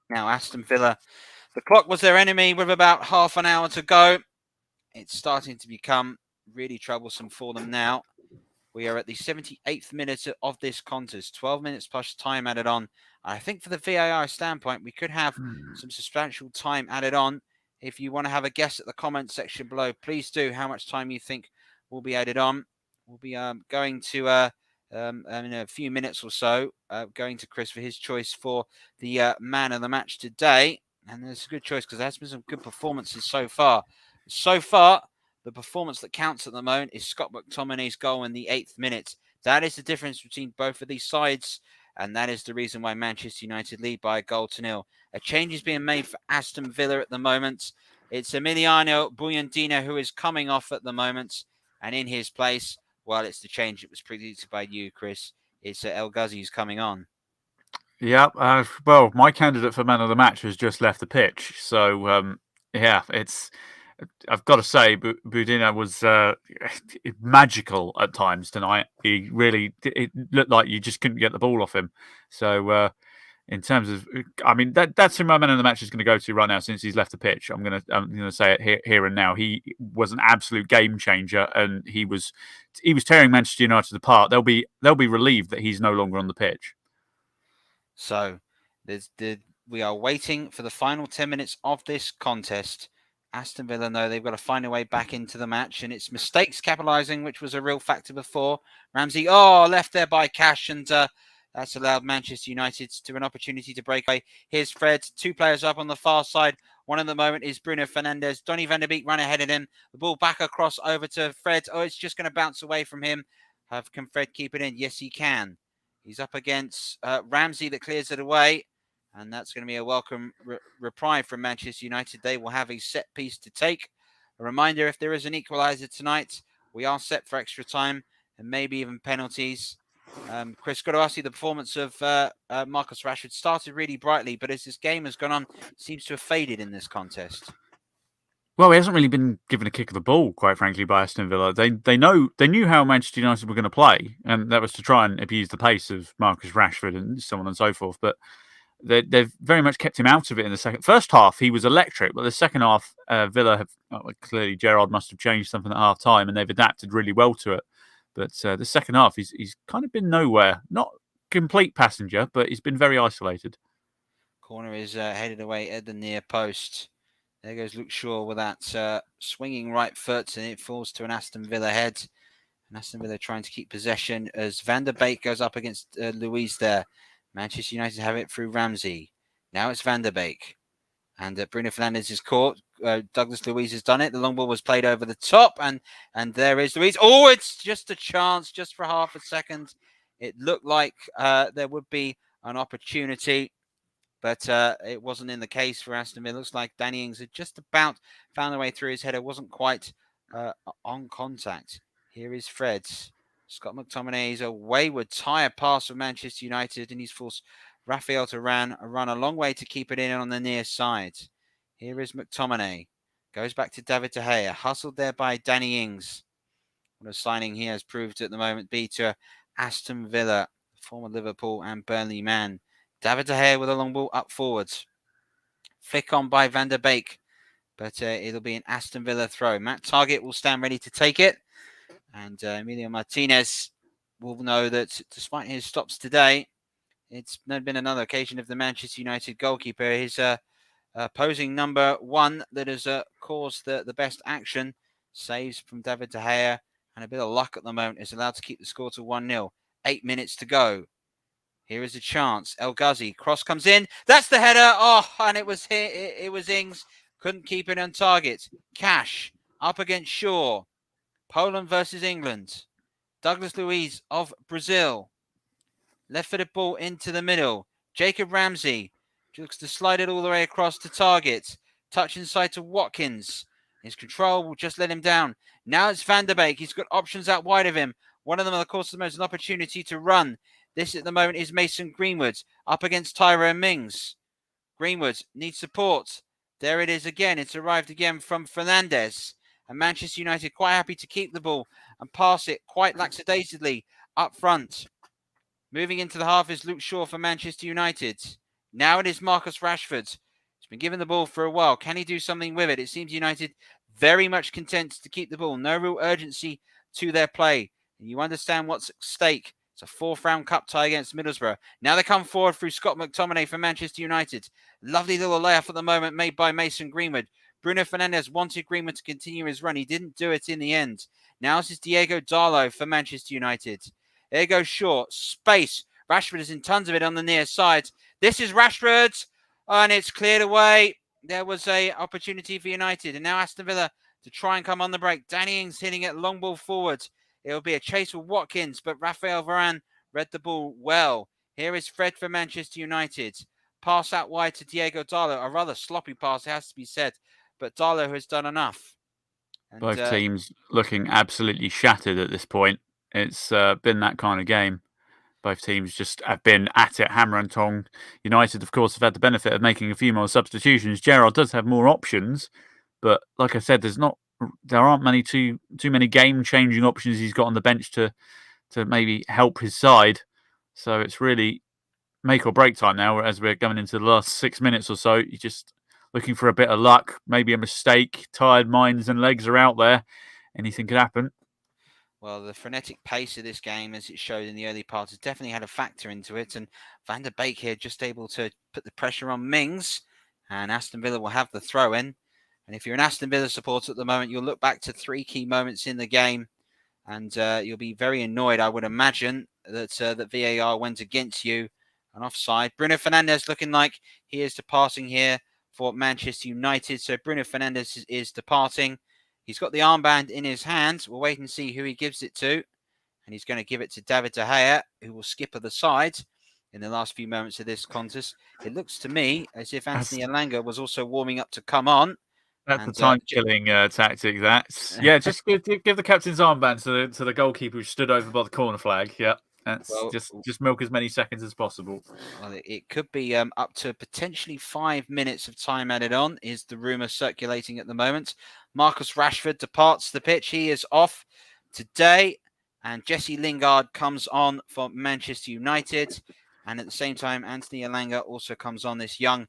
Now, Aston Villa, the clock was their enemy with about half an hour to go. It's starting to become really troublesome for them now. We are at the 78th minute of this contest, 12 minutes plus time added on. I think for the VAR standpoint, we could have some substantial time added on. If you want to have a guess at the comment section below, please do how much time you think will be added on. We'll be going to, in a few minutes or so, going to Chris for his choice for the man of the match today. And it's a good choice because there has been some good performances so far. The performance that counts at the moment is Scott McTominay's goal in the 8th minute. That is the difference between both of these sides, and that is the reason why Manchester United lead by 1-0. A change is being made for Aston Villa at the moment. It's Emiliano Buendía who is coming off at the moment, and in his place, well, it's the change that was predicted by you, Chris. It's El Ghazi who's coming on. Yeah, well, my candidate for man of the match has just left the pitch, so yeah, I've got to say, Budina was magical at times tonight. He really, it looked like you just couldn't get the ball off him. So, in terms of, I mean, that's who my man of the match is going to go to right now since he's left the pitch. I'm gonna say it here and now. He was an absolute game changer, and he was tearing Manchester United apart. They'll be relieved that he's no longer on the pitch. So, we are waiting for the final 10 minutes of this contest. Aston Villa know they've got to find a way back into the match, and it's mistakes capitalising, which was a real factor before. Ramsey, left there by Cash, and that's allowed Manchester United to an opportunity to break away. Here's Fred, 2 players up on the far side. One at the moment is Bruno Fernandes. Donny van der Beek run ahead of him. The ball back across over to Fred. It's just going to bounce away from him. Can Fred keep it in? Yes, he can. He's up against Ramsey that clears it away. And that's going to be a welcome reprieve from Manchester United. They will have a set piece to take. A reminder, if there is an equaliser tonight, we are set for extra time and maybe even penalties. Chris, got to ask you, the performance of Marcus Rashford started really brightly, but as this game has gone on, seems to have faded in this contest. Well, he hasn't really been given a kick of the ball, quite frankly, by Aston Villa. They knew how Manchester United were going to play, and that was to try and abuse the pace of Marcus Rashford and so on and so forth. But they've very much kept him out of it in the first half. He was electric, but the second half, Villa have clearly Gerrard must have changed something at half time, and they've adapted really well to it. But the second half, he's kind of been nowhere. Not complete passenger, but he's been very isolated. Corner is headed away at the near post. There goes Luke Shaw with that swinging right foot, and it falls to an Aston Villa head. And Aston Villa trying to keep possession as Van der Beek goes up against Luiz there. Manchester United have it through Ramsey. Now it's Van der Beek. And Bruno Fernandes is caught. Douglas Luiz has done it. The long ball was played over the top. And there is Luiz. Oh, it's just a chance, just for half a second. It looked like there would be an opportunity. But it wasn't in the case for Aston Villa. It looks like Danny Ings had just about found a way through his header. Wasn't quite on contact. Here is Fred. Scott McTominay is a wayward, tired pass for Manchester United, and he's forced Raphael to run a long way to keep it in on the near side. Here is McTominay. Goes back to David De Gea. Hustled there by Danny Ings. What a signing he has proved at the moment be to Aston Villa, former Liverpool and Burnley man. David De Gea with a long ball up forwards. Flick on by Van der Beek. But it'll be an Aston Villa throw. Matt Targett will stand ready to take it. And Emilio Martinez will know that despite his stops today, it's been another occasion of the Manchester United goalkeeper. His opposing number 1 that has caused the best action. Saves from David De Gea and a bit of luck at the moment is allowed to keep the score to 1-0. 8 minutes to go. Here is a chance. El Ghazi. Cross comes in. That's the header. And it was Ings. Couldn't keep it on target. Cash up against Shaw. Poland versus England. Douglas Luiz of Brazil. Left-footed ball into the middle. Jacob Ramsey looks to slide it all the way across to target. Touch inside to Watkins. His control will just let him down. Now it's Van der Beek. He's got options out wide of him. One of them, of course, is an opportunity to run. This at the moment is Mason Greenwood up against Tyrone Mings. Greenwood needs support. There it is again. It's arrived again from Fernandes. And Manchester United quite happy to keep the ball and pass it quite lackadaisically up front. Moving into the half is Luke Shaw for Manchester United. Now it is Marcus Rashford. He's been given the ball for a while. Can he do something with it? It seems United very much content to keep the ball. No real urgency to their play. And you understand what's at stake. It's a fourth round cup tie against Middlesbrough. Now they come forward through Scott McTominay for Manchester United. Lovely little layup at the moment made by Mason Greenwood. Bruno Fernandes wanted Greenwood to continue his run. He didn't do it in the end. Now this is Diego Darlow for Manchester United. There goes Shaw. Space. Rashford is in tons of it on the near side. This is Rashford. And it's cleared away. There was a opportunity for United. And now Aston Villa to try and come on the break. Danny Ings hitting it long ball forward. It'll be a chase with Watkins, but Raphael Varane read the ball well. Here is Fred for Manchester United. Pass out wide to Diego Darlow. A rather sloppy pass, it has to be said. But Darlow has done enough. And, both teams looking absolutely shattered at this point. It's been that kind of game. Both teams just have been at it, hammer and tong. United, of course, have had the benefit of making a few more substitutions. Gerrard does have more options, but like I said, there aren't too many game-changing options he's got on the bench to maybe help his side. So it's really make or break time now, as we're going into the last 6 minutes or so. You're just looking for a bit of luck, maybe a mistake. Tired minds and legs are out there. Anything could happen. Well, the frenetic pace of this game, as it showed in the early part, has definitely had a factor into it. And Van der Beek here just able to put the pressure on Mings. And Aston Villa will have the throw-in. And if you're an Aston Villa supporter at the moment, you'll look back to 3 key moments in the game. And you'll be very annoyed, I would imagine, that VAR went against you. An offside. Bruno Fernandes looking like he is departing here for Manchester United. So Bruno Fernandes is departing. He's got the armband in his hand. We'll wait and see who he gives it to. And he's going to give it to David De Gea, who will skip the side in the last few moments of this contest. It looks to me as if Anthony Elanga was also warming up to come on. That's the time-killing tactic, yeah, just give the captain's armband to the goalkeeper who stood over by the corner flag. Yeah. That's just milk as many seconds as possible. Well, it could be up to potentially 5 minutes of time added on, is the rumour circulating at the moment. Marcus Rashford departs the pitch. He is off today. And Jesse Lingard comes on for Manchester United. And at the same time, Anthony Elanga also comes on, this young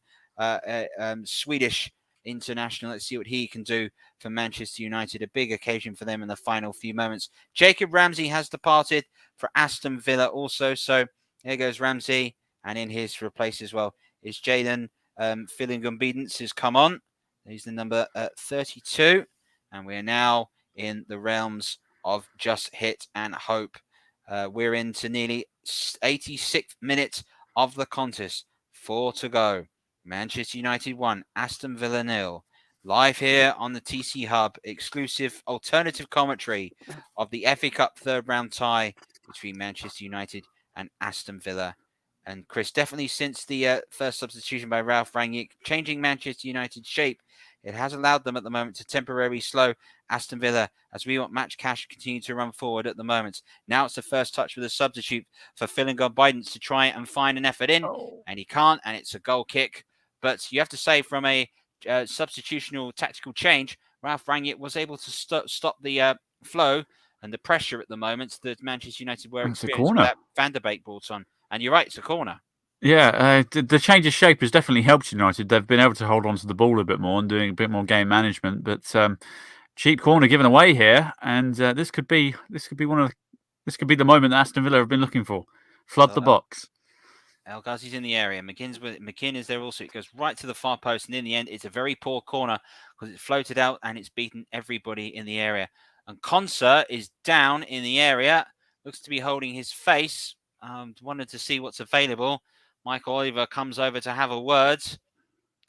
Swedish international. Let's see what he can do for Manchester United. A big occasion for them in the final few moments. Jacob Ramsey has departed for Aston Villa also. So there goes Ramsey. And in his replace as well is Jalen Fillingham-Biedens has come on. He's the number 32. And we're now in the realms of just hit and hope. We're into nearly 86th minute of the contest. 4 to go. Manchester United 1, Aston Villa 0. Live here on the TC Hub, exclusive alternative commentary of the FA Cup third round tie between Manchester United and Aston Villa. And Chris, definitely since the first substitution by Ralph Rangnick, changing Manchester United's shape, it has allowed them at the moment to temporarily slow Aston Villa, as we want Match Cash continue to run forward at the moment. Now it's the first touch with a substitute for Fillingham-Biedens to try and find an effort in, and he can't, and it's a goal kick. But you have to say, from a substitutional tactical change, Ralph Rangnick was able to stop the flow and the pressure at the moment that Manchester United were experiencing. That Van der Beek brought on. And you're right, it's a corner. Yeah, the change of shape has definitely helped United. They've been able to hold on to the ball a bit more and doing a bit more game management. But cheap corner given away here, and this could be the moment that Aston Villa have been looking for. Flood the box. El Ghazi's in the area. McKinn is there also. It goes right to the far post, and in the end, it's a very poor corner because it's floated out and it's beaten everybody in the area. And Konsa is down in the area. Looks to be holding his face. Wanted to see what's available. Michael Oliver comes over to have a word.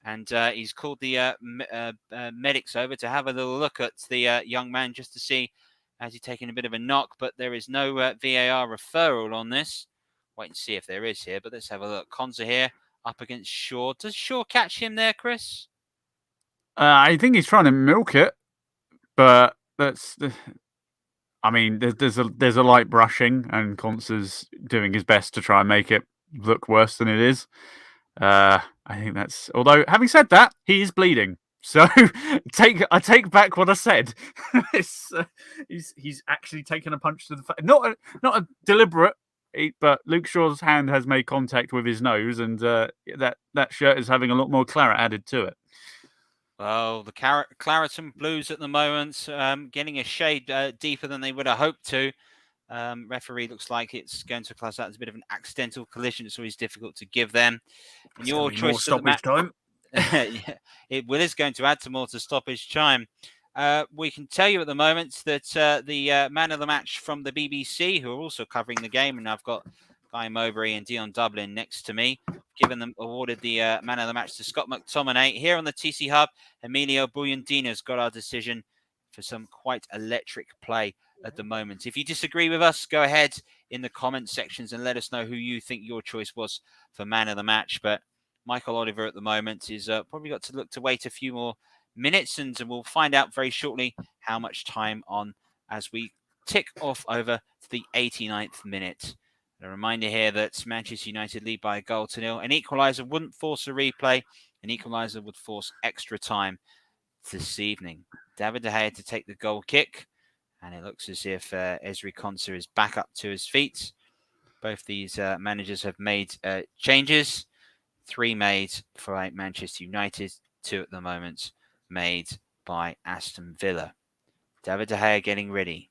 And he's called the medics over to have a little look at the young man just to see has he taken a bit of a knock. But there is no VAR referral on this. Wait and see if there is here. But let's have a look. Konza here up against Shaw. Does Shaw catch him there, Chris? I think he's trying to milk it, but I mean, there's a light brushing, and Konza's doing his best to try and make it look worse than it is. I think that's. Although, having said that, he is bleeding. So I take back what I said. He's actually taken a punch to the face. Not a deliberate, but Luke Shaw's hand has made contact with his nose, and that shirt is having a lot more claret added to it. Well, the claret and blues at the moment, getting a shade deeper than they would have hoped to. Referee looks like it's going to class that as a bit of an accidental collision. It's always difficult to give them. And your choice of the match time. It is going to add to more to stoppage time. We can tell you at the moment that the man of the match from the BBC, who are also covering the game, and I've got Guy Mowbray and Dion Dublin next to me, awarded the man of the match to Scott McTominay. Here on the TC Hub, Emilio Buyandina's got our decision for some quite electric play at the moment. If you disagree with us, go ahead in the comment sections and let us know who you think your choice was for man of the match. But Michael Oliver at the moment is probably got to look to wait a few more minutes, and we'll find out very shortly how much time on as we tick off over to the 89th minute. A reminder here that Manchester United lead by a goal to nil. An equaliser wouldn't force a replay. An equaliser would force extra time this evening. David De Gea to take the goal kick. And it looks as if Ezri Konsa is back up to his feet. Both these managers have made changes. 3 made for Manchester United. 2 at the moment made by Aston Villa. David De Gea getting ready.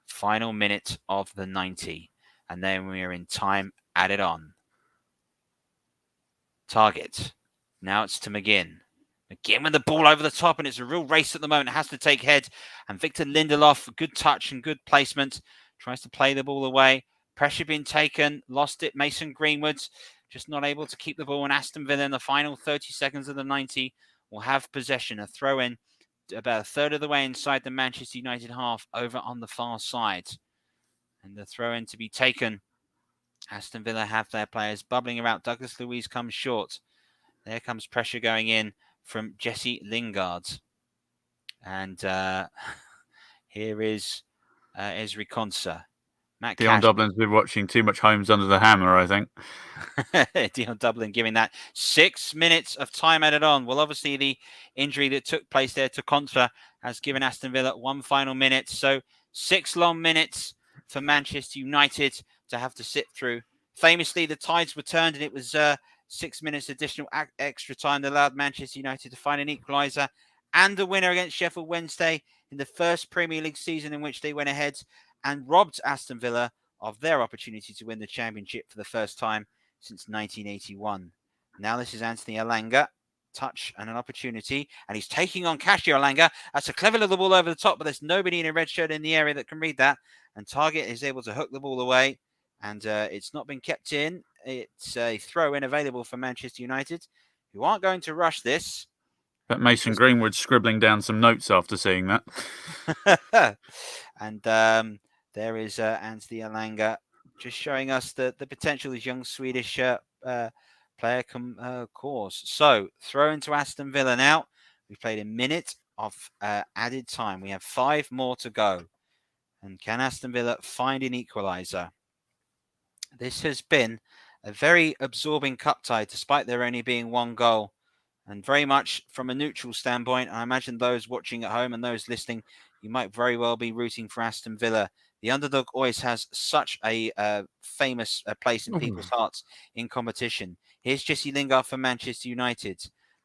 Final minute of the 90. And then we are in time added on. Target. Now it's to McGinn. McGinn with the ball over the top, and it's a real race at the moment. It has to take head. And Victor Lindelof, good touch and good placement. Tries to play the ball away. Pressure being taken. Lost it. Mason Greenwood just not able to keep the ball. And Aston Villa in the final 30 seconds of the 90 will have possession. A throw in about a third of the way inside the Manchester United half over on the far side. And the throw in to be taken. Aston Villa have their players bubbling around. Douglas Luiz comes short. There comes pressure going in from Jesse Lingard. And here is Ezri Konsa. Dion Dublin's been watching too much Homes Under the Hammer, I think. Dion Dublin giving that 6 minutes of time added on. Well, obviously the injury that took place there to Konsa has given Aston Villa 1 final minute. So 6 long minutes for Manchester United to have to sit through. Famously, the tides were turned, and it was 6 minutes additional extra time that allowed Manchester United to find an equaliser and a winner against Sheffield Wednesday in the first Premier League season in which they went ahead and robbed Aston Villa of their opportunity to win the championship for the first time since 1981. Now this is Anthony Elanga. Touch and an opportunity, and he's taking on Casio Elanga. That's a clever little ball over the top, but there's nobody in a red shirt in the area that can read that. And Target is able to hook the ball away, and it's not been kept in. It's a throw-in available for Manchester United, who aren't going to rush this. But Mason Greenwood scribbling down some notes after seeing that. And there is Anthony Elanga just showing us the potential this young Swedish player can cause. So, throw into Aston Villa now. We've played a minute of added time. We have 5 more to go. And can Aston Villa find an equaliser? This has been a very absorbing cup tie, despite there only being 1 goal. And very much from a neutral standpoint, I imagine those watching at home and those listening, you might very well be rooting for Aston Villa. The underdog always has such a famous place in people's hearts in competition. Here's Jesse Lingard for Manchester United.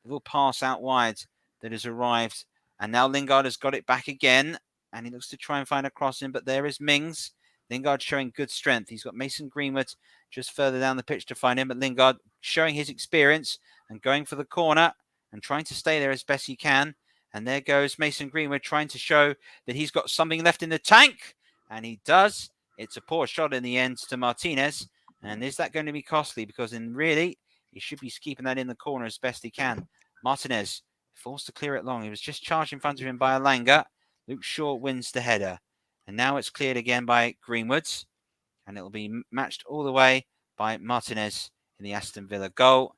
A little pass out wide that has arrived. And now Lingard has got it back again. And he looks to try and find a crossing, but there is Mings. Lingard showing good strength. He's got Mason Greenwood just further down the pitch to find him. But Lingard showing his experience and going for the corner and trying to stay there as best he can. And there goes Mason Greenwood trying to show that he's got something left in the tank. And he does. It's a poor shot in the end to Martinez. And is that going to be costly? Because really, he should be keeping that in the corner as best he can. Martinez forced to clear it long. He was just charged in front of him by Alanga. Luke Shaw wins the header. And now it's cleared again by Greenwood. And it'll be matched all the way by Martinez in the Aston Villa goal.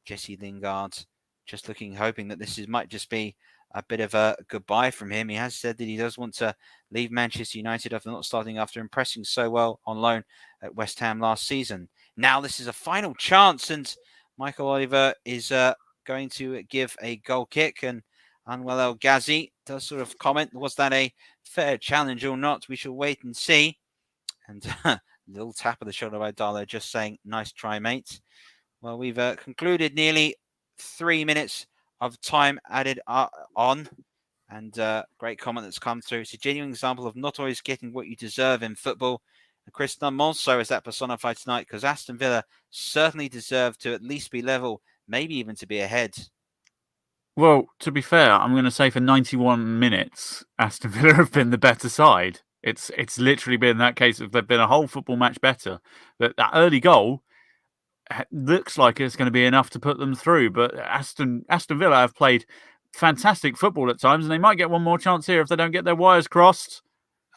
Jesse Lingard just hoping that this might just be a bit of a goodbye from him. He has said that he does want to leave Manchester United after not starting after impressing so well on loan at West Ham last season. Now this is a final chance, and Michael Oliver is going to give a goal kick, and Anwar El Ghazi does sort of comment, was that a fair challenge or not? We shall wait and see. And a little tap of the shoulder by Darlow, just saying, nice try, mate. Well, we've concluded nearly 3 minutes of time added on. And great comment that's come through. It's a genuine example of not always getting what you deserve in football. And Chris Dunn-Monso is that personified tonight, because Aston Villa certainly deserve to at least be level, maybe even to be ahead. Well, to be fair, I'm going to say for 91 minutes, Aston Villa have been the better side. It's literally been that case of they've been a whole football match better. That early goal looks like it's going to be enough to put them through, but Aston Villa have played fantastic football at times, and they might get one more chance here if they don't get their wires crossed.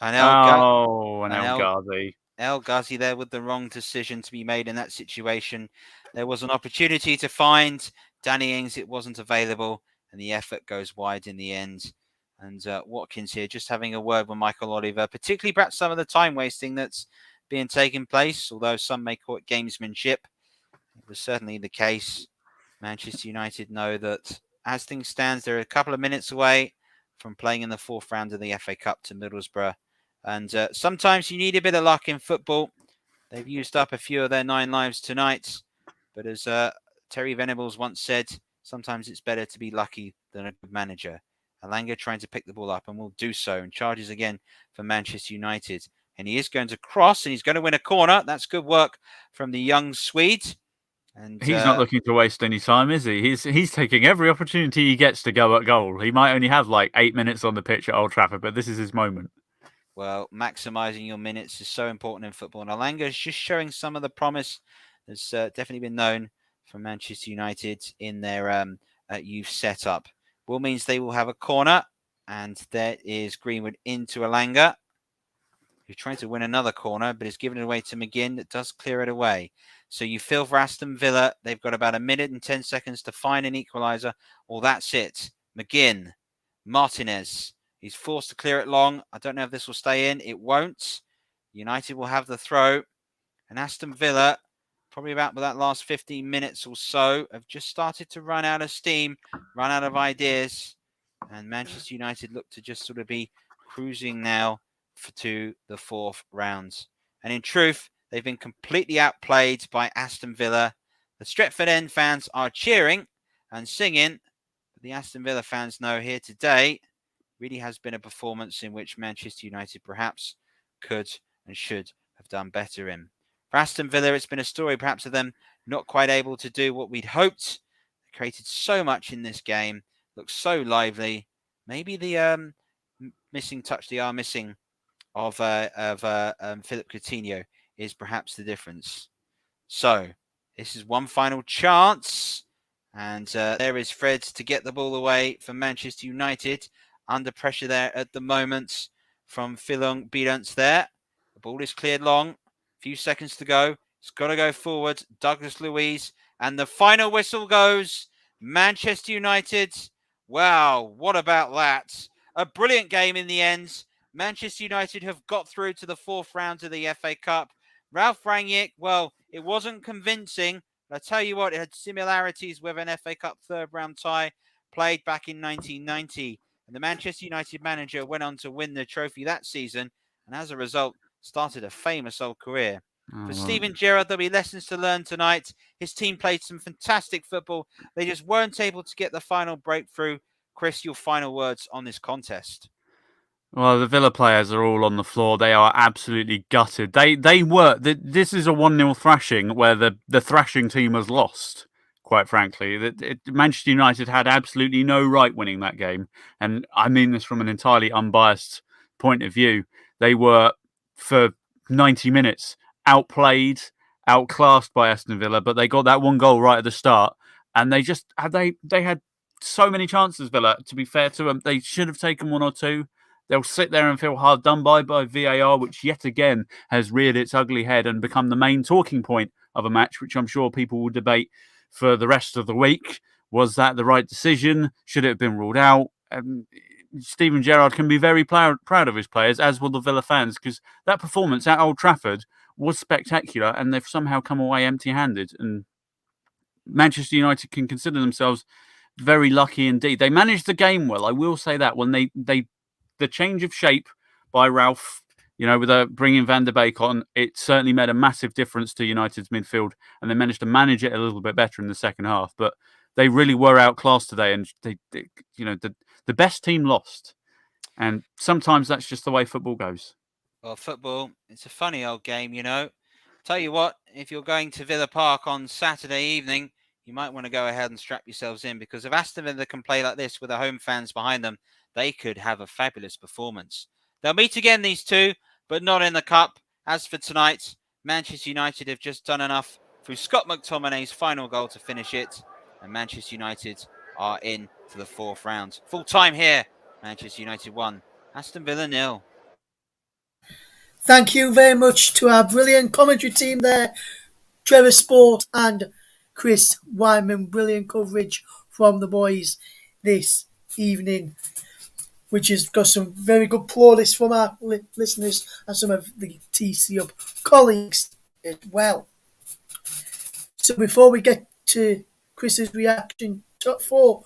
And El Ghazi. El Ghazi there with the wrong decision to be made in that situation. There was an opportunity to find Danny Ings. It wasn't available, and the effort goes wide in the end. And Watkins here just having a word with Michael Oliver, particularly perhaps some of the time wasting that's being taken place, although some may call it gamesmanship. It was certainly the case. Manchester United know that as things stand, they're a couple of minutes away from playing in the fourth round of the FA Cup to Middlesbrough. And sometimes you need a bit of luck in football. They've used up a few of their 9 lives tonight. But as Terry Venables once said, sometimes it's better to be lucky than a good manager. Alanga trying to pick the ball up and will do so, and charges again for Manchester United. And he is going to cross, and he's going to win a corner. That's good work from the young Swede. And he's not looking to waste any time, is he? He's taking every opportunity he gets to go at goal. He might only have like 8 minutes on the pitch at Old Trafford, but this is his moment. Well, maximising your minutes is so important in football. And Alanga is just showing some of the promise that's definitely been known from Manchester United in their youth setup. Will means they will have a corner, and there is Greenwood into Alanga, who's trying to win another corner, but is given it away to McGinn that does clear it away. So you feel for Aston Villa, they've got about 1 minute and 10 seconds to find an equaliser. Well, that's it. McGinn, Martinez, he's forced to clear it long. I don't know if this will stay in. It won't. United will have the throw. And Aston Villa, probably about that last 15 minutes or so, have just started to run out of steam, run out of ideas. And Manchester United look to just sort of be cruising now to the fourth round. And in truth, they've been completely outplayed by Aston Villa. The Stretford End fans are cheering and singing, but the Aston Villa fans know here today really has been a performance in which Manchester United perhaps could and should have done better in. For Aston Villa, it's been a story perhaps of them not quite able to do what we'd hoped. They created so much in this game, looked so lively. Maybe the missing touch they are missing of Philip Coutinho is perhaps the difference. So this is one final chance, and there is Fred to get the ball away for Manchester United. Under pressure there at the moment from Philong Bidance there. The ball is cleared long. A few seconds to go. It's got to go forward. Douglas Luiz, and the final whistle goes. Manchester United. Wow, what about that? A brilliant game in the end. Manchester United have got through to the fourth round of the FA Cup. Ralph Rangnick, well, it wasn't convincing, but I tell you what, it had similarities with an FA Cup third round tie played back in 1990. And the Manchester United manager went on to win the trophy that season, and as a result, started a famous old career. For Steven Gerrard, there'll be lessons to learn tonight. His team played some fantastic football. They just weren't able to get the final breakthrough. Chris, your final words on this contest. Well, the Villa players are all on the floor. They are absolutely gutted. They were. This is a 1-0 thrashing where the thrashing team has lost, quite frankly. Manchester United had absolutely no right winning that game. And I mean this from an entirely unbiased point of view. They were, for 90 minutes, outplayed, outclassed by Aston Villa, but they got that one goal right at the start. And they just they had so many chances, Villa, to be fair to them. They should have taken one or two. They'll sit there and feel hard done by VAR, which yet again has reared its ugly head and become the main talking point of a match, which I'm sure people will debate for the rest of the week. Was that the right decision? Should it have been ruled out? Steven Gerrard can be very proud of his players, as will the Villa fans, because that performance at Old Trafford was spectacular, and they've somehow come away empty-handed. And Manchester United can consider themselves very lucky indeed. They managed the game well, I will say that. When the change of shape by Ralph, with bringing Van der Beek on, it certainly made a massive difference to United's midfield, and they managed to manage it a little bit better in the second half. But they really were outclassed today, and the best team lost, and sometimes that's just the way football goes. Well, football, it's a funny old game, Tell you what, if you're going to Villa Park on Saturday evening, you might want to go ahead and strap yourselves in, because if Aston Villa can play like this with the home fans behind them, they could have a fabulous performance. They'll meet again, these two, but not in the cup. As for tonight, Manchester United have just done enough through Scott McTominay's final goal to finish it, and Manchester United are in to the fourth round. Full time here, Manchester United 1, Aston Villa 0. Thank you very much to our brilliant commentary team there, Trevor Sport and Chris Wyman. Brilliant coverage from the boys this evening, which has got some very good playlists from our listeners and some of the TC Up colleagues as well. So before we get to Chris's reaction, top four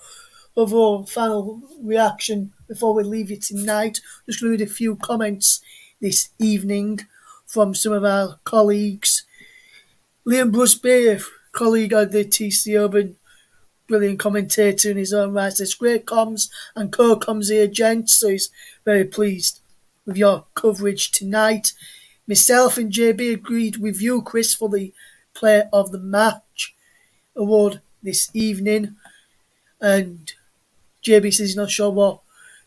of our final reaction, before we leave you tonight, just going to read a few comments this evening from some of our colleagues. Liam Brusby, colleague of the TC Urban, brilliant commentator in his own right, says great comms and co-comms here, gents. So he's very pleased with your coverage tonight. Myself and JB agreed with you, Chris, for the Player of the Match award this evening. And JB says he's not sure what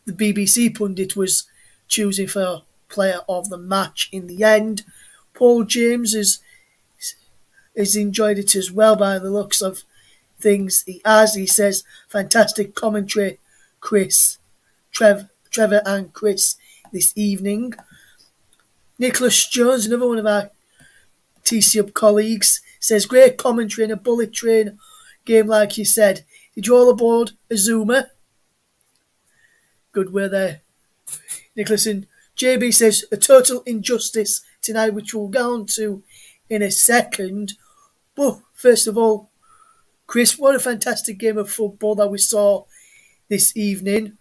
the BBC pundit was choosing for Player of the Match in the end. Paul James has enjoyed it as well by the looks of things. He says, fantastic commentary, Chris, Trevor and Chris this evening. Nicholas Jones, another one of our TC Up colleagues, says great commentary in a bullet train game, like you said. Did you all aboard Azuma? Good way there, Nicholas. And JB says a total injustice tonight, which we'll go on to in a second. But first of all, Chris, what a fantastic game of football that we saw this evening.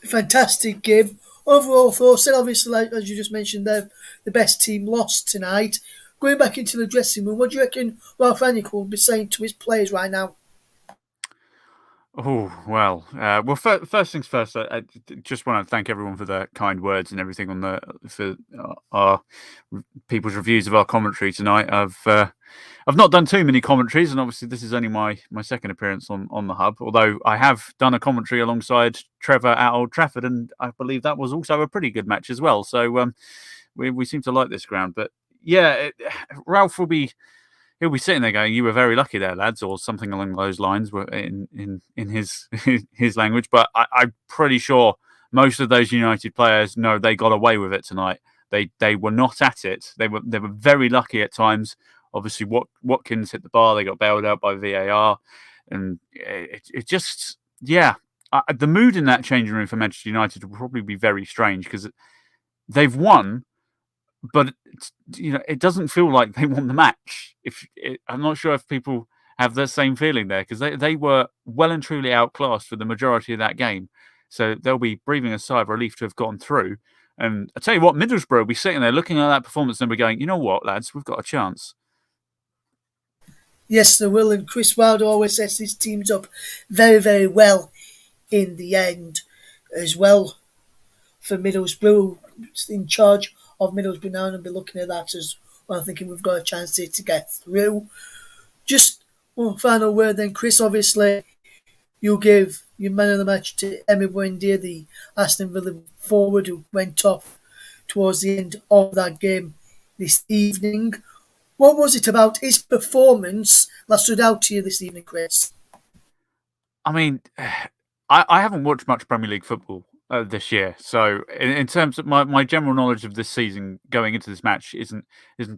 Fantastic game. Overall, though, still obviously, like, as you just mentioned, the best team lost tonight. Going back into the dressing room, what do you reckon Ralph Rangnick will be saying to his players right now? Oh, well, first things first, I just want to thank everyone for their kind words and everything for our people's reviews of our commentary tonight. I've not done too many commentaries, and obviously this is only my second appearance on the Hub, although I have done a commentary alongside Trevor at Old Trafford, and I believe that was also a pretty good match as well. So we seem to like this ground. But yeah, Ralph he'll be sitting there going, "You were very lucky there, lads," or something along those lines in his his language. But I'm pretty sure most of those United players know they got away with it tonight. They were not at it. They were very lucky at times. Obviously, Watkins hit the bar. They got bailed out by VAR, and it just the mood in that changing room for Manchester United will probably be very strange because they've won. But it doesn't feel like they won the match. I'm not sure if people have the same feeling there, because they were well and truly outclassed for the majority of that game. So they'll be breathing a sigh of relief to have gotten through. And I tell you what, Middlesbrough will be sitting there looking at that performance and be going, you know what, lads, we've got a chance. Yes, they will. And Chris Wilder always sets his teams up very, very well in the end as well for Middlesbrough. In charge of Middlesbrough now, and I'll be looking at that as well, thinking we've got a chance here to get through. Just one final word then, Chris. Obviously, you gave your man of the match to Emi Buendia, the Aston Villa forward who went off towards the end of that game this evening. What was it about his performance that stood out to you this evening, Chris? I mean, I haven't watched much Premier League football this year, so in terms of my general knowledge of this season going into this match isn't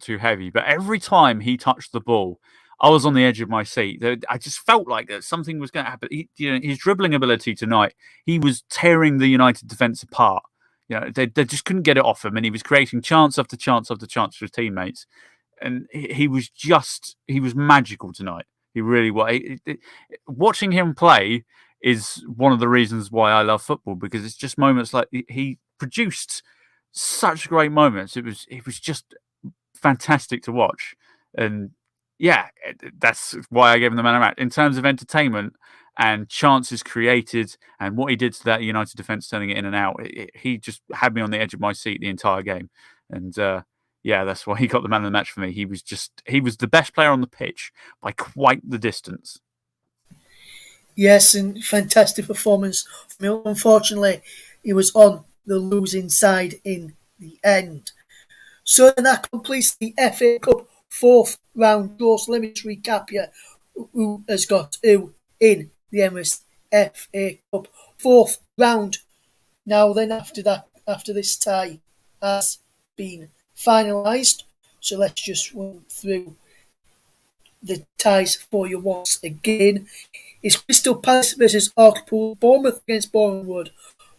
too heavy. But every time he touched the ball, I was on the edge of my seat. I just felt like that something was going to happen. His dribbling ability tonight, he was tearing the United defence apart. They just couldn't get it off him, and he was creating chance after chance after chance for his teammates. And he was magical tonight. He really was. Watching him play is one of the reasons why I love football, because it's just moments like he produced such great moments. It was just fantastic to watch, and yeah, that's why I gave him the man of the match. In terms of entertainment and chances created and what he did to that United defence turning it in and out, he just had me on the edge of my seat the entire game, and yeah, that's why he got the man of the match for me. He was the best player on the pitch by quite the distance. Yes, and fantastic performance from him. Unfortunately, he was on the losing side in the end. So then that completes the FA Cup fourth round draw. So let me just recap here who has got who in the Emirates FA Cup fourth round. Now then, after this tie has been finalised, so let's just run through the ties for you once again. It's Crystal Palace versus Hartlepool, Bournemouth against Bournemouth,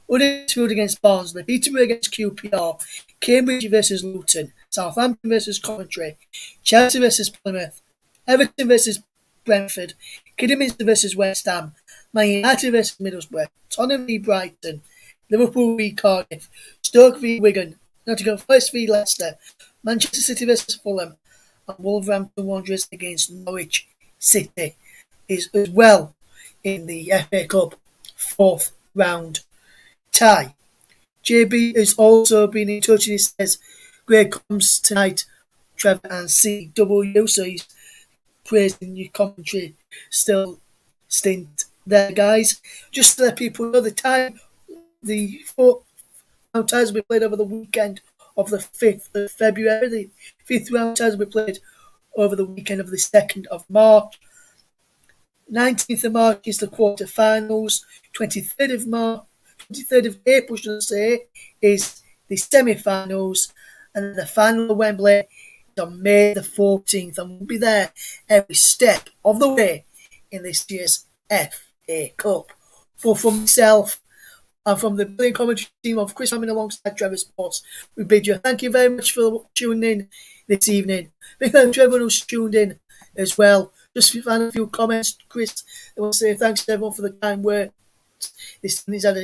Huddersfield against Barnsley, Peterborough against QPR, Cambridge versus Luton, Southampton versus Coventry, Chelsea versus Plymouth, Everton versus Brentford, Kidderminster versus West Ham, Man United versus Middlesbrough, Tottenham v Brighton, Liverpool v Cardiff, Stoke v Wigan, Nottingham Forest v Leicester, Manchester City versus Fulham, and Wolverhampton Wanderers against Norwich City is as well in the FA Cup fourth round tie. JB has also been in touch and he says, great comes tonight, Trevor and CW. So he's praising your commentary still stint there, guys. Just to let people know the fourth round ties will be played over the weekend of the 5th of February. The fifth round ties will be played over the weekend of the 2nd of March. 19th of March is the quarter-finals. 23rd of April, should I say, is the semi-finals. And the final of Wembley is on May the 14th. And we'll be there every step of the way in this year's FA Cup. But from myself and from the brilliant commentary team of Chris Hammond alongside Trevor Sports, we bid you thank you very much for tuning in this evening. Big thanks to everyone who's tuned in as well. Just find a few comments, Chris. I want to say thanks to everyone for the kind words. He's had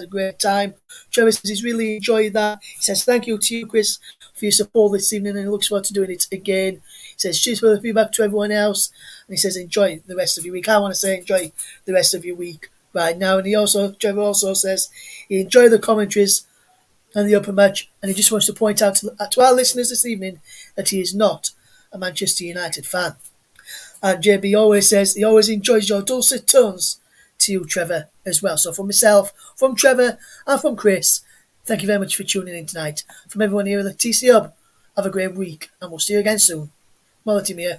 a great time. Trevor says he's really enjoyed that. He says thank you to you, Chris, for your support this evening, and he looks forward to doing it again. He says cheers for the feedback to everyone else, and he says enjoy the rest of your week. I want to say enjoy the rest of your week right now. And Trevor also says he enjoyed the commentaries and the open match, and he just wants to point out to our listeners this evening that he is not a Manchester United fan. And JB always says he always enjoys your dulcet tones to you, Trevor, as well. So from myself, from Trevor, and from Chris, thank you very much for tuning in tonight. From everyone here at the TC Hub, have a great week, and we'll see you again soon. Molly Team here.